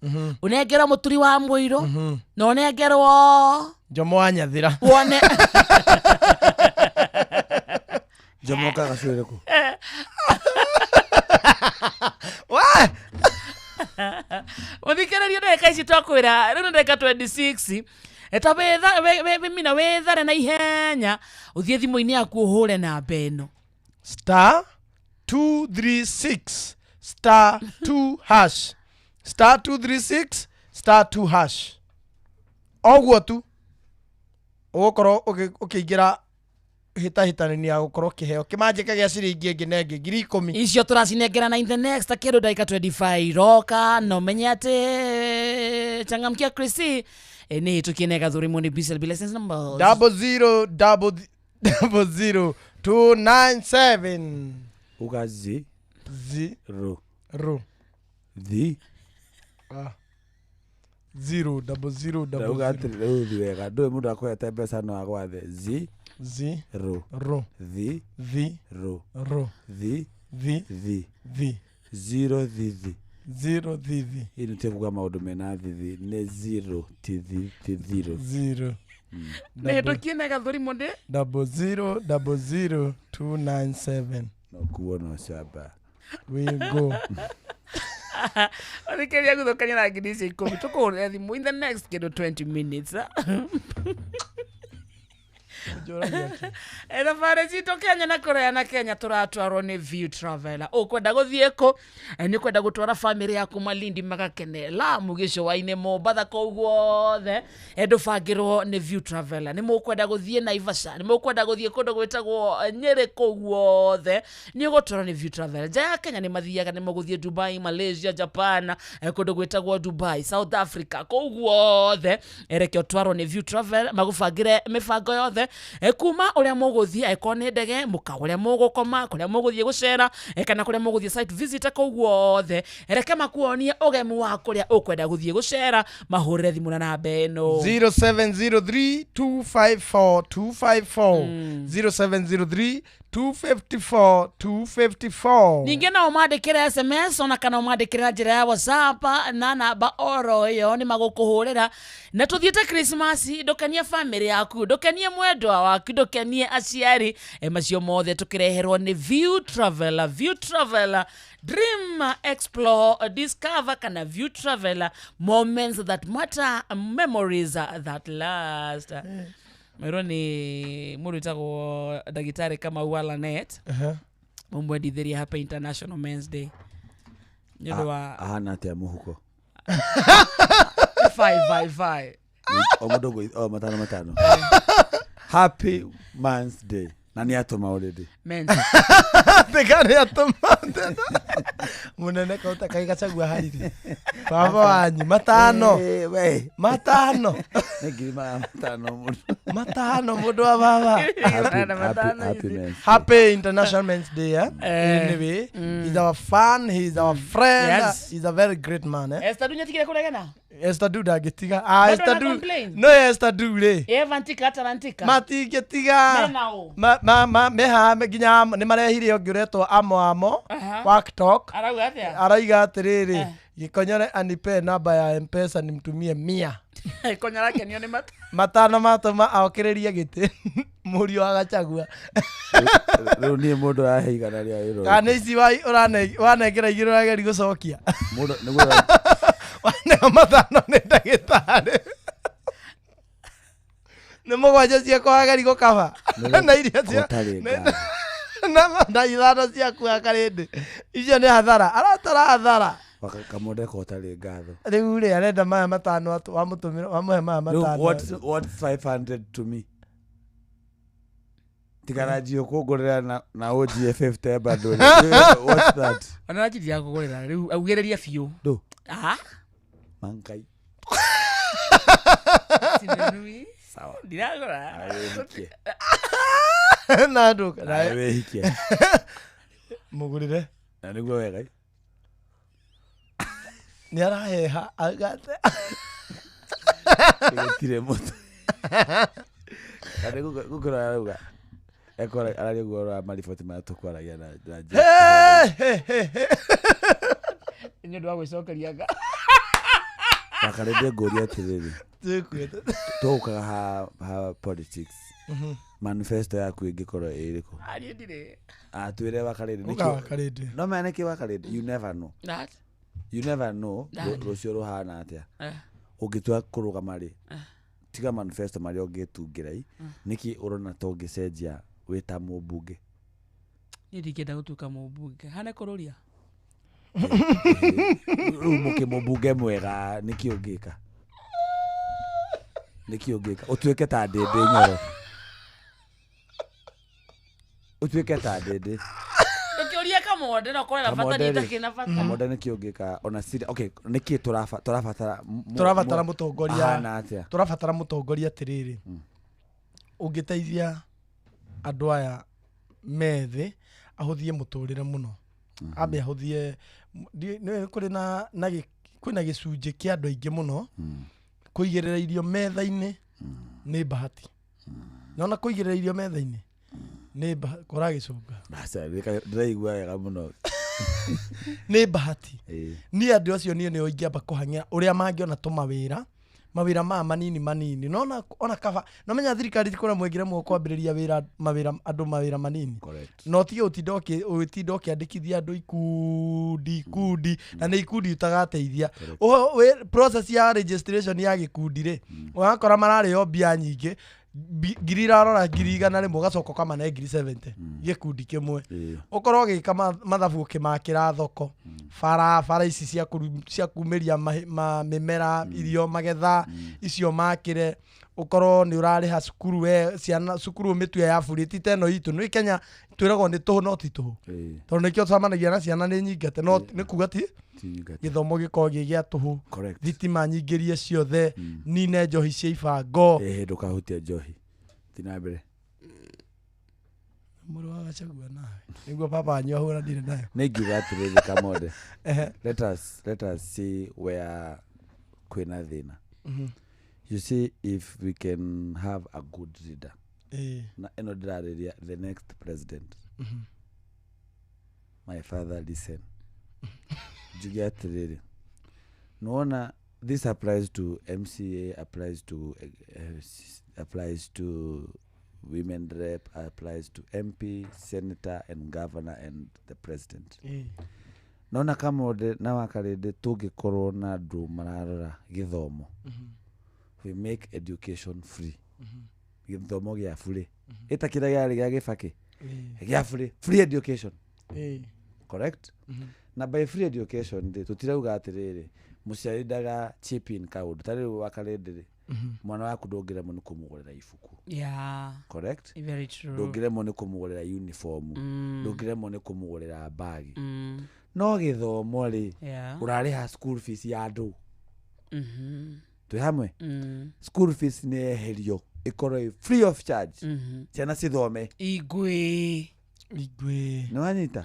ũnengerwo Mũturi wa Mũirũ no ũnengerwo Jomo wa Nyathira wone Jomo kagacuĩrĩ kũ mũthikĩrĩria ndagĩka ici twakwĩra rĩu nĩ ndagĩka 26 eta mina wethare na ihenya ũthiĩ thimũ-inĩ yaku ũhũre namba ĩno *236 *2 *236 *2 oguo tu ũgũkorwo ũkĩingĩra hĩtahĩtanĩni ya gũkorwo kĩheo kĩmanjĩka gĩa ciringi ĩngĩ na ĩngĩ 10,000 icio tũracinengerana in the next kĩndũ ndagĩka 25 iroka no menye atĩ changamkia Krisi nĩ tũkĩnega thũrimũ nĩ BCLB license number 0000297 ugazi ro thi 000 ugatiri wega ndũĩ mũndũ akwete mbeca no agwathe ro thi ro thi zero thithi ino tekuga maũndũ mena thithi nĩ zero ti thiro nĩ tũkĩnega thũrimũ ndĩ 0000297 no kuo no camba we go Orikeria guthokania na ngiri icio 10 tũkũhũrĩra thimũ in the next kĩndũ 20 minutes. Thabarĩ citũ Kenya na Korea na Kenya tũratwarwo nĩ View Traveller. Ũkwenda gũthiĩ kũ? Nĩ kwenda gũtwara famĩlĩ yaku Malindi magakene Lamu gĩcũa-inĩ Mombatha kũu guothe ndũbangĩrwo nĩ View Traveller. Nĩ mũkwenda gũthiĩ Naivasha, nĩ mũkwenda gũthiĩ kũndũ gwĩtagwo Nyĩrĩ kũu guothe nĩ ũgũtwarwo nĩ View Traveller. Nja ya Kenya nĩ mathiaga nĩ mũgũthiĩ Dubai, Malaysia, Japan, kũndũ gwĩtagwo Dubai, South Africa kũu guothe reke ũtwarwo nĩ View Traveller magũbangĩre mĩbango yothe kuma uria muguthie ekone ndege muka uria mugukoma kuria muguthie gucera kana kuria muguthie site visit koguothe reke makuonie ugemu wa kuria ukwenda guthie gucera mahurire thimu na namba eno 0703254254 0703254254 ninge na umandikire SMS ona kana umandikire njira ya WhatsApp na namba oro yo ni magukuhurira na tuthiete Christmas ndukenie family yaku ndukenie mwendwa waku ndukenie aciari macio mothe tukireherwo ni View Traveler Dream, explore, discover kana View Traveler, moments that matter, memories that last. Meroni murutako dagitari kama wala net. Mumwedi dheri hapa International Men's Day. Nyodowa ahana tia muhuko. 555. Omodogo matano. Happy Men's Day. Nani atoma already? Men's. Tekane atoma. Munene kauta kaigachagua harire. Baba wanyu matano. Matano. Negirima matano. Matano mundu wa baba. Happy International Men's Day. Anyway, he's our fan, he's our friend. Yes. He's a very great man. Esta dunya tikire kuregana? Esta duda getiga. Esta du. No esta du le. Evantika atalantika. Mati getiga. Meha ginya ni marehire ongiretwo amo WorkTalk. Araiga atiriri gikonyore anipe namba ya M-Pesa nimtumie 100. Ikonyora kenio ni matano matoma aokiririe giti murio agachagua. Riu ni mundu aheigana ria wiro. Kana ici wanengera igiro ageri gucokia. Mundu niguo wana matano ni ndagitari. Ni mugwanja ciakwa ageri gukaba. Na iria cia na ithano ciaku akarindi icio ni hathara aratara hathara Kamonde kotari ngatho riu ri arenda maya matano wamutumira wamuhe maya matano. What 500 to me tigarajio kugurira na OGF 50 bado. What's that? Ana njithia kugurira riu augereria fiu do mankai sinanui sawa diragora na nduka na wehikia mugurire na niguo wega ni araheha agate tire moto kare gukura arauga ekora arario gora marifoti ma tukwaragia na nyo ndwa gwicokeriaga bakarende ngoria tiriri tukaga ha politics manifesto yaku ingikorwo iriko ari ndire atwire bakarende niki no mane ki bakarende you never know that you never know rucio ruhana atia ungitwa kurugama ri tiga manifesto mari ungitungirai niki urona to ngicenjia wita mubunge ni ndikenda gutuka mubunge hana kururia muke mubunge mwega niki ungika utweke ta ndende nyoro utweke ta ndende ukiuria Kamonde no korera bata ni takina bata Kamonde niki ungika ona siri okay niki turafatara mutongoria turafatara mutongoria tiriri ungiteithia andu aya methe ahuthie muturire muno ambe ahuthie ni kuri na kwina gicunje kia andu aingi muno kuigirira irio metha-ini ni bahati nona kuigirira irio metha-ini ni kora gicunga basa ndiraigua wega muno ni bahati ni andu acio ni oingiamba kuhangira uria mangiona tumawira mawira manini nona ona kaba no menya thirikari tikora mwegire mu kwambiriria wira mawira manini no ti utidoki andikithia andu ikundi na ni ikundi utagateithia process ya registration ya gikundi ri wakora marari obia nyingi ngirira 100 rimwe gacoko kama na 70 gikundi kimwe ukorwo gika mathabu kimakira thoko fara ici cia kumeria mimera irio magetha icio makire ukorwo ni urariha cukuru we ciana cukuru mitwe ya buriti teno itu ni Kenya twiragwo ni tuhu no ti tuhu tondu nikio twamanagia na ciana ni nyingate no ni kuga ti githomo giko gia tuhu thitima nyingirie ciothe nine njohi cia ibango ndukahutia njohi tina mbere Muru wa Gachagua nawe niguo papa anyo hura ndire nayo Ningiuga atiriri Kamode. Let us see where kwina thina. You see, if we can have a good leader, the next president, my father listen. Jugia atiriri. Noona, this applies to MCA, applies to women rep, applies to MP, senator, and governor, and the president. Nona Kamode na wakarede tugikorwo na andu mararora githomo. We make education free. Githomo gia free. Eta kira gari gia gifaki. Gia free education. Correct? Na by free education de tutirauga atiriri muciari daga chip in kaundu tari wakarede mwana waku ndongiremwo ni kumugurira ibuku. Correct? Very true. Ndongiremwo ni kumugurira uniform. Ndongiremwo ni kumugurira bag. No githomo ri urariha school fees ya andu. Tu hamwe school fees ni eherio ikorwo free of charge. Ciana cithome igwe no anyita.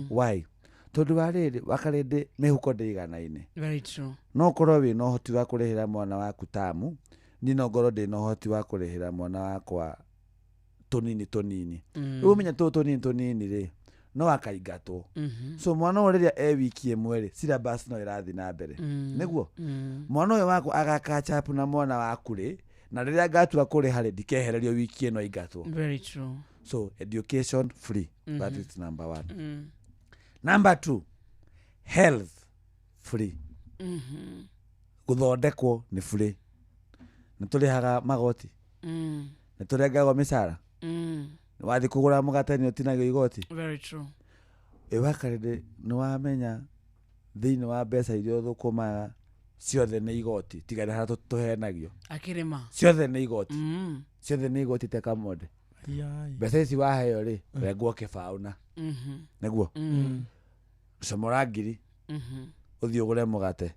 Why? Tondu wariri wakarede mihuko ndiganaine. Very true. No korwo wi no hoti wa kurihira mwana waku tamu ni no ngoro ndi no hoti wa kurihira mwana wakwa tonini. Umenya tonini ri no akaingatwo. So mwana ureria wiki imwe ri syllabus no irathi na mbere. Niguo mwana uyu waku agaka up na mwana waku ri na riria gatua kuri hari ndikehererio wiki ino ingatwo. Very true. So education free. That is number 1. Number 2, health free. Guthondekwo ni free. Naturihaga magoti. Naturiagaga misara. Wathi kugura mugate ni utinagio igoti. Very true. Ewakarede no wamenya thiini wa mbeca irio thukumaga ciothe ni igoti tigari hara tuhenagio akirima ciothe ni igoti. Ciothe ni igoti te Kamode. Mbeca ici waheo ri rengwo kibauna. Niguo comora ngiri uthii ugure mugate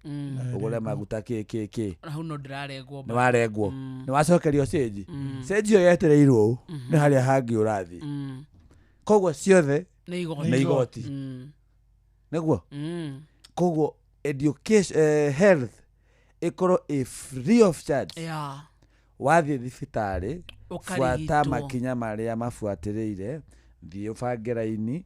ugure maguta ki hau no ndirarengwo ni warengwo ni wacokerio stage yo yetereirwo ni haria hangi urathi koguo ciothe ni igoti niguo koguo education health ikorwo free of charge. Wathi thibitari fuata makinya maria mafuatiriire thii ubange raini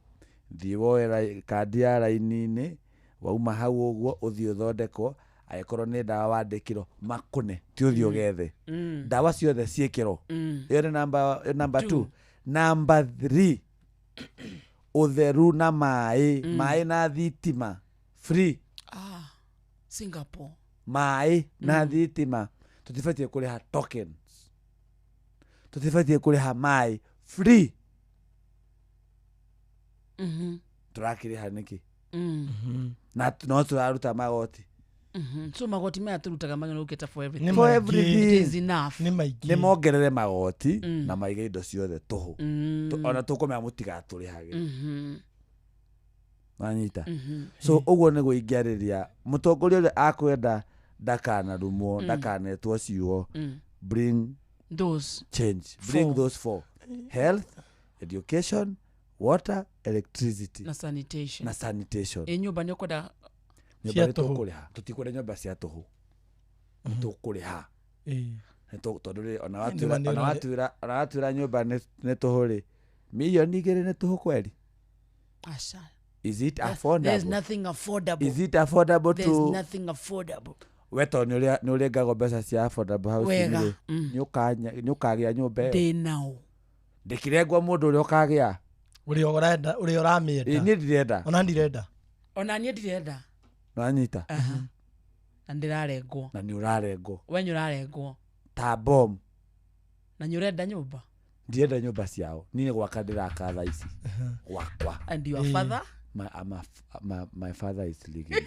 thii woera kandi ya raini-ini wauma hau uguo uthii uthondekwo agikorwo ni ndawa wandikirwo makune ti uthii ugethe ndawa ciothe ciikirwo. Iyo ni number 2. Number 3, utheru na mai na thitima free. Singapore mai na thitima tutifatie kuriha tokens, tutifatie kuriha mai free. Turakiriha niki na no turaruta magoti. So magoti maya turutaga magana uketa for everything. For everything. It is enough. Ni mongerere magoti na maige indo ciothe tuhu ona tukomea mutiga turihage. Manyita. So uguo ni guingiriria mutongoria ule akwenda ndakana rumo ndakanetwo ciuo. Bring those change. Bring those 4: health, education, water, electricity na sanitation. Nyumba ni koda nyumba tukuriha tutikure nyumba cia tuhu tukuriha tondu ri ona watwira nyumba ni tuhu ri milioni 2 ni tuhu kweli. Asha. Is it affordable? There's nothing affordable. Is it affordable There's nothing affordable. Weto ni uri ngago mbeca cia affordable house ni ukagia nyumba they now ndikirengwa mundu uri ukagia uri uramienda ni ndirenda ona ni ndirenda nanyita na ndirarengwo na ni urarengwo wenye urarengwo ta bomb na nyurenda nyumba ndienda nyumba ciao nini gwaka ndiraka tha ici gwakwa. And your father? My father is living.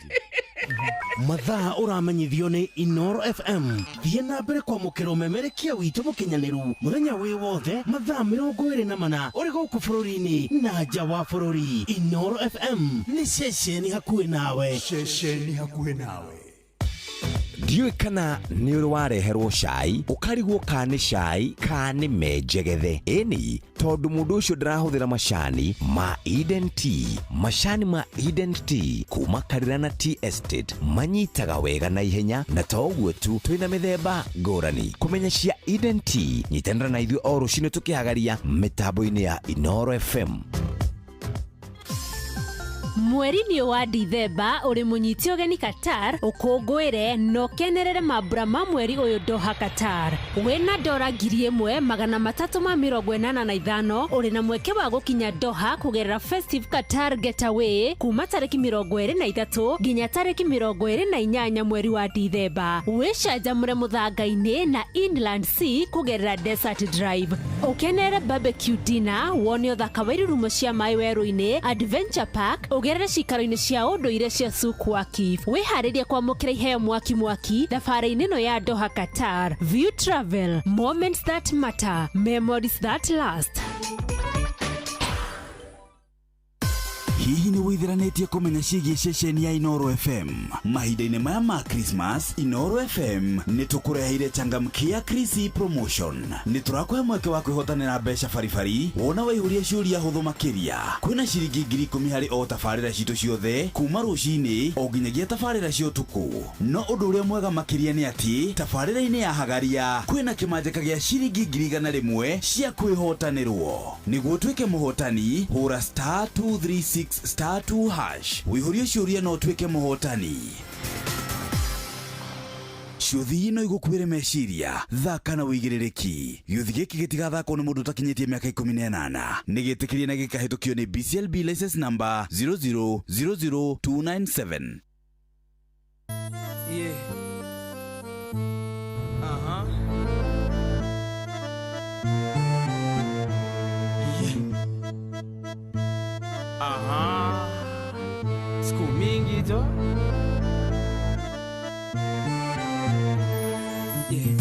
Mathaa uramenyithio ni Inoro FM. Thiĩ na mbere kwamũkĩra ũmemerekia witũ mũkinyanĩru mũthenya wĩ wothe mathaa 24 ũrĩ gũkũ bũrũri-inĩ na nja wa bũrũri. Inoro FM nĩ ceceni hakuhĩ nawe. ndiwe kana ni uri wareherwo cai ukarigwo kani cai kani menjegethe eni tondu mundu ucio ndirahuthira macani ma Eden Tea. Macani ma Eden Tea kuma Karirana Tea Estate manyitaga wega na ihenya na toguo tu twina mithemba ngurani. Kumenya cia Eden Tea nyitanira na ithuĩ o rucini tukihagaria mitambo-ini ya Inoro FM. Mweri-inĩ wa Dithemba uri munyiti ũgeni Qatar ukũngũĩre no kenerere mambura ma mweri ũyũ Doha Qatar. Wĩna $1,385 uri na mweke wa gũkinya Doha kugerera Festive Qatar Getaway kuma tariki 23 nginya tariki 28 mweri wa Dithemba. Wĩcanjamũre mũthanga-inĩ na Inland Sea kugerera Desert Drive. Ukenere barbecue dinner, wone ũthaka wa irurumo cia maĩ werũ-inĩ, Adventure Park, ugerere cikaro-inĩ cia ũndũire cia Suk Waqif. Wĩharĩrie kwamũkĩra iheo mwaki thabarĩ-inĩ ĩno ya Doha Qatar. View Travel, moments that matter, memories that last. Hihi ni wĩthĩranĩtie kũmenya ciĩgiĩ ceceni ya Inoro FM? Mahinda-inĩ maya ma Christmas, Inoro FM nĩ tũkũreheire changamkia Chrissy promotion. Nĩ tũrakũhe mweke wa kwĩhotanĩra mbeca baribari wona waihũria ciũria hũthũ makĩria. Kwĩna ciringi 10,000 harĩ o tabarĩra citũ ciothe kuma rũcinĩ o nginyagia tabarĩra cia ũtukũ. No ũndũ ũrĩa mwega makĩria nĩ atĩ tabarĩra-inĩ ya Hagaria kwĩna kĩmanjĩka gĩa ciringi 100,000 cia kwĩhotanĩrwo. Nĩguo ũtuĩke mũhotani, hũra *236*2# wĩihũrie ciũria no ũtuĩke mũhotani. Ciũthi ino igũkuĩre meciria, thaka na wĩigĩrĩrĩki. Gĩũthi gĩkĩ gĩtigathakwo nĩ mũndũ ũtakinyĩtie mĩaka 18. Nĩ gĩtĩkĩrie na gĩkahĩtũkio nĩ BCLB license number 0000297. Yeah. Siku mingi jo. Yeah.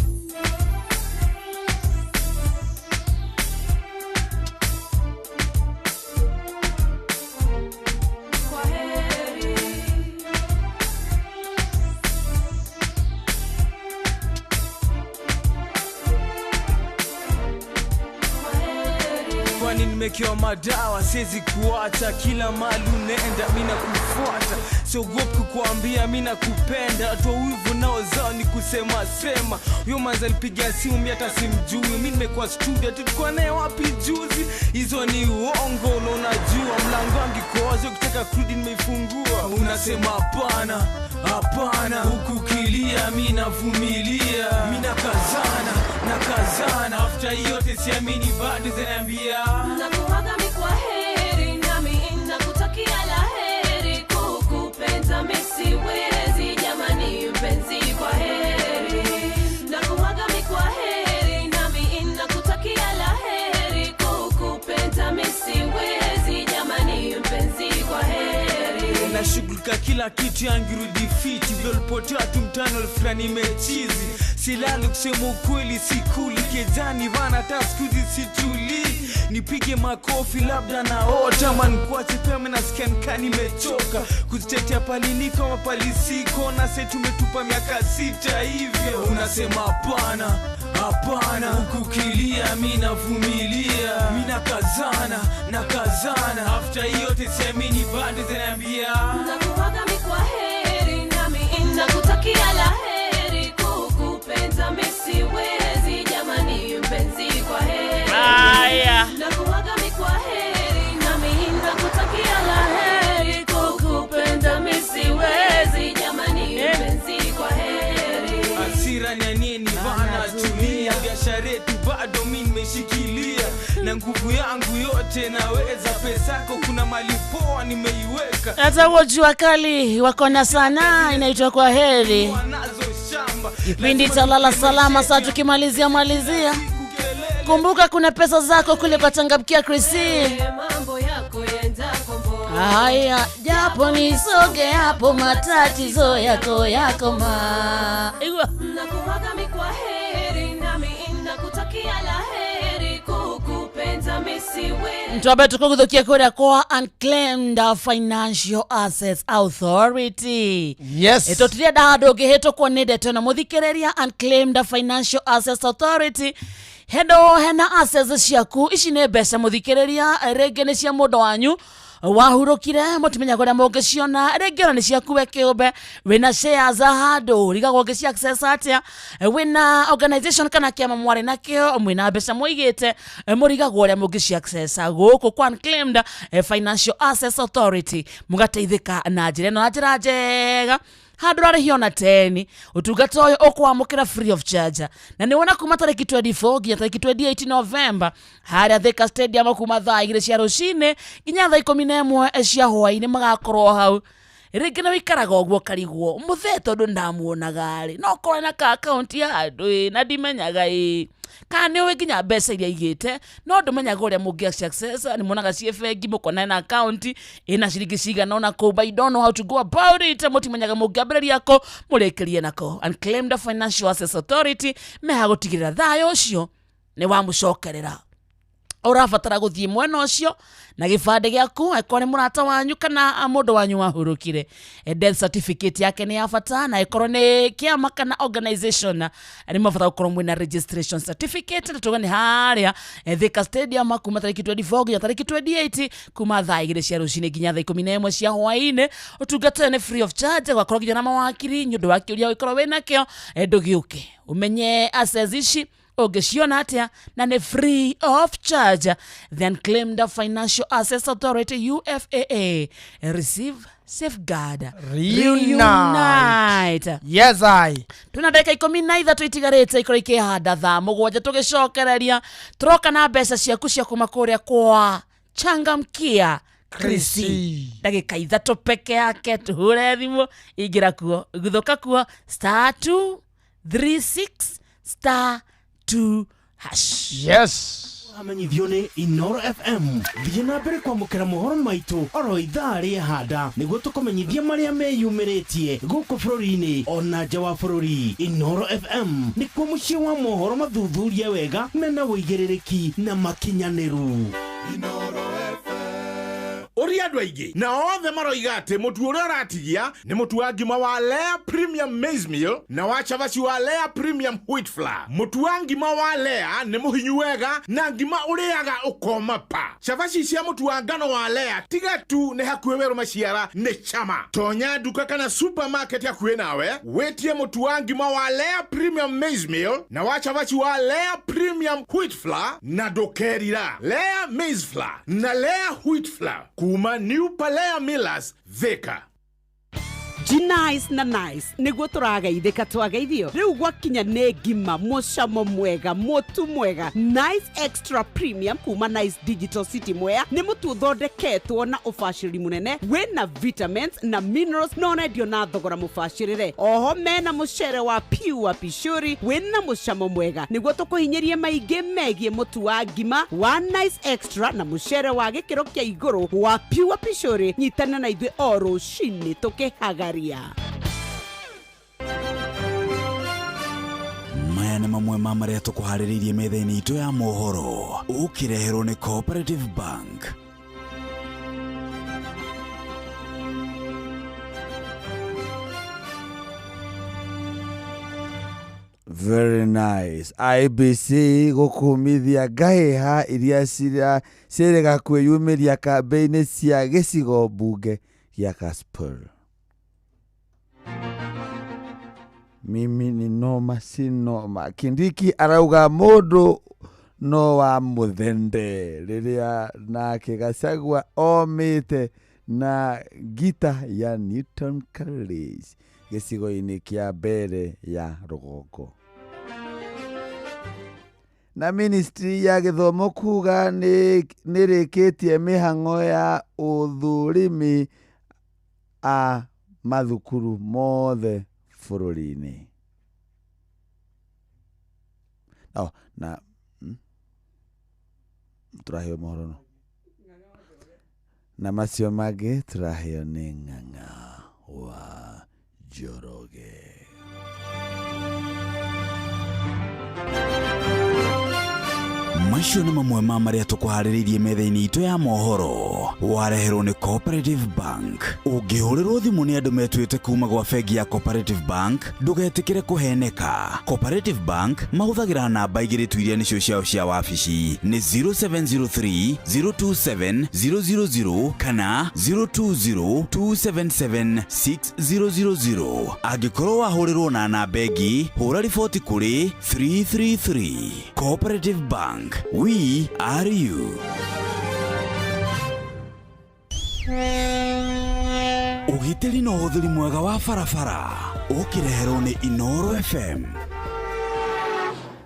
Kwani nimekiwa madawa siwezi kuacha, kila mali unaenda mimi nakufuata, siogopi kukuambia mimi nakupenda, watu wivu nao zao ni kusema sema. Huyo manza alipiga simu mimi hata simjui, mimi nimekuwa studio tulikuwa naye wapi juzi, hizo ni uongo na unajua mlango wangu iko wazi, ukitaka kurudi nimeifungua. Unasema hapana hapana, huku kilia mimi navumilia, mimi nakazana after yote siamini bado zinaniambia nakuaga mi kwa heri, nami nakutakia laheri, kukupenda mimi siwezi jamani mpenzi, kwa heri. Nakuaga mi kwa heri, nami nakutakia laheri, kukupenda mimi siwezi jamani mpenzi, kwa heri. Nashughulika kila kitu yangirudi fiti, vile ulipotea tu mtano fulani mechizi, silali kusema ukweli sikuli, kejani vana taskuzi situli, nipige makofi labda naota, man kuache pema na scan nimechoka, kuzitetea paliliko ama palisiko, na sasa tumetupa miaka 6 hivyo, unasema hapana hapana, ukukilia mimi navumilia, mimi nakazana after yote siamini bado zinaniambia nakuaga mi kwa heri, nami nakutakia laheri, kukupenda mimi siwezi jamani mpenzi, kwa heri. Nakuaga mi kwa heri, nami nakutakia laheri, kukupenda mimi siwezi jamani mpenzi, kwa heri. Hasira ni nini bana, tulia, biashara yetu bado mimi nimeshikilia, na nguvu yangu yote naweza, pesako kuna mali poa nimeiweka, hata wajua kali wakona sana, inaitwa kwa heri. Kipindi cha lala salama, sasa tukimalizia kumbuka kuna pesa zako kule kwa Changamkia Chrissy. Mambo yako yaenda kombo. Haya, japo nisoge hapo matatizo yako ma. Nakuaga mi kwa heri, nami nakutakia laheri, kukupenda kukupenda misiwe. Ntuabe tukuguthukia kuria kwa Unclaimed Financial Assets Authority. Yes. Etotiria dado gihitũkwo nĩ ndeto na mũthikĩrĩria Unclaimed Financial Assets Authority. Hena assets ciaku ici nĩ mbeca mũthikĩrĩria rĩngĩ nĩ cia mũndũ wanyu wahurũkire mũtimenya kũrĩa mũngĩciona rĩngĩ nĩ ciaku we kĩũmbe wĩna shares handũ rigagwo ũngĩci access atĩa wĩna organization kana kĩama mwarĩ nakĩo mwĩna mbeca mũigĩte mũrigagwo ũrĩa mũngĩci access gũkũ kwa Unclaimed Financial Assets Authority mũgateithĩka na njĩra ĩno na njĩra njega handũ rarĩhio na 10 ũtungata ũyũ ũkwamũkĩra free of charge na nĩ wona kuma tarĩki 24 nginya tarĩki 28 November harĩa Thika Stadium kuma thaa 2 cia rũcinĩ nginya thaa 11 cia hwaĩ-inĩ magakorwo hau rĩngĩ na wĩikaraga ũguo karigwo mũthee tondũ ndamuonaga rĩ no korwo na ka account ya handũ na ndimenyaga kana nĩ nginya mbeca iria igĩte no ndũmenyaga ũrĩa mũngĩ access nĩ muonaga ciĩ bengi mũkona na account ĩna ciringi cigana ona kũ but you don't know how to go about it mũtimenyaga mũngĩambĩrĩria kũ mũrĩkĩrie nako Unclaimed Financial Assets Authority meha gũtigĩrĩra thayũ ũcio nĩ wamũcokerera ũrabatara gũthiĩ mwena ũcio na gĩbandĩ gĩaku angĩkorwo nĩ mũrata wanyu kana mũndũ wanyu wahurũkire death certificate yake nĩ ya bata na angĩkorwo nĩ kĩama kana organization nĩ mabatara gũkorwo mwĩna registration certificate na tuga nĩ harĩa Thika Stadium kuma tarĩki 24 nginya tarĩki 28 kuma thaa 2 cia rũcinĩ nginya thaa 11 cia hwaĩ-inĩ ũtungata nĩ free of charge gwakorwo nginya na mawakiri nĩ ũndũ wa kĩũria ũkorwo wĩnakĩo ndũgĩũke ũmenye access ici ũngĩciona atĩa na nĩ free of charge. The Unclaimed Financial Assets Authority UFAA receive safeguard reunite. Yes I tuna dakika 13 itigarĩte ikorwo ikĩhanda thaa 7 tũgĩcokereria tũroka na mbeca ciaku cia kuma kũrĩa kwa Changamkia Krisi dakika 3 peke yake tũhure thimũ ingĩra kuo gũthoka kuo *236*2#. Yes. Amenyithio nĩ Inoro FM. Thiĩ na mbere kwamũkĩra mohoro maitũ oro ithaa rĩahanda nĩguo tũkũmenyithia marĩa meyumĩrĩtie gũkũ bũrũri-inĩ ona nja wa bũrũri. Inoro FM nĩkuo mũciĩ wa mohoro mathuthurie wega mena wũigĩrĩrĩki na makinyanĩru. Inoro FM. Uri andũ aingĩ na othe maroiga atĩ mũtu ũrĩa ũratigia nĩ mũtu wa ngima wa Lea Premium Maize Meal na wa chavaci wa Lea Premium Wheat Flour. Mũtu wa ngima wa Lea nĩ mũhinyu wega na ngima ũrĩaga ũkoma pa. Chavaci cia mũtu wa ngano wa Lea tiga tu nĩ hakuhĩ werũ maciara nĩ chama. Tonya duka kana supermarket hakuhĩ nawe wetie mũtu wa ngima wa Lea Premium Maize Meal na wa chavaci wa Lea Premium Wheat Flour na ndokerira. Lea Maize Flour na Lea Wheat Flour kuma New Palea Millers Thika. G-Nice na Nice nĩguo tũrageithĩka twageithio rĩu gwakinya nĩ ngima mũcamo mwega mũtu mwega Nice Extra Premium kuma Nice Digital City Mwea nĩ mũtu ũthondeketwo na ũbacĩrĩri mũnene wĩna vitamins na minerals na ũrendio na thogora mũbacĩrĩre. Oho mena mũcere wa Pure Pishori wĩna mũcamo mwega nĩguo tũkũhinyĩrie maingĩ megiĩ mũtu wa ngima wa Nice Extra na mũcere wa gĩkĩro kĩa igũrũ wa Pure Pishori. Nyitana na ithuĩ o rũcinĩ tũkĩhagaria. Maya nĩ mamwe ma marĩa tũkũharĩrĩirie metha-inĩ itũ ya mohoro ũkĩreherwo nĩ Cooperative Bank. Very nice. IBC gũkũmithia ngahĩha iria ciĩrĩga kwĩyumĩria kambĩ-inĩ cia gĩcigo mbunge gĩa Kasipul. Mimi ni noma si noma. Kindiki arauga mũndũ no wa mũthende rĩrĩa nake Gachagua omĩte na gita ya Newton College gĩcigo-inĩ kĩa mbere ya rũgongo. Na ministry ya gĩthomo kuga nĩrĩkĩtie mĩhang'o ya ũthũrimi a mathukuru mothe bũrũri-inĩ. Na tũraheo mohoro no na macio mangĩ tũraheo nĩ Ng'ang'a wa Njoroge. macio nĩ mamwe ma marĩa tũkũharĩrĩirie metha-inĩ itũ ya mohoro. Wareherwo nĩ Cooperative Bank. Ũngĩhũrĩrwo thimũ nĩ andũ metuĩte kuma gwa bengi ya Cooperative Bank, ndũgetĩkĩre kũheneka. Cooperative Bank mahũthagĩra namba igĩrĩ tu iria nĩcio ciao cia wabici nĩ 0703 027 000 kana 020 277 6000. Angĩkorwo wahũrĩrwo na namba ĩngĩ, hũra riboti kũrĩ 333. Cooperative Bank, we are you. Ũgitĩri na ũhũthĩri mwega wa barabara ũkĩreherwo nĩ Inoro FM.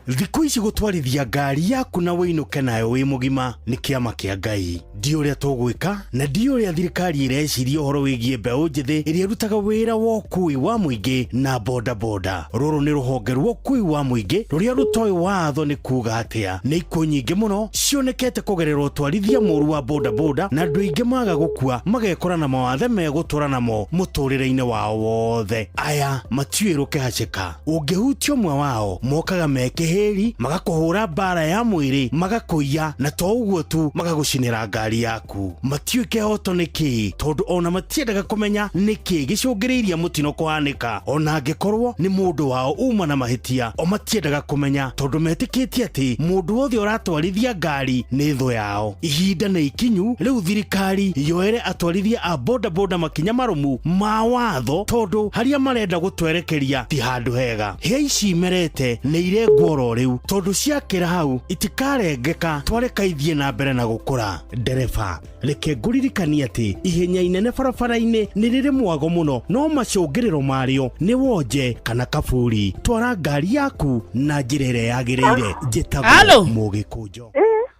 Thikũ ici gũtwarithia ngari yaku na wĩinũke nayo wĩ mũgima nĩ kĩama kĩa Ngai. Ndi ũrĩa tũgwĩka na ndi ũrĩa thirikari ĩreciria ũhoro wĩgiĩ mbeũ njĩthĩ ĩrĩa ĩrutaga wĩra wa ũkui wa mũingĩ na bodaboda. Rũrũ nĩ rũhonge rwa ũkui wa mũingĩ rũrĩa rũtoĩ watho nĩ kuuga atĩa. Nĩ ikuũ nyingĩ mũno cionekete kũgerera ũtwarithia mũũru wa bodaboda na andũ aingĩ maga gũkua magekora na mawathe megũtũra namo mũtũrĩre-inĩ wao wothe. Aya matiũĩ rũkĩhacĩka. Ũngĩhutia ũmwe wao mokaga mekĩhĩri magakũhũra mbara ya mwĩrĩ magakũiya na to ũguo tu magagũcinĩra ngari yaku. Matiũĩ kĩhoto nĩ kĩĩ tondũ ona matiendaga kũmenya nĩ kĩĩ gĩcũngĩrĩirie mũtino kũhanĩka. Ona angĩkorwo nĩ mũndũ wao uma na mahĩtia, o matiendaga kũmenya tondũ metĩkĩtie atĩ mũndũ wothe ũratwarithia ngari nĩ thũ yao. Ihinda nĩ ikinyu rĩu thirikari yoere atwarithia a bodaboda makinya marũmu ma watho tondũ harĩa marenda gũtwerekeria ti handũ hega. Hĩa ici imerete nĩ irengwo oro rĩu tondũ ciakĩra hau itikarengeka twareka ithiĩ na mbere na gũkũra. Ndereba, reke ngũririkanie atĩ ihenya inene barabara-inĩ nĩ rĩrĩ mwago mũno, no macũngĩrĩro marĩo nĩ wonje kana kaburi. Twara ngari yaku na njĩra ĩrĩa yagĩrĩire. Njĩtagwo Mũgĩkũnjo.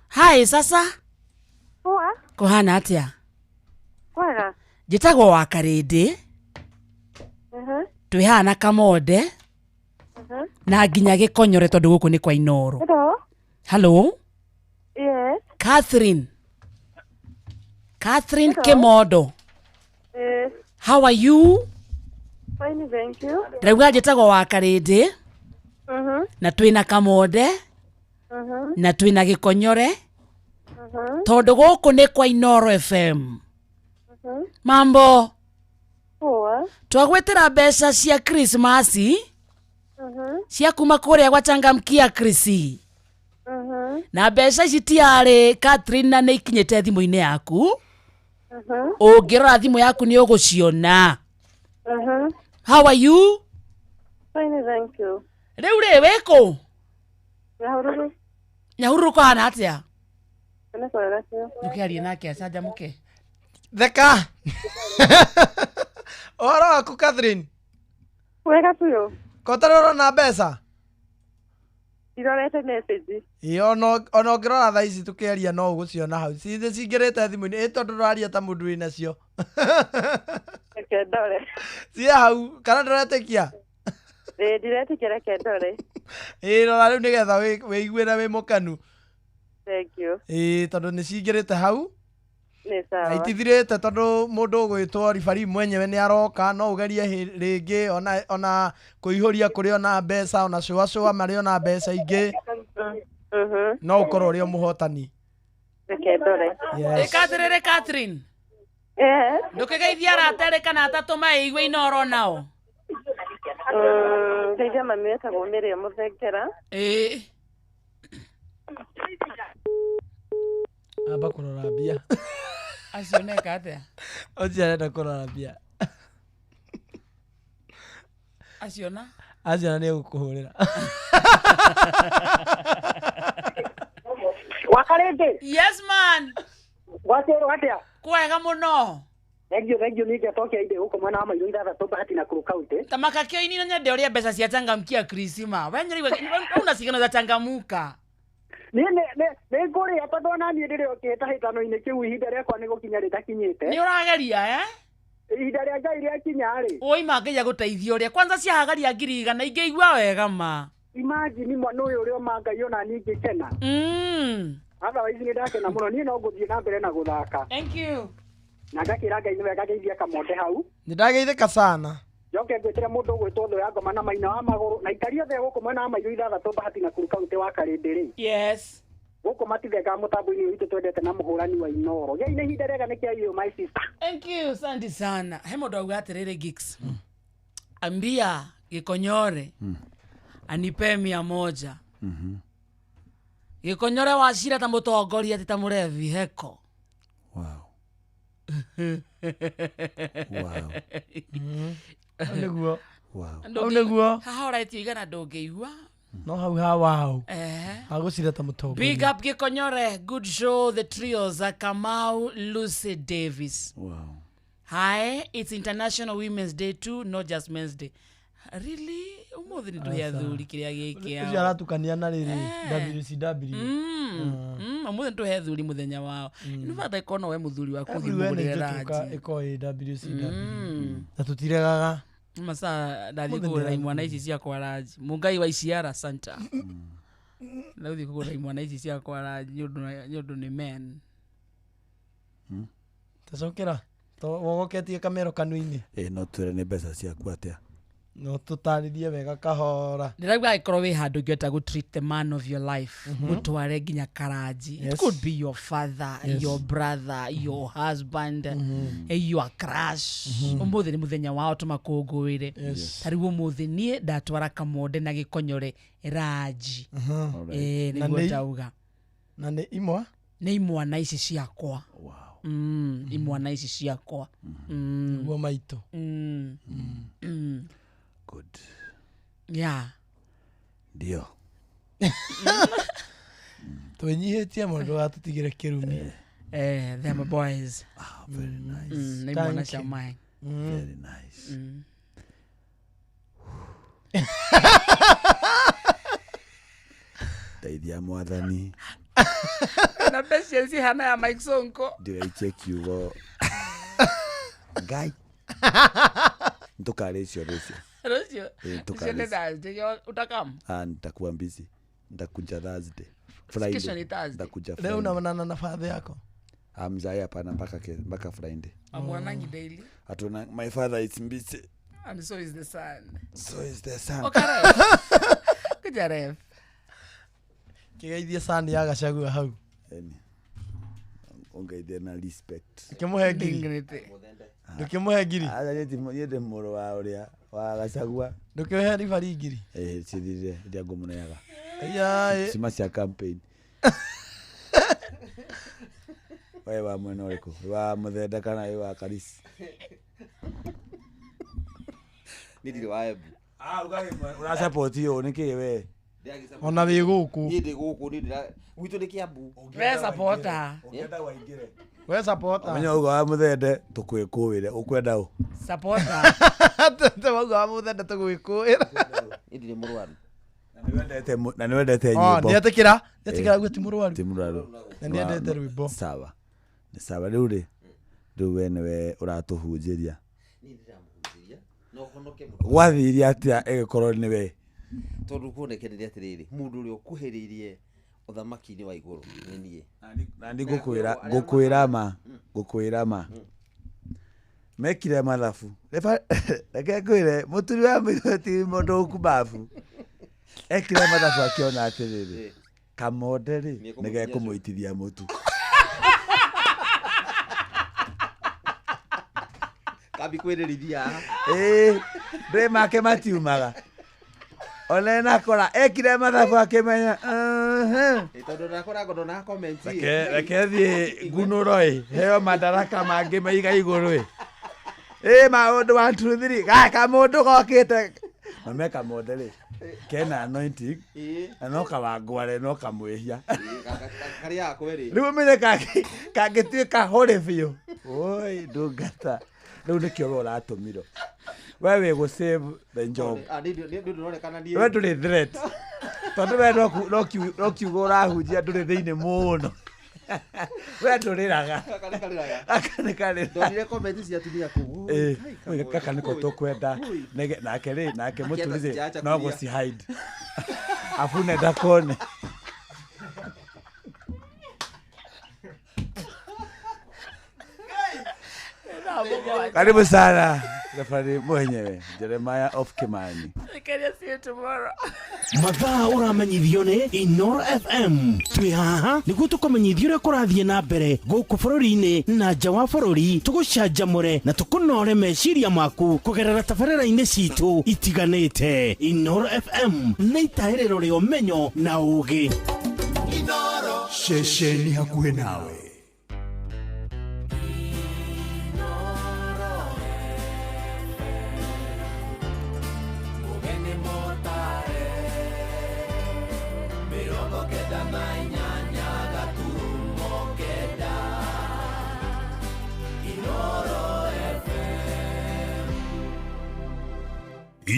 Hi, sasa Poa. Kũhana atĩa? Kwega. Njĩtagwo wa Karĩndĩ. Twĩhana Kamode. Na nginya Gĩkonyore tondũ gũkũ nĩ kwa Inoro. Hello. Yes. Catherine Kimodo. Yes. How are you? Fine, thank you. Ndĩrauga njĩtagwo wa Karĩndĩ. Na twĩna Kamode. Na twĩna Gĩkonyore. Tondũ gũkũ nĩ kwa Inoro FM. Mambo. Poa. Twagwĩtĩra mbeca cia Christmas. Cia kuma kũrĩa gwachangamkia Krisi. Na mbeca ici tiarĩ Catherine na nĩ ikinyĩte thimũ-inĩ yaku. Ũngĩrora thimũ yaku nĩ ũgũciona. How are you? Fine, thank you. Rĩu rĩ wĩkũ? Nyahururu. Nyahururu kũhana atĩa? Nĩ kwega biũ. Ndũkĩarie nake acanjamũke. Theka. Ũhoro waku Catherine? Wega biũ. Kotarora na mbeca? Irorete message. Ona ũngĩrora thaa ici tũkĩaria no ũgũciona hau. Cingĩrĩte thimũ-inĩ tondũ ũraria ta mũndũ wĩna cio. Reke ndore. Cia hau kana ndũretĩkia? Ndiretĩkia, reke ndore. Rora rĩu nĩgetha wĩiguĩre wĩ mũkenu. Thank you. Tondũ nĩ cingĩrĩte hau. Nĩ sawa. Itithirĩte tondũ mũndũ ũgwĩtwo ribari mwenyewe nĩ aroka, no ũgerie rĩngĩ ona kũihũria kũrĩ ona mbeca, ona cũa marĩ ona mbeca ingĩ. No ũkorwo ũrĩ mũhotani. Reke ndore. Ĩkathĩrĩrĩ Catherine. Ndũkĩgeithia araterĩ kana atatũ maigue Inoro nao. Ngeithia mami wetagwo Miriam Mũthengera. Amba kũrora mbia. Acio neka atĩa? Ũcio arenda kũrora mbia. Aciona? Aciona nĩ gũkũhũrĩra. Wa Karĩndĩ. Yes man. Gwacĩrwo atĩa? Kwega mũno. Thank you, nĩngetokea inde gũkũ mwena wa Mairũ ithathatũ Bahati Nakuru County. Tamakakio-inĩ na nyende ũrĩa mbeca cia changamkia Krisima. Wenyeriwe una cigano za changamuka. Nĩ ngũrĩa tondũ ona niĩ ndĩrĩ kĩhĩtahĩtano-inĩ kĩu ihinda rĩakwa nĩ gũkinya rĩtakinyĩte. Nĩ ũrageria ihinda rĩa Ngai rĩakinya rĩ. Oima Ngai agũteithia ũrĩa. Kwanza ciahagaria ngiri igana ingĩigua wega ma. Imagine mwana ũyũ ũrĩa oma Ngai ona niĩ ngĩkena. Otherwise nĩ ndakena mũno, niĩ no ngũthiĩ na mbere na gũthaka. Thank you. Na ngakĩra Ngai nĩ wega geithia Kamode hau. Nĩ ndageithĩka sana. Njoke ngwĩtĩre mũndũ ũgwĩtwo thũ ya ngoma na Maina wa Magũrũ na ikaria othe gũkũ mwena wa Mairũ ithathatũ Bahati Nakuru County wa Karĩndĩ rĩ. Yes. Guko matithega mutambo-ini witu twendete na muhurani wa Inoro. Gei-ini ihinda rega nikiayo my sister. Thank you, asante sana. Hemo dogo atirire gigs. Ambia Gikonyore anipe 100. Gikonyore wacira ta mutongoria ti ta murevi heko. Wow. Niguo. Wow. Niguo. Hahora igana ndungiigua. No hau wow. Agucira ta mutongoria. Big up Gikonyore, good show. The trios are Kamau, Lucy Davis. Wow. Hi, it's International Women's Day too, not just Men's Day. Really? Umuthi ni duhia thuri kiria giki yao. Uja ratukania na riri WCW. Umuthi nduhe thuri muthenya wao. Ni fata ikono we muthuri wa kuthi mugurira raji. Iko WCW. Na tutiregaga. Masa ndathigura imwana ici cia kwa raji. Mungai wa Isiara Santa. Na uthi kugura imwana ici cia kwa raji nyondo ni men. Tacokera. Wogoketie kamero kanu-ini. No twere ni mbeca ciaku atia. No tutaririe wega kahora. Ndirauga ikorwo wi handu ngiota go treat the man of your life. Mutware nginya karaji. It could be your father, your brother, your husband, your crush. Umuthi ni muthenya wao tumakungwire. Tariu umuthi nie ndatwara Kamode na Gikonyore raji. Niguo ndauga. Na ni imwa? Ni imwana ici ciakwa. Wow. Imwana ici ciakwa. Niguo maito. Good. Yeah. Ndio. Twenyihetie mundu atutigire kirumi. Them boys. Very nice. Ni mwana shamai. Very nice. Taidia mwathani. Na patience hana ya Mike Sonko. Ndio icheki ugo. Guy. Ntukare cio rucio. Rucio. Tukare. Utakam. Nitakuwa busy. Nitakuja Thursday. Friday. Nitakuja Friday. Leo unaonana na father yako? Mzai hapana mpaka Friday. Amwanangi daily. Atuna my father is busy. And so is the son. So is the son. Okay. Kujaref. Kigeithia sani ya gacagua hau. Ongeithia na respect. Kimuhe ngiri. Ndukimuhe ngiri. Yende muro wa uria wa gacagua. Ndukimuhe ribari ngiri. Cirire ndia ngumuneaga. Ya. Sima cia campaign. Wewe wa mwena uriko? Wa muthenda kana wewe wa Karisi? Nidire wa Embu. Ura support yo niki we. Ona wi guku. Ndi guku ndira witu ni Kiambu. We supporter. Ungenda waingire. We supporter. Menya ugo wa muthende tukwikuwire ukwenda u. Supporter. Tugo wa muthende tukwikuwira. Ndire murwaru. Na niwendete nyimbo. Ndiatikira gwe ti murwaru. Ti murwaru. Na ndiendete rwimbo. Sawa. Ni sawa riu ri. Riu we niwe uratuhunjiria. Wathiria atia egikorwo niwe tondu kuonekereria atiriri mundu uri ukuhiririe uthamaki-ini wa iguru ni nie na ndi gukwira ma mekire mathabu reke ngwire muturi wa miroti mundu ukubabu ekire mathabu akiona atiriri Kamode ri nige kumuitithia mutu kabi kwirithia ndre make matiumaga ona nakora ekire mathabu akimenya tondu nakora ngono na comment reke thie gunuroi heo madaraka mangi maiga iguru maundu 1 2 3 gaka mundu gokite mame Kamode ri kena anointing anoka wangware no kamwehia kari yako ri riu menye kangituika hore biu oi ndungata riu nikio uratumiro wewe go save the job we nduri threat tondu we no kiugo urahunjia nduri thiini muno we nduriraga ndonire comment cia atumia kuu kaka niko tukwenda nake muturize no go si hide afune ndakone karibu sana Referee mwenyewe Jeremiah of Kimani. I can see you tomorrow. Mathaa uramenyithio ni Inoro FM. Twi haha niguo tukumenyithio uria kurathie na mbere guku bururi-ini na nja wa bururi, tugucanjamure na tukunore meciria maku kugerera tabarĩra-inĩ citu itiganĩte. Inoro FM nĩ itaĩrĩro rĩa ũmenyo na ũũgĩ. Inoro Ceceni hakuhĩ nawe.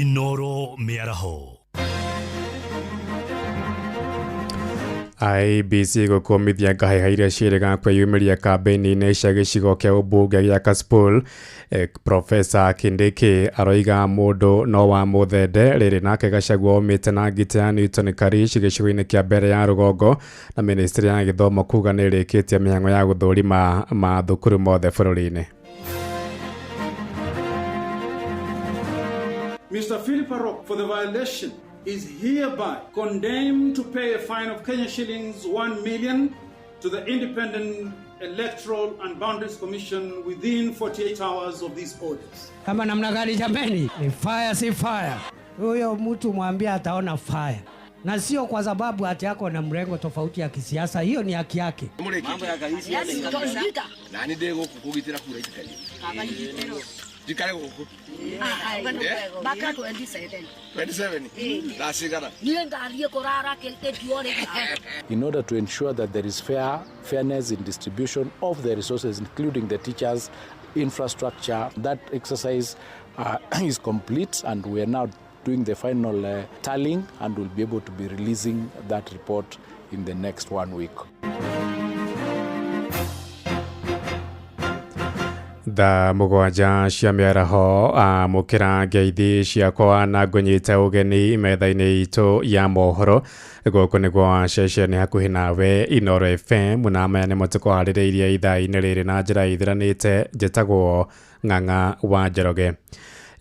Inoro miaraho. IBC gukumithia ngaheha iria ciĩrĩga kwĩyumĩria kambĩini-inĩ cia gĩcigo kĩa ũmbunge gĩa Kasipul. Profesa Kindiki aroiga mũndũ no wa mũthende rĩrĩ nake Gachagua oimĩte na ngite ya Newton Karish gĩcigo-inĩ kĩa mbere ya rũgongo, na ministry ya gĩthomo kuga nĩ ĩrĩkĩtie mĩhang'o ya gũthũrima mathukuru mothe bũrũri-inĩ. Mr. Philip Arok, for the violation, is hereby condemned to pay a fine of Kenya shillings 1 million to the Independent Electoral and Boundaries Commission within 48 hours of these orders. Kama namna gani jameni? Ni fire si fire. Huyo mtu mwambie ataona fire. Na sio kwa sababu ati yako na mrengo tofauti ya kisiasa, hiyo ni haki yake. Mambo ya kaisi ya nani ndego kukugitira kura itikali. Dikare guku. Baka 27. 27. La sigara. In order to ensure that there is fairness in distribution of the resources, including the teachers, infrastructure, that exercise is complete, and we are now doing the final tallying, and we'll be able to be releasing that report in the next 1 week. Tha mũgwanja cia mĩaraho mũkĩra ngeithi ciakwa na ngũnyite ũgeni metha-inĩ itũ ya mohoro gũkũ nĩguo ceceni hakuhĩ nawe Inoro FM, na maya nĩmo tũkũharĩrĩirie ithaa-inĩ rĩrĩ na njĩra ithiranĩte. Njĩtagwo Ng'ang'a wa Njoroge.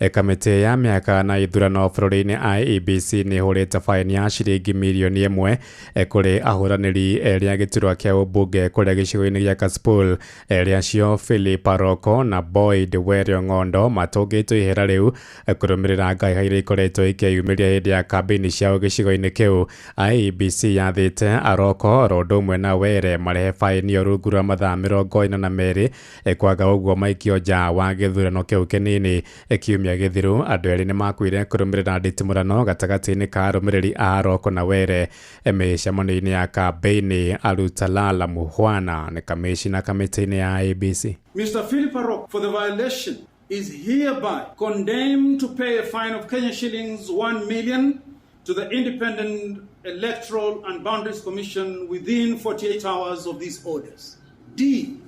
Kamĩtĩ ya mĩaka na ithurano bũrũri-inĩ IEBC nĩ ĩhũrĩte faini ya ciringi mirioni 1 kũrĩ ahũranĩri erĩ a gĩturwa kĩa ũmbunge kũrĩa gĩcigo-inĩ gĩa Kasipul, erĩ acio Philip Aroko na Boyd Werio Ng'ondo matũngĩtwo ihera rĩu kũrũmĩrĩra ngaheha iria ikoretwo ikĩyumĩria hĩndĩ ya kambĩini ciao gĩcigo-inĩ kĩu. IEBC yathĩte Aroko oro ũndũ ũmwe na Were marehe faini o rungu rwa mathaa 42 kwaga ũguo maikio nja wa gĩthurano kĩu kĩnini. Kiumia gĩthiru andũ erĩ nĩ makuire kũrũmĩrĩra nditimũrano gatagatĩ-inĩ ka arũmĩrĩri a Aroko na Were mĩcemanio-inĩ ya kambĩini. Alutalala Muhwana nĩ kamĩcina kamĩtĩ-inĩ ya IEBC. Mr. Philip Arok, for the violation, is hereby condemned to pay a fine of Kenya shillings 1 million to the Independent Electoral and Boundaries Commission within 48 hours of these orders. D,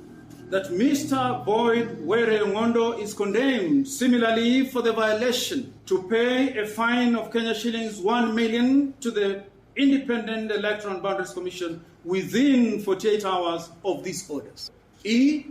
that Mr. Boyd Were Ng'ondo is condemned similarly for the violation to pay a fine of Kenya shillings 1 million to the Independent Electoral and Boundaries Commission within 48 hours of these orders. E,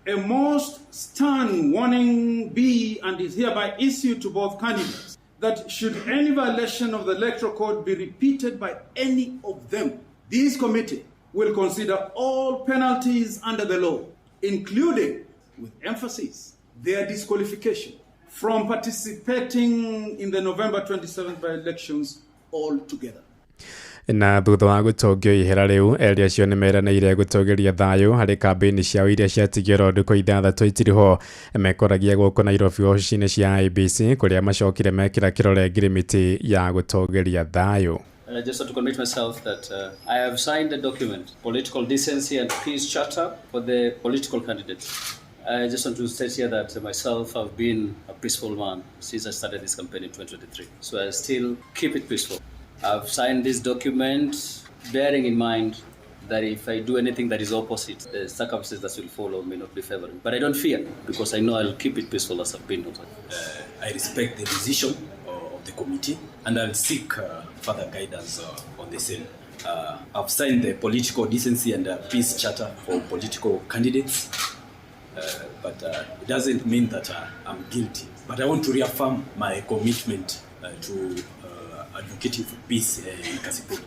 a most stern warning be and is hereby issued to both candidates that should any violation of the Electoral Code be repeated by any of them, this committee will consider all penalties under the law, including, with emphasis, their disqualification from participating in the November 27th by-elections altogether. Na thutha wa gũtongio ihera rĩu, erĩ acio nĩ meranĩire gũtũgĩria thayũ harĩ kambĩini ciao iria ciatigĩrwo ndukũ ithathatũ itiriho mekoragia gũkũ Nairobi ofici-inĩ cia IEBC, kũrĩa macokire mekĩra kĩrore ngirimiti ya gũtũgĩria thayũ. Just to commit myself that I have signed a document, Political Decency and Peace Charter for the political candidates. I just want to state here that myself have been a peaceful man since I started this campaign in 2023. So I still keep it peaceful. I've signed this document bearing in mind that if I do anything that is opposite, the circumstances that will follow may not be favorable. But I don't fear because I know I'll keep it peaceful as I've been. I respect the decision of the committee and I'll seek further guidance on the same. I've signed the Political Decency and Peace Charter for political candidates, but it doesn't mean that I'm guilty But I want to reaffirm my commitment to advocating for peace in Kasipul.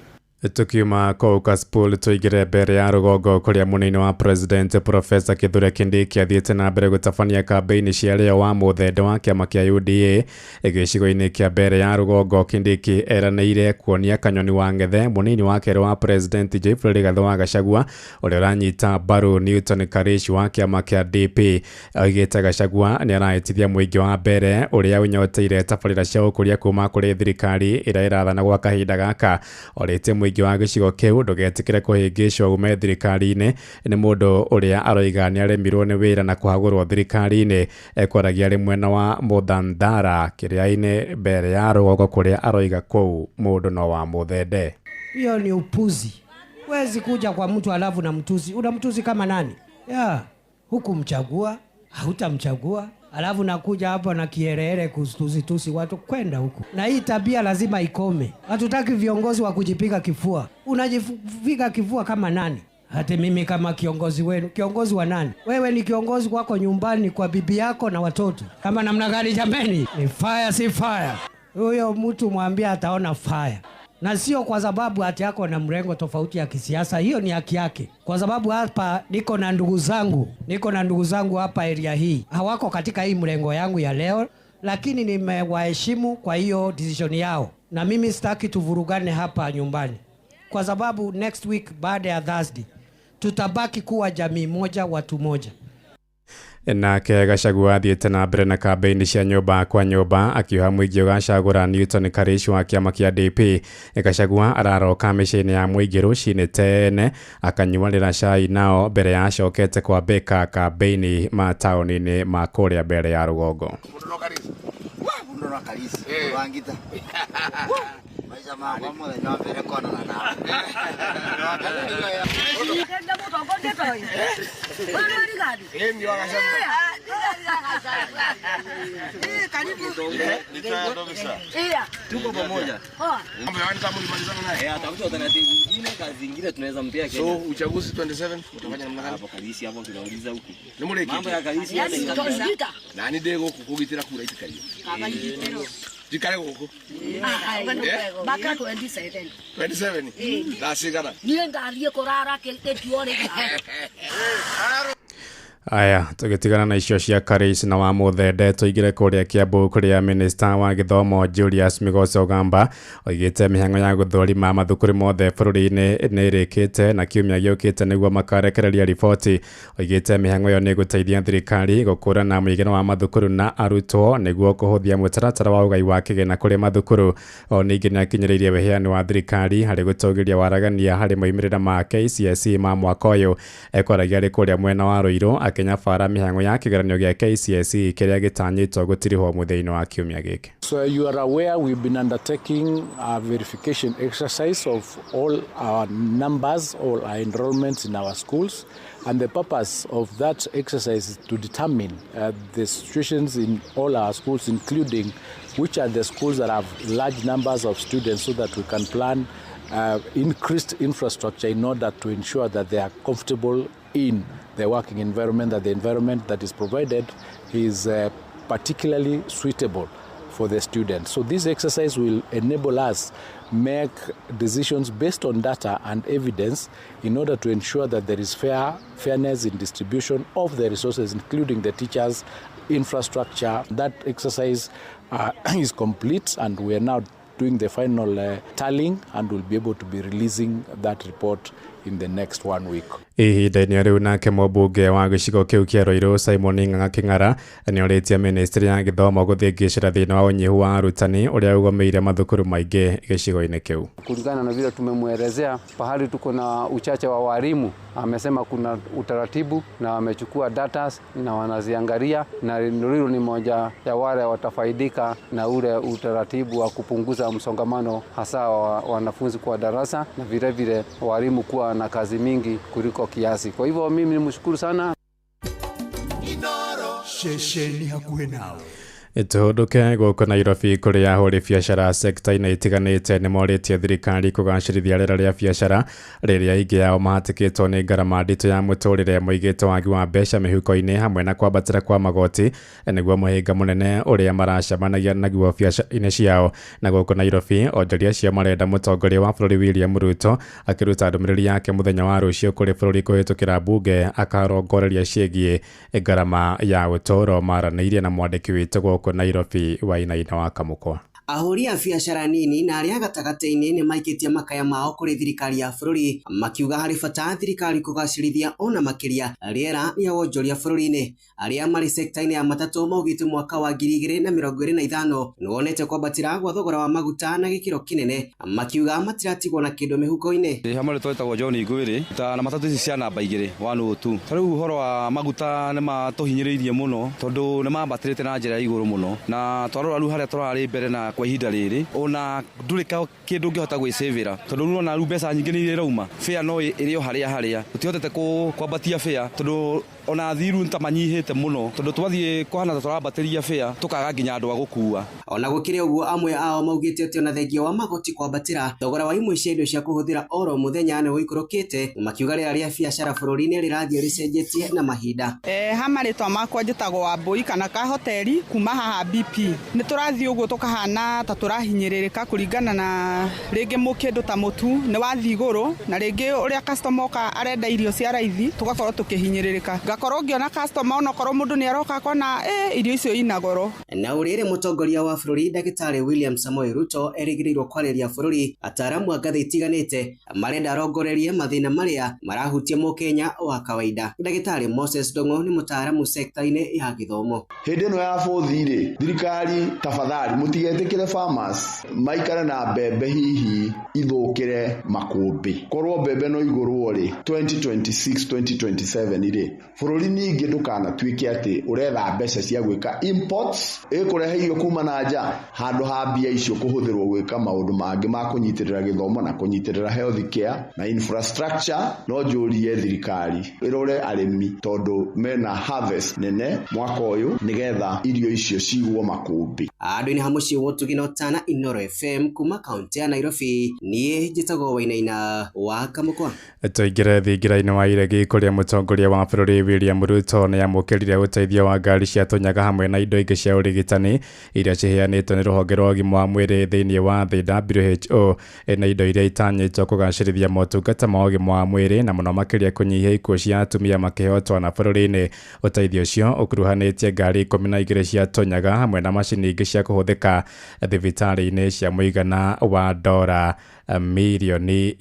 Tukiuma kou Kasipul tuigire mbere ya rugongo kuria munini wa president Professor Kithure Kindiki athiĩte na mbere gũtabania kambeini cia Leo wa muthende wa kĩama kĩa UDA gĩcigo-inĩ kĩa mbere ya rugongo. Kindiki eranĩire kuonia Kanyoni wa Ng'ethe munini wa kerĩ wa president Geoffrey Gatho wa Gachagua ũrĩa ũranyita mbaru Newton Karish wa kĩama kĩa DP. Oigĩte Gachagua nĩ arahĩtithia mũingĩ wa mbere ũrĩa ũnyoteire tabarĩra cia ũkũria kuma kũrĩ thirikari ĩrĩa ĩrathana gwa kahinda gaka. Orĩtie mũingĩ wa gĩcigo kĩu ndũgetĩkĩre kũhĩngĩcwo ume thirikari-inĩ nĩ mũndũ ũrĩa aroiga nĩ aremirwo nĩ wĩra na kũhagũrwo thirikari-inĩ. Ekwaragia arĩ mwena wa Muthandara kĩrĩa-inĩ mbere ya rũgongo kũrĩa aroiga kũu mũndũ no wa muthende. Hiyo ni upuzi. Wezi kuja kwa mtu alafu na mtuzi. Unamtuzi kama nani? Huku mchagua, hautamchagua. Alafu nakuja hapo na kierere kutusi watu kwenda huku. Na hii tabia lazima ikome. Hatutaki viongozi wa kujipiga kifua. Unajipiga kifua kama nani? Hata mimi kama kiongozi wenu. Kiongozi wa nani? Wewe ni kiongozi wako nyumbani kwa bibi yako na watoto. Kama namna gani jameni? Ni fire si fire. Huyo mtu mwambie ataona fire. Na sio kwa sababu ati yako na mrengo tofauti ya kisiasa. Hiyo ni haki yake. Kwa sababu hapa niko na ndugu zangu hapa area hii. Hawako katika hii mrengo yangu ya leo, lakini nimewaheshimu kwa hiyo decision yao. Na mimi sitaki tuvurugane hapa nyumbani. Kwa sababu next week baada ya Thursday tutabaki kuwa jamii moja, watu moja. Nake Gachagua athiĩte na mbere na kambeini cia nyũmba kwa nyũmba akiuga mũingĩ ũgacagũra Newton Karish wa kĩama kĩa DP. Gachagua araroka mĩciĩ-inĩ ya mũingĩ rũcinĩ tene akanyuanĩra cai nao mbere ya acokete kwambĩka kambeini ma taũni-inĩ ma kũrĩa mbere ya rũgongo. So uchaguzi 27 utafanya namna gani? Hapo Kalisi hapo tunauliza huku. Mambo ya Kalisi nani ndego kukugitira kura itikayo. Dikare huko. Baka 27. 27. Dasigara. Nienda aliyekorara keletione. Aya, tugitigana na icio cia Karish na wa muthende tuigire kũrĩa Kiambu kũrĩa minister wa gĩthomo Julius Migos Ogamba oigĩte mĩhang'o ya gũthũrima mathukuru mothe bũrũri-inĩ nĩ ĩrĩkĩte na kiumia gĩũkĩte nĩguo makarekereria riboti. Oigĩte mĩhang'o ĩyo nĩ ĩgũteithia thirikari gũkũrana mũigana wa mathukuru na arutwo nĩguo kũhũthia mũtaratara wa ũgai wa kĩgĩna kũrĩ mathukuru. O ningĩ nĩ akinyĩrĩirie weheani wa thirikari harĩ gũtũgĩria waragania harĩ moimĩrĩra ma KCSE ma mwaka ũyũ. Ekwaragia arĩ kũrĩa mwena wa Rũirũ Kenya fara mĩhang'o ya kĩgeranio gĩa KCSE kĩrĩa gĩtanyĩtwo gũtirĩho mũthenya wa kiumia gĩkĩ. So you are aware we've been undertaking a verification exercise of all our numbers, all our enrollments in our schools, and the purpose of that exercise is to determine the situations in all our schools, including which are the schools that have large numbers of students, so that we can plan increased infrastructure in order to ensure that they are comfortable in the working environment, that the environment that is provided is particularly suitable for the students. So this exercise will enable us make decisions based on data and evidence in order to ensure that there is fairness in distribution of the resources, including the teachers, infrastructure. That exercise is complete, and we are now doing the final tallying, and we'll be able to be releasing that report in the next 1 week. Ihinda-inĩ rĩu nake mũmbunge wa gĩcigo kĩu kĩa Rũirũ Simon Ng'ang'a Kĩng'ara nĩ orĩtie ministry ya gĩthomo gũthingĩcĩra thĩna wa ũnyihu wa arutani ũrĩa ũgũmĩire mathukuru maingĩ gĩcigo-inĩ kĩu. Kulingana na vile tumemwelezea, pahali tuko na uchache wa walimu, amesema kuna utaratibu na wamechukua data na wanaziangalia, na Rũirũ ni moja ya wale watafaidika na ule utaratibu wa kupunguza msongamano hasa wa wanafunzi kwa darasa, na vile vile walimu kuwa na kazi mingi kuliko kiasi. Kwa hivyo mimi nimshukuru sana. Shesheni hakuhe nawe. Tuhuduke guku Nairobi kuria ahuri biashara sekta-inĩ itiganĩte nĩ morĩtie thirikari kũgacĩrithia rĩera rĩa biashara rĩrĩa aingĩ ao mahatĩkĩtwo nĩ ngarama nditũ ya mũtũrĩre mũigĩte wagi wa mbeca mĩhuko-inĩ hamwe na kwambatĩra kwa magoti nĩguo mũhĩnga mũnene ũrĩa maracemanagia naguo biacara-inĩ ciao. Na gũkũ Nairobi onjoria cio marenda mũtongoria wa bũrũri William Ruto akĩruta ndũmĩrĩri yake mũthenya wa rũciũ kũrĩ bũrũri kũhĩtũkĩra mbunge akarongoreria ciĩgiĩ ngarama ya ũtũũro maranĩirie na mwandĩki witũ gũkũ Nairobi Wainaina wa Kamũkwa. Ahũri a biacara nini na arĩa gatagatĩ-inĩ nĩ maikĩtie makaya mao kũrĩ thirikari ya bũrũri makiuga harĩ bata thirikari kũgacĩrithia ona makĩria rĩera rĩa wonjoria bũrũri-inĩ. Arĩa marĩ sekta-inĩ ya matatũ maugĩte mwaka wa 2025 nĩwonete kwambatĩra gwa thogora wa maguta na gĩkĩro kĩnene, makiuga matiratigwo na kĩndũ mĩhuko-inĩ. Hamwe twetagwo John Ngwĩrĩ ta na matatũ ici cia namba 2 102. Tarĩu ũhoro wa maguta nĩ matũhinyĩrĩirie mũno tondũ nĩ mambatĩrĩte na njĩra ya igũrũ mũno, na twarora rĩu harĩa tũrarĩ mbere na kwa ihinda rĩrĩ ona ndũrĩ kĩndũ ũngĩhota gwĩcĩvĩra tondũ rĩu ona mbeca nyingĩ nĩ irauma, fare no ĩrĩ o harĩa tũtihotete kwambatia fare tondũ ona thiru ntamanyihĩte mũno tondũ twathiĩ kũhana tũrambatĩria fare tũkaga nginya andũ a gũkua. Ona gũkĩrĩ ũguo amwe ao maugĩte atĩ ona thengia wa magoti kwambatĩra thogora wa imwe cia indo cia kũhũthĩra oro mũthenya nĩ ũikũrũkĩte, makiuga rĩera rĩa biacara bũrũri-inĩ rĩrathiĩ rĩcenjetie na mahinda. Ha marĩtwa makwa njĩtagwo Wambui kana ka hoteli kuma haha BP nĩ tũrathiĩ ũguo tũkahana ta tũrahinyĩrĩrĩka kũringana na rĩngĩ mũkĩndũ ta mũtu nĩ wathiĩ igũrũ na rĩngĩ ũrĩa customer oka arenda irio cia raithi tũgakorwo tũkĩhinyĩrĩrĩka, ngakorwo ngĩona customer ona korwo mũndũ nĩ aroka akona irio icio ina goro. Na ũrĩrĩ mũtongoria wa bũrũri Ndagĩtarĩ William Samoei Ruto erĩgĩrĩirwo kwarĩria bũrũri, ataaramu a ngathĩ itiganĩte marenda arongorerie mathĩna marĩa marahutia mũkenya wa kawaida. Ndagĩtarĩ Moses Ndong'o nĩ mũtaaramu sekta-inĩ ya gĩthomo. Hĩndĩ ĩno ya bũthi-rĩ, thirikari tafadhali mũtigetĩkĩre farmers maikare na mbembe hihi ithũkĩre makũmbĩ. Korwo mbembe no igũrwo-rĩ 2026-2027-rĩ bũrũri ningĩ ndũkanatuĩke atĩ ũretha mbeca cia gwĩka imports ĩkũrehe irio kuma na nja handũ ha mbia icio kũhũthĩrwo gwĩka maũndũ mangĩ ma kũnyitĩrĩra gĩthomo na kũnyitĩrĩra health care na infrastructure. No njũrie thirikari ĩrore arĩmi tondũ mena harvest nene mwaka ũyũ nĩgetha irio icio cigwo makũmbĩ. Andũ-inĩ ha mũciĩ wotũgi na Tana Inoro FM kuma kaunti ya Nairobi, niĩ njĩtagwo Wainaina wa Kamũkwa. Tũingĩre thingira-inĩ wa iregi kũrĩa mũtongoria wa bũrũri William Ruto nĩ amũkĩrire ũteithio wa ngari cia tũnyaga hamwe na indo ingĩ cia ũrigitani iria ciheanĩtwo nĩ rũhonge rwa ũgima wa mwĩrĩ thĩinĩ wa thĩ WHO na indo iria itanyĩtwo kũgacĩrithia motungata ma ũgima wa mwĩrĩ na mũno makĩria kũnyihia ikuũ cia atumia makĩheo na bũrũri-inĩ. Ũteithio ũcio ũkuruhanĩtie ngari 12 cia tũnyaga hamwe na macini ingĩ cia kũhũthĩka thibitarĩ-inĩ cia mũigana wa $2.3 milioni.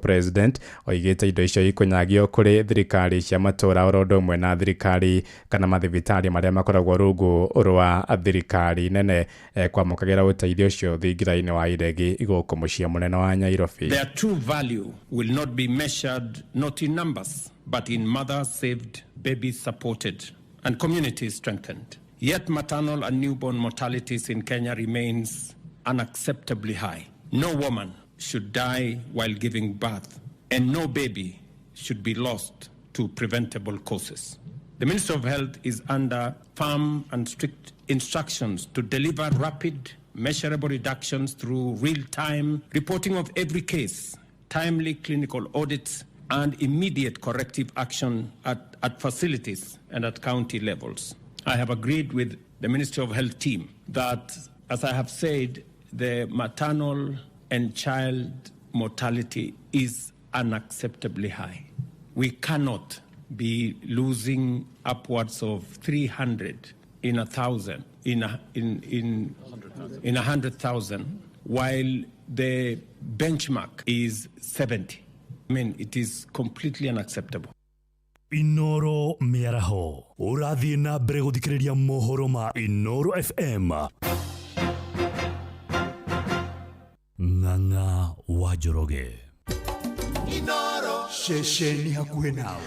President oigĩte indo icio ikũnyagio kũrĩ thirikari cia matũũra oro ũndũ ũmwe na thirikari kana mathibitarĩ marĩa makoragwo rungu rwa thirikari nene kwamũkagĩra ũteithio ũcio thingira-inĩ wa iregi gũkũ mũciĩ mũnene wa Nairobi. Their true value will not be measured not in numbers but in mothers saved, babies supported and communities strengthened. Yet maternal and newborn mortalities in Kenya remains unacceptably high. No woman should die while giving birth, and no baby should be lost to preventable causes. The Minister of Health is under firm and strict instructions to deliver rapid, measurable reductions through real-time reporting of every case, timely clinical audits, and immediate corrective action at facilities and at county levels. I have agreed with the Ministry of Health team that, as I have said, the maternal and child mortality is unacceptably high. We cannot be losing upwards of 300 in 1,000, in 100,000, while the benchmark is 70. I mean, it is completely unacceptable. Inoro Miaraho, ũrathiĩ na mbere gũthikĩrĩria mohoro ma Inoro FM. Ng'ang'a wa Njoroge. Inoro. Shesheni hakuhĩ nawe.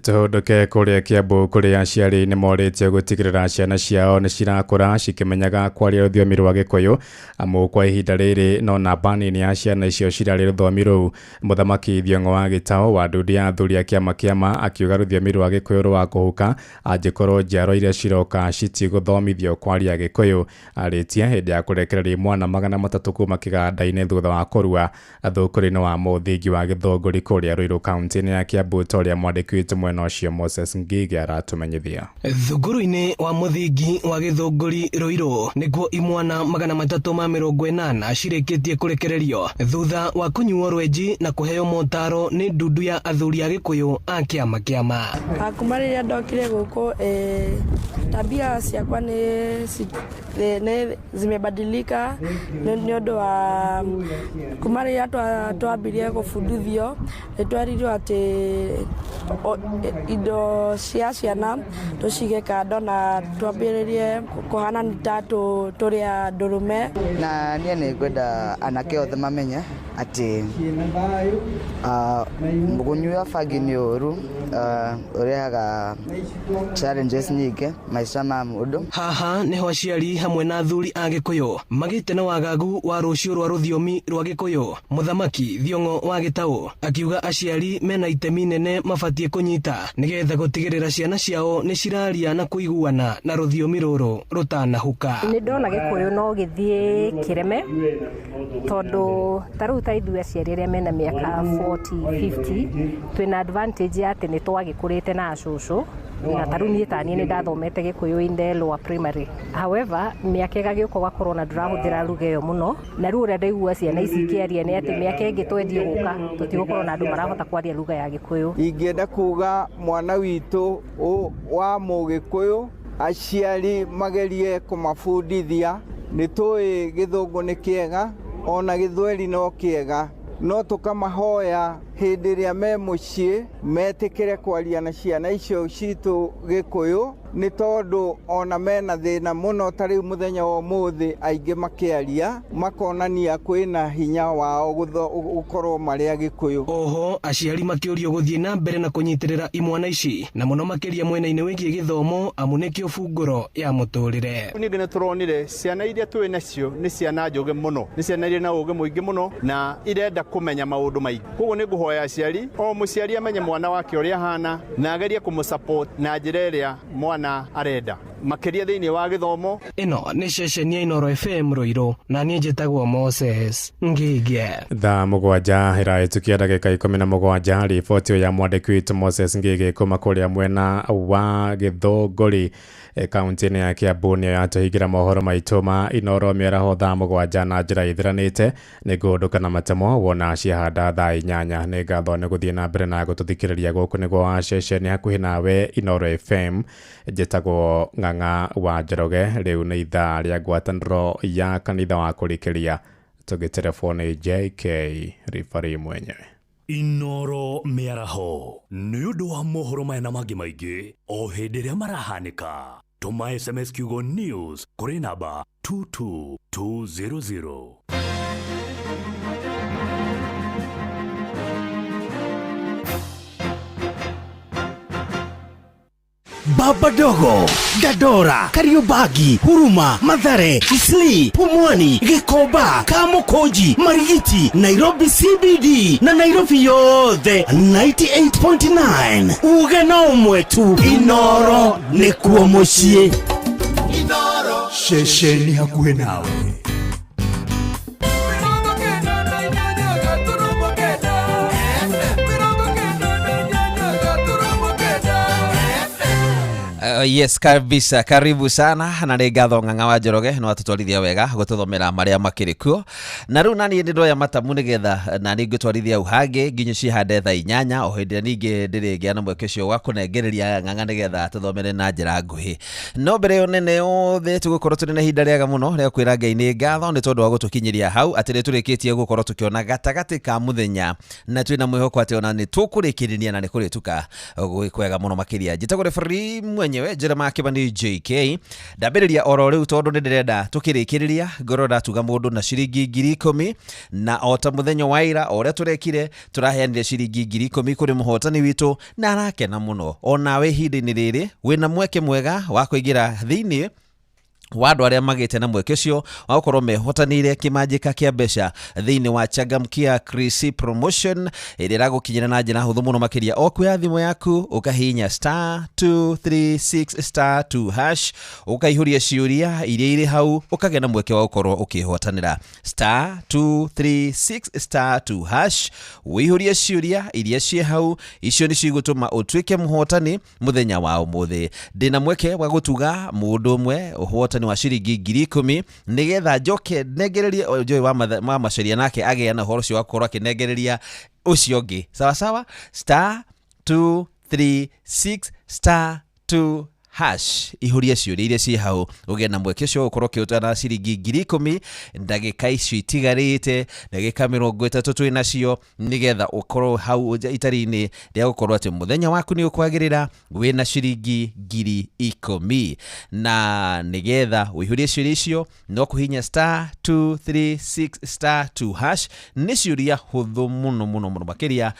Tuhunduke kuria Kiambu kuria aciari ni morĩtio gũtigĩrĩra ciana ciao nĩ cirakũra cikĩmenyaga kwaria rũthiomi rwa Gĩkũyũ amu kwa ihinda rĩrĩ no namba nini ya ciana icio cirarĩ rũthiomi rũu. Mũthamaki Thiong'o wa Gĩtaũ wa nduthi ya athuri a kĩama akiuga rũthiomi rwa Gĩkũyũ rwa kũhuka angĩkorwo njiarwa iria ciroka citigũthomithio kwaria Gĩkũyũ. Arĩtie hĩndĩ ya kũrekereria mwana 300 kuma kĩganda-inĩ thutha wa kũrua thũkũrĩ-inĩ wa mũthingi wa Gĩthũngũri kũrĩa Ruiru kaunti-inĩ ya Kiambu toria mwandĩki witũ mwena ũcio Moses Ngigi aratumenyithia. Thũngũrũ-inĩ wa mũthingi wa Gĩthũngũri Ruiru nĩguo imwana 380 cirĩkĩtie kũrekererio thutha wa kũnyuo rwenji na kũheo motaro nĩ ndundu ya athuri a Gĩkũyũ a kĩama. Kuma rĩrĩa ndokire gũkũ tabia ciakwa nĩ zimebadilika nĩ ũndũ wa kuma rĩrĩa twambirie gũbundithio nĩtwerirwo atĩ indo cia ciana tũcige kando na twambĩrĩrie kũhana nĩ ta tũrĩa ndũrũme. Na niĩ nĩ ngwenda anake othe mamenye atĩ kũnyua bangi nĩ ũru ũrehaga challenges nyingĩ maica ma mũndũ. Haha nĩho aciari hamwe na athuri a Gĩkũyũ magĩte na wagagu wa rũciũ rwa rũthiomi rwa Gĩkũyũ. Mũthamaki Thiong'o wa Gĩtaũ akiuga aciari mena itemi nene mabatie kũnyita nĩgetha gũtigĩrĩra ciana ciao nĩ ciraria na kũiguana na rũthiomi rũrũ rũtanahuka. Nĩ ndona Gĩkũyũ no gĩthiĩ kĩreme tondũ tarĩu ta ithuĩ aciari arĩa mena mĩaka 40-50 twĩna advantage ya atĩ nĩ twagĩkũrĩte na acũcũ na tarĩu niĩ taniĩ nĩ ndathomete Gĩkũyũ in the lower primary. However mĩaka ĩgagĩũka ũgakorwo na ndũrahũthĩra lugha ĩyo mũno na rĩu ũrĩa ndaigua ciana ici ikĩaria nĩ atĩ mĩaka ĩngĩ twendie gũka tũtigũkorwo na andũ marahota kwaria lugha ya Gĩkũyũ. Ingĩenda kuga mwana witũ wa Mũgĩkũyũ aciari magerie kũmabundithia nĩ tũĩ Gĩthũngũ nĩ kĩega ona Gĩthweri no kĩega no tũkamahoya hĩndĩ ĩrĩa me mũciĩ metĩkĩre kwaria na ciana icio citũ Gĩkũyũ nĩ tondũ ona mena thĩna mũno tarĩu mũthenya wa ũmũthĩ aingĩ makĩaria makonania kwĩna hinya wao gũkorwo marĩa Gĩkũyũ. Oho aciari makĩũrio gũthiĩ na mbere na kũnyitĩrĩra imwana ici na mũno makĩria mwena-inĩ wĩgiĩ gĩthomo amu nĩkĩo bungũro ya mũtũrĩre. Ningĩ nĩ tũronire ciana iria twĩ nacio nĩ ciana njũgĩ mũno, nĩ ciana iria na ũgĩ mũingĩ mũno na irenda kũmenya maũndũ maingĩ. Koguo nĩ ngũhoya aciari o mũciari amenye mwana wake ũrĩa hana na agerie kũmũsupport na njĩra ĩrĩa mwana arenda makĩria thĩinĩ wa gĩthomo. Ĩno nĩ ceceni ya Inooro FM Ruiru na niĩ njĩtagwo Moses Ngigi. Thaa mũgwanja ĩrahĩtũkia ndagĩka 17 riboti ya mwandĩki witũ Moses Ngigi kuma kũrĩa mwena wa Gĩthũngũri kaunti-inĩ ya Kiambu nĩyo yatũhingĩra mohoro maitũ ma Inooro mĩaraho thaa mũgwanja na njĩra ithiranĩte nĩ ngũndũka na matemo wona ciahanda thaa 8. Nĩ ngatho nĩ gũthiĩ na mbere na gũtũthikĩrĩria gũkũ nĩguo wa ceceni hakuhĩ nawe Inooro FM. Njĩtagwo Ng'ang'a wa Njoroge. Rĩu nĩ ithaa rĩa ngwatanĩro ya kanitha wa kũrikĩria tũgĩterefoni JK Rifari mwenyewe. Inooro mĩaraho nĩ ũndũ wa mohoro maya na mangĩ maingĩ o hĩndĩ ĩrĩa marahanĩka. Tũma SMS kiugo news kũrĩ namba 22200. Baba Dogo, Dadora, Kariobangi, Huruma, Mathare, Isli, Pumwani, Gĩkomba, Kamukonji, Marigiti, Nairobi CBD na Nairobi yothe 98.9. Uge na ũmwe tu. Inooro nĩkuo mũciĩ. Inooro ceceni hakuhĩ nawe. Yes, kabisa, karibu sana na nĩ ngatho Ng'ang'a wa Njoroge no atũtwarithia wega gũtũthomera marĩa makĩrĩ kuo na rĩu nani nĩndoya matamu nĩgetha na nĩ ngũtwarithia ũhange nginya cihande thaa 8 o hĩndĩ ningĩ ndĩrĩgĩa na mweke ũcio wa kũnengereria Ng'ang'a nĩgetha tũthomere na njĩra nguhĩ. No mbere yo nene yothe tũgũkorwo tũrĩ na ihinda rĩega mũno rĩa kwĩra Ngai nĩ ngatho nĩ tondũ wa gũtũkinyĩria hau atĩ nĩ tũrĩkĩtie gũkorwo tũkĩona gatagatĩ ka mũthenya na twĩna mwĩhoko atĩ ona nĩ tũkũrĩkĩrĩria na nĩ kũrĩtuka kwega mũno makĩria. Njĩtagwo Referee mwenyewe niwe Jeremiah Kibani JK ndambiriria oro riu tondu ndirenda tukirikiriria ngorora tuga mundu na ciringi 10,000 na ota muthenya wa ira oria turekire turaheanire ciringi 10,000 kuri muhotani witu na arakena muno onawe hindini riri wina mweke mwega wa kuingira thiini wadu aria magite na mweke cio wa gukorwo mehotanire kimanjika kia mbeca thiini wa Changamkia Chris Promotion iria iragukinyira na njira huthu muno makiria o kuya thimu yaku ukahinya *236*2# ukaihuria ciuria iria iri hau ukagena mweke wa gukorwo ukihotanira *236*2# wihuria ciuria iria cie hau icio ni cigutuma utwike muhotani muthenya wa umuthi ndina mweke wa gutuga mundu umwe uhotani wa ciringi 10,000 nigetha njoke negererie Joy wa maceria nake ageana horo cio akorwo akinengereria ucio ngi sawa *236*2# ihuria ciuria iria ci hau ugena mweke cio ukorwo kiutana ciringi 10,000 ndagika icio itigarite ndagika 30 twina cio nigetha ukorwo hau itarini ria gukorwo ati muthenya waku ni ukwagirira wina ciringi 10,000 na nigetha wihuria ciuria icio no kuhinya *236*2# ni ciuria huthu muno makiria